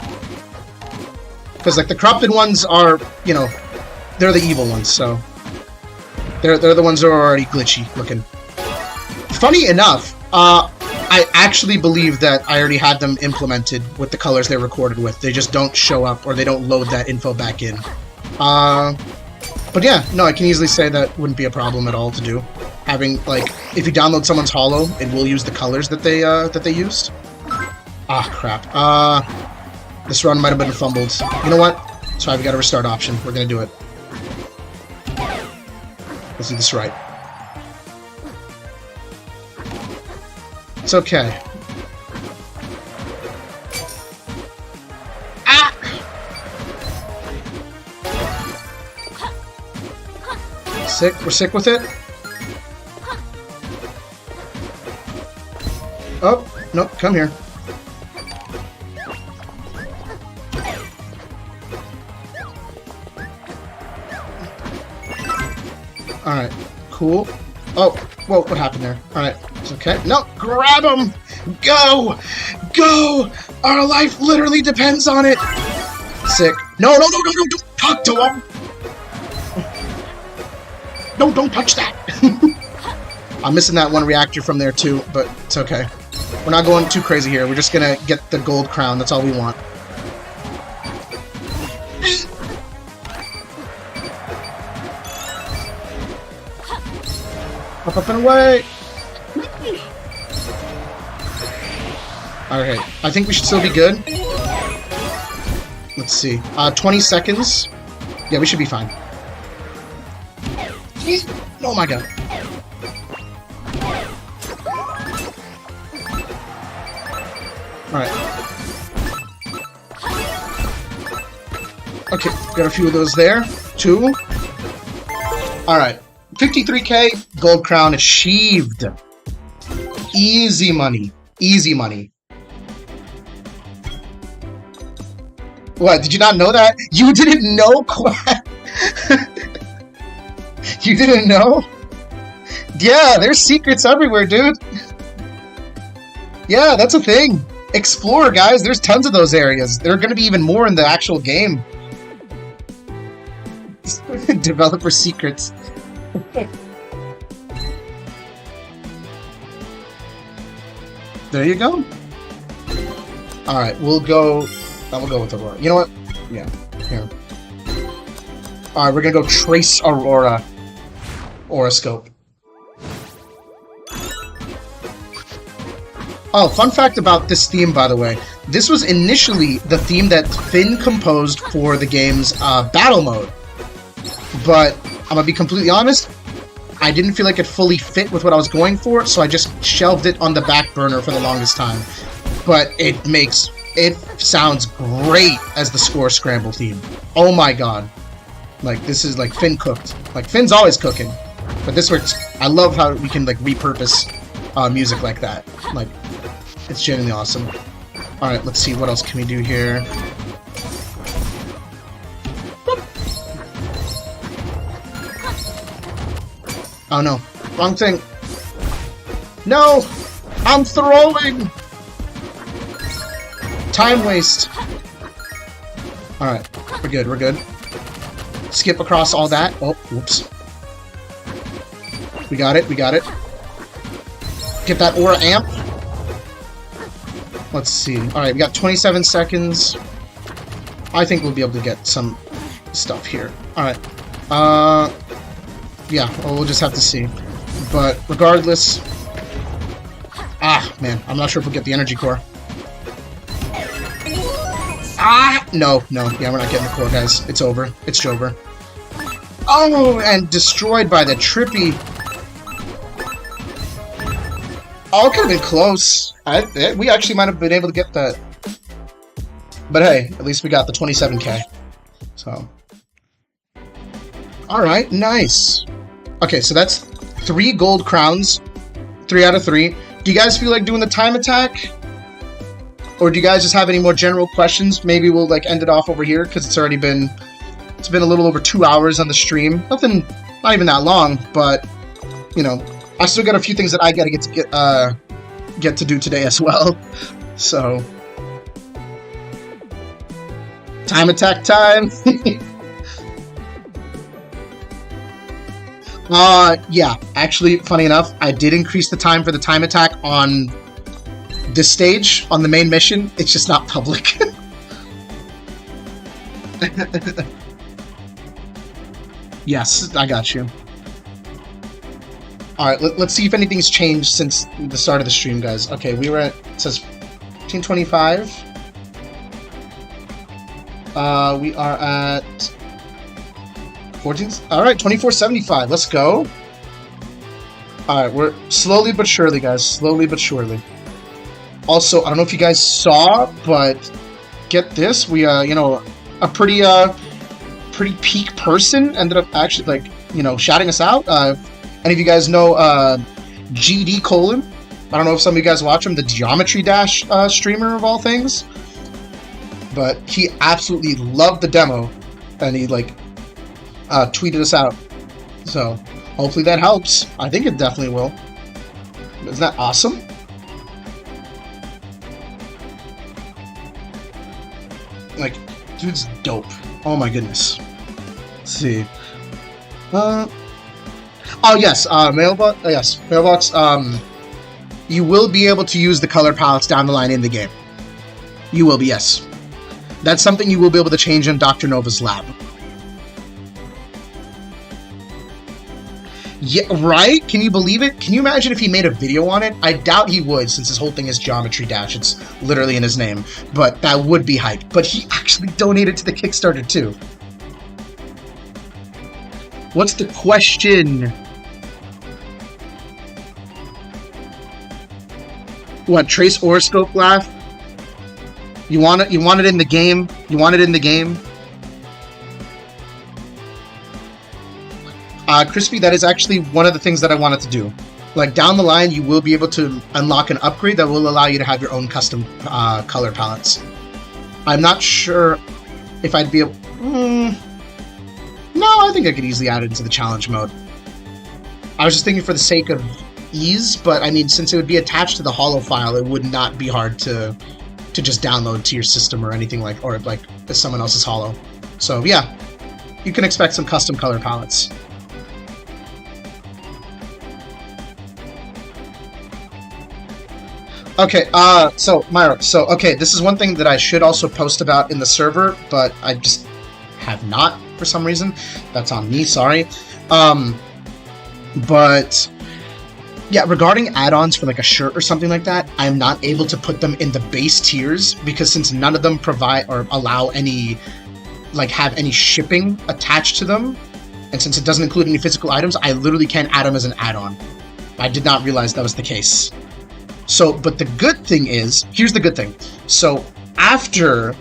like, the corrupted ones are, you know, they're the evil ones, so... They're the ones that are already glitchy looking. Funny enough, I actually believe that I already had them implemented with the colors they're recorded with. They just don't show up, or they don't load that info back in. But yeah, no, I can easily say that wouldn't be a problem at all to do. Having, like, if you download someone's holo, it will use the colors that they used. Ah, crap. This run might have been fumbled. You know what? That's why we got a restart option. We're gonna do it. Let's do this right. It's okay. Ah! Sick. We're sick with it. Oh, nope. Come here. Alright, cool. Oh, whoa, what happened there? Alright, it's okay. No, grab him! Go! Go! Our life literally depends on it! Sick. No, don't talk to him! No, don't touch that! I'm missing that one reactor from there too, but it's okay. We're not going too crazy here. We're just gonna get the gold crown. That's all we want. Up and away! Okay, I think we should still be good. Let's see. 20 seconds. Yeah, we should be fine. Oh my god. Alright. Okay, got a few of those there. 2. Alright. 53k, gold crown achieved. Easy money. Easy money. What, did you not know that? You didn't know, Quack? You didn't know? Yeah, there's secrets everywhere, dude. Yeah, that's a thing. Explore, guys. There's tons of those areas. There are going to be even more in the actual game. Developer secrets. There you go. Alright, we'll go... I will go with Aurora. You know what? Yeah, here. Alright, we're gonna go trace Aurora. Aurascope. Oh, fun fact about this theme, by the way. This was initially the theme that Finn composed for the game's battle mode. But, I'm gonna be completely honest, I didn't feel like it fully fit with what I was going for, so I just shelved it on the back burner for the longest time. But it sounds great as the Score Scramble theme. Oh my god. Like, this is like Finn cooked. Like, Finn's always cooking. But this works. I love how we can, like, repurpose music like that. Like, it's genuinely awesome. Alright, let's see, what else can we do here? Oh no, wrong thing. No! I'm throwing! Time waste. Alright, we're good, we're good. Skip across all that. Oh, whoops. We got it, we got it. Get that aura amp. Let's see. Alright, we got 27 seconds. I think we'll be able to get some stuff here. Alright. Yeah, well, we'll just have to see. But regardless... Ah, man, I'm not sure if we'll get the energy core. Ah! No, yeah, we're not getting the core, guys. It's over. It's over. Oh, and destroyed by the trippy... Oh, it could have been close. We actually might have been able to get that. But hey, at least we got the 27k. So... Alright, nice. Okay, so that's 3 gold crowns. 3 out of 3. Do you guys feel like doing the time attack? Or do you guys just have any more general questions? Maybe we'll like end it off over here because it's already been... It's been a little over 2 hours on the stream. Nothing, not even that long, but you know, I still got a few things that I gotta get to do today as well. So, time attack time. Yeah, actually, funny enough, I did increase the time for the time attack on this stage, on the main mission. It's just not public. Yes, I got you. Alright, let's see if anything's changed since the start of the stream, guys. Okay, we were at, it says 1525. We are at 14. All right, 2475. Let's go. All right, we're slowly but surely, guys. Slowly but surely. Also, I don't know if you guys saw, but get this. We, you know, a pretty peak person ended up actually, like, you know, shouting us out. Any of you guys know GD Colon? I don't know if some of you guys watch him, the Geometry Dash streamer of all things. But he absolutely loved the demo, and he, like, tweeted us out. So, hopefully that helps. I think it definitely will. Isn't that awesome? Like, dude's dope. Oh my goodness. Let's see. Oh yes, Mailbox. Yes, Mailbox. You will be able to use the color palettes down the line in the game. You will be, yes. That's something you will be able to change in Dr. Nova's lab. Yeah, right? Can you believe it? Can you imagine if he made a video on it? I doubt he would, since his whole thing is Geometry Dash. It's literally in his name. But that would be hype. But he actually donated to the Kickstarter, too. What's the question? What, Trace Aurascope laugh? You want it in the game? You want it in the game? Crispy, that is actually one of the things that I wanted to do. Like, down the line, you will be able to unlock an upgrade that will allow you to have your own custom color palettes. I'm not sure if I'd be able... No, I think I could easily add it into the challenge mode. I was just thinking for the sake of ease, but I mean, since it would be attached to the holo file, it would not be hard to just download to your system or anything like, or like someone else's holo. So yeah, you can expect some custom color palettes. Okay, so Myra, okay, this is one thing that I should also post about in the server, but I just have not for some reason. That's on me, sorry. But yeah, regarding add-ons for like a shirt or something like that, I'm not able to put them in the base tiers because since none of them provide or allow any, like, have any shipping attached to them, and since it doesn't include any physical items, I literally can't add them as an add-on. I did not realize that was the case. So, but the good thing is, here's the good thing. So after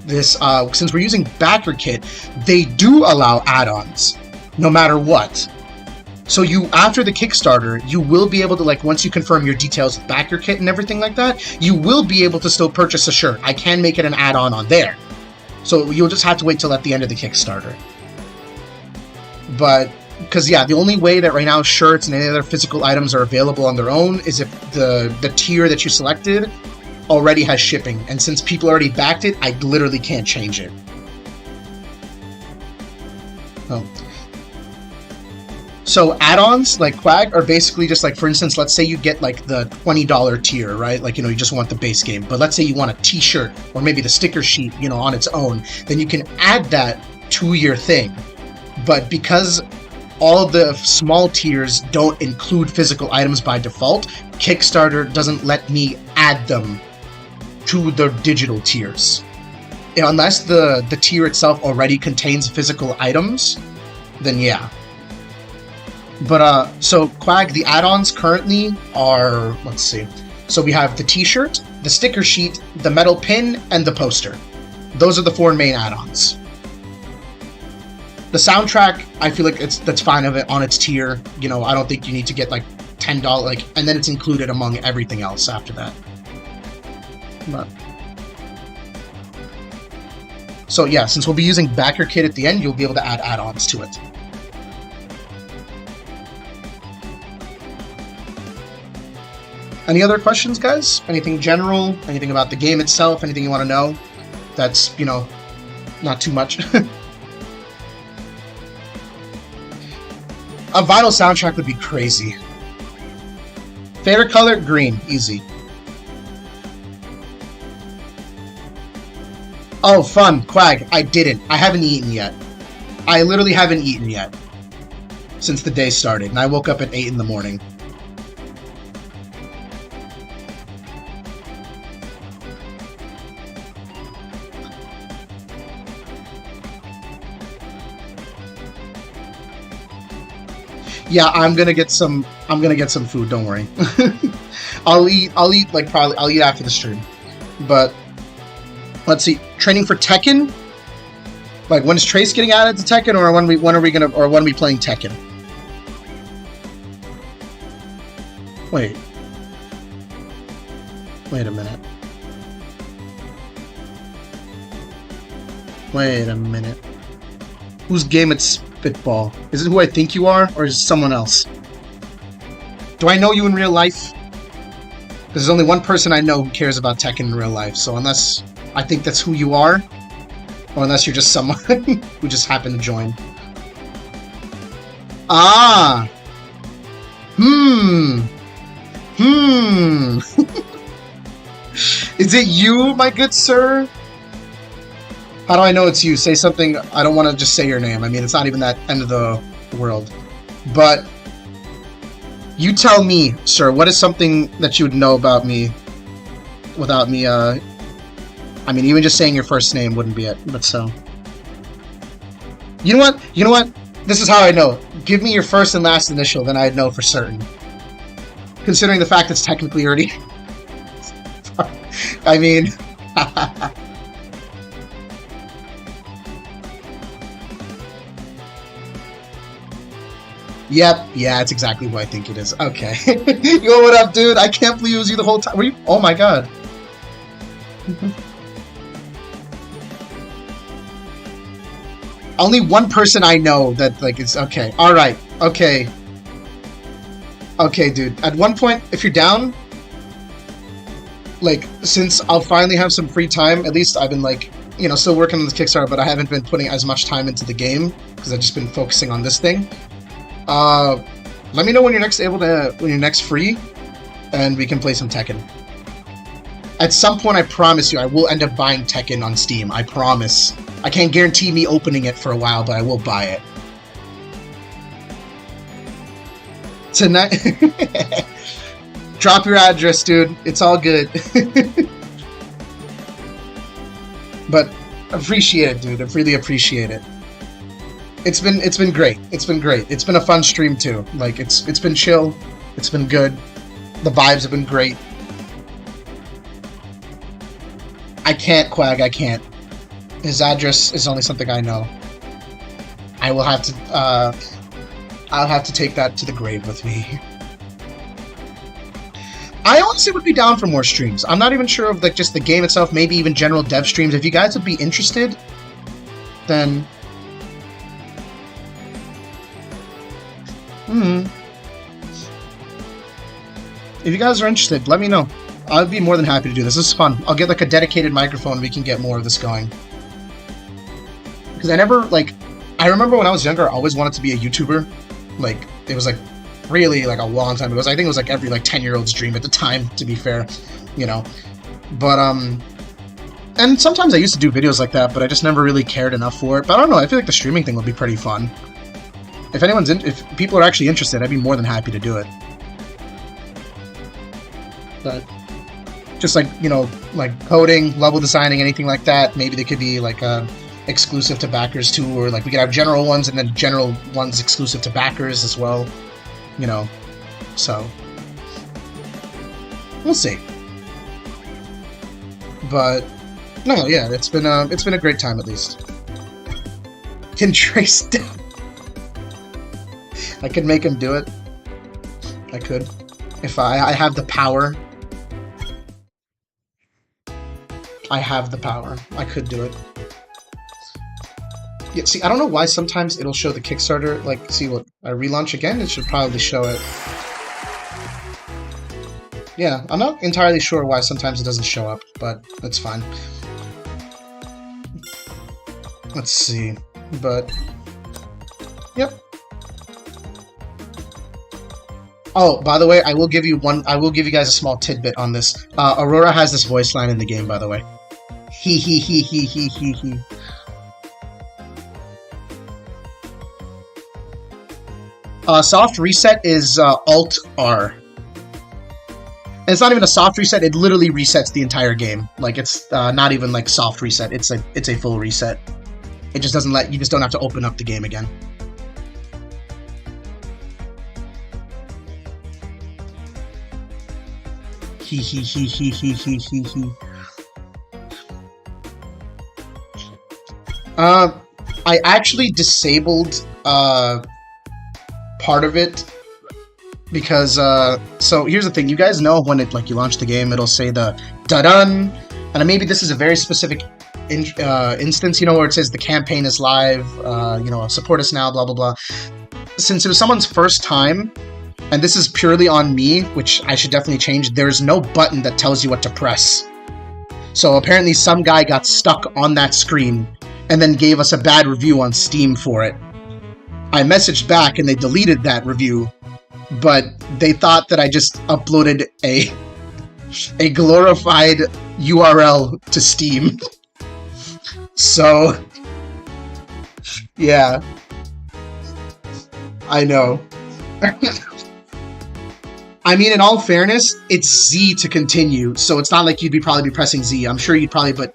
this, since we're using Backer Kit, they do allow add-ons, no matter what. So you, after the Kickstarter, you will be able to, like, once you confirm your details with Backer Kit and everything like that, you will be able to still purchase a shirt. I can make it an add-on on there. So you'll just have to wait till at the end of the Kickstarter. But, because yeah, the only way that right now shirts and any other physical items are available on their own is if the tier that you selected already has shipping. And since people already backed it, I literally can't change it. Oh. So add-ons, like Quag, are basically just like, for instance, let's say you get like the $20 tier, right? Like, you know, you just want the base game. But let's say you want a t-shirt or maybe the sticker sheet, you know, on its own. Then you can add that to your thing. But because all of the small tiers don't include physical items by default, Kickstarter doesn't let me add them to the digital tiers. Unless the tier itself already contains physical items, then yeah. But, so, Quag, the add-ons currently are, let's see. So we have the t-shirt, the sticker sheet, the metal pin, and the poster. Those are the 4 main add-ons. The soundtrack, I feel like that's fine of it on its tier. You know, I don't think you need to get, like, $10, like, and then it's included among everything else after that. But... so, yeah, since we'll be using Backer Kit at the end, you'll be able to add add-ons to it. Any other questions, guys? Anything general? Anything about the game itself? Anything you want to know? That's, you know, not too much. A vinyl soundtrack would be crazy. Favorite color? Green. Easy. Oh, fun. Quag. I didn't. I haven't eaten yet. I literally haven't eaten yet. Since the day started. And I woke up at 8 in the morning. Yeah, I'm gonna get some food, don't worry. I'll eat after the stream. But let's see. Training for Tekken? Like when is Trace getting added to Tekken, or when are we playing Tekken? Wait a minute. Wait a minute. Whose game it's Spitball? Is it who I think you are, or is it someone else? Do I know you in real life? There's only one person I know who cares about Tekken in real life, so unless I think that's who you are, or unless you're just someone who just happened to join. Ah! Is it you, my good sir? How do I know it's you? Say something. I don't want to just say your name. I mean, it's not even that end of the world. But you tell me, sir, what is something that you would know about me without me, I mean, even just saying your first name wouldn't be it, but so. You know what? This is how I know. Give me your first and last initial, then I'd know for certain. Considering the fact it's technically already... I mean... Yep, yeah, that's exactly who I think it is. Okay. Yo, what up, dude? I can't believe it was you the whole time. Were you? Oh my god. Only one person I know that, like, is okay. Alright, okay. Okay, dude. At one point, if you're down, like, since I'll finally have some free time, at least I've been, like, you know, still working on the Kickstarter, but I haven't been putting as much time into the game, because I've just been focusing on this thing. Let me know when you're next free, and we can play some Tekken. At some point, I promise you, I will end up buying Tekken on Steam. I promise. I can't guarantee me opening it for a while, but I will buy it. Tonight... Drop your address, dude. It's all good. But appreciate it, dude. I really appreciate it. It's been great. It's been great. It's been a fun stream too. Like it's been chill. It's been good. The vibes have been great. I can't, Quag. I can't. His address is only something I know. I will have to. I'll have to take that to the grave with me. I honestly would be down for more streams. I'm not even sure of like just the game itself. Maybe even general dev streams. If you guys would be interested, then. If you guys are interested, let me know. I'd be more than happy to do this. This is fun. I'll get like a dedicated microphone and we can get more of this going. Because I never, like, I remember when I was younger, I always wanted to be a YouTuber. Like, it was like really like a long time ago. I think it was like every like 10-year-old's dream at the time, to be fair, you know. But, and sometimes I used to do videos like that, but I just never really cared enough for it. But I don't know, I feel like the streaming thing would be pretty fun. If people are actually interested, I'd be more than happy to do it. But just like, you know, like coding, level designing, anything like that, maybe they could be like exclusive to backers too, or like we could have general ones and then general ones exclusive to backers as well, you know. So we'll see. But no, yeah, it's been a great time at least. Can Trace down? I could make him do it. I could. If I have the power. I have the power. I could do it. Yeah, see, I don't know why sometimes it'll show the Kickstarter, like, see what, I relaunch again? It should probably show it. Yeah, I'm not entirely sure why sometimes it doesn't show up, but that's fine. Let's see, but, yep. Oh, by the way, I will give you guys a small tidbit on this. Aurora has this voice line in the game, by the way. He. Soft reset is Alt-R. And it's not even a soft reset, it literally resets the entire game. Like, it's not even like soft reset, it's a full reset. It just doesn't you just don't have to open up the game again. He he he he he he he he. I actually disabled part of it because so here's the thing. You guys know when it you launch the game, it'll say the da-dun, and maybe this is a very specific instance, where it says the campaign is live, support us now, blah blah blah. Since it was someone's first time, and this is purely on me, which I should definitely change, there's no button that tells you what to press. So apparently some guy got stuck on that screen and then gave us a bad review on Steam for it. I messaged back and they deleted that review, but they thought that I just uploaded a glorified URL to Steam. So, yeah. I know. I mean, in all fairness, it's Z to continue, so it's not like you'd probably be pressing Z. I'm sure you'd probably, but,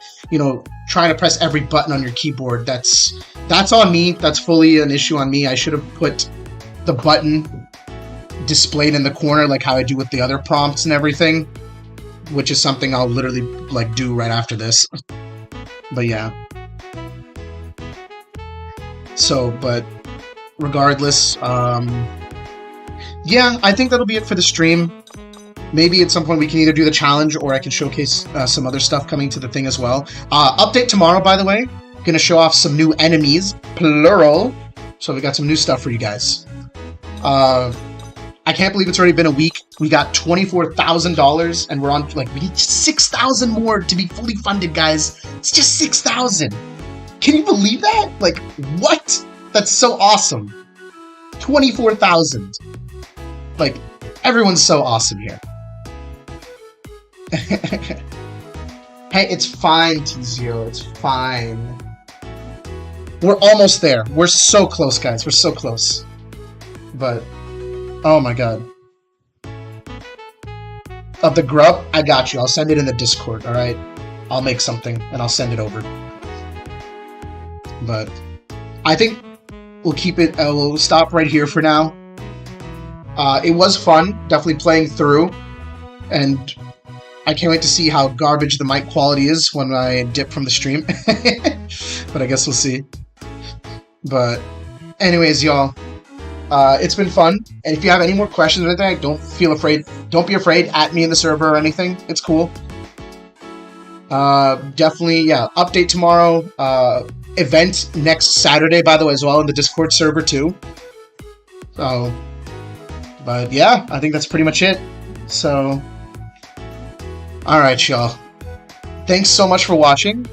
trying to press every button on your keyboard, that's on me. That's fully an issue on me. I should have put the button displayed in the corner like how I do with the other prompts and everything, which is something I'll literally, do right after this. But yeah. So, but regardless, yeah, I think that'll be it for the stream. Maybe at some point we can either do the challenge or I can showcase some other stuff coming to the thing as well. Update tomorrow, by the way. Gonna show off some new enemies, plural. So we got some new stuff for you guys. I can't believe it's already been a week. We got $24,000 and we're on, we need 6,000 more to be fully funded, guys. It's just 6,000. Can you believe that? What? That's so awesome. 24,000. Everyone's so awesome here. Hey, it's fine, T0. It's fine. We're almost there. We're so close, guys. We're so close. But, oh my god. Of the grub, I got you. I'll send it in the Discord, alright? I'll make something, and I'll send it over. But, I think we'll keep it, we'll stop right here for now. It was fun, definitely playing through, and I can't wait to see how garbage the mic quality is when I dip from the stream. But I guess we'll see. But anyways, y'all, it's been fun, and if you have any more questions or anything, don't be afraid, at me in the server or anything. It's cool. Definitely, yeah, update tomorrow, event next Saturday, by the way, as well, in the Discord server too. So, but yeah, I think that's pretty much it. So, alright, y'all. Thanks so much for watching.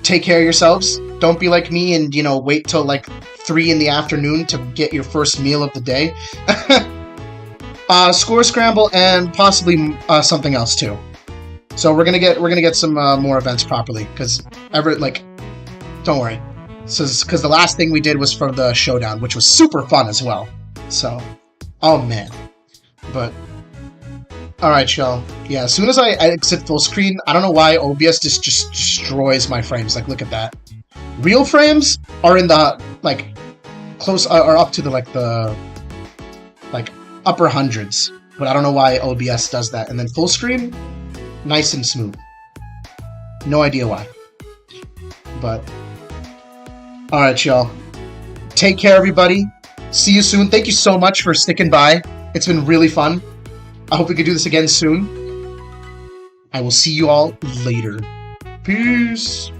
Take care of yourselves. Don't be like me and, wait till 3 in the afternoon to get your first meal of the day. Score Scramble and possibly something else too. So we're gonna get some more events properly, because don't worry. Because the last thing we did was for the showdown, which was super fun as well. So, oh man. But, alright, y'all. Yeah, as soon as I exit full screen, I don't know why OBS just destroys my frames. Look at that. Real frames are in the, close, are up to the upper hundreds. But I don't know why OBS does that. And then full screen, nice and smooth. No idea why. But, alright, y'all. Take care, everybody. See you soon. Thank you so much for sticking by. It's been really fun. I hope we can do this again soon. I will see you all later. Peace.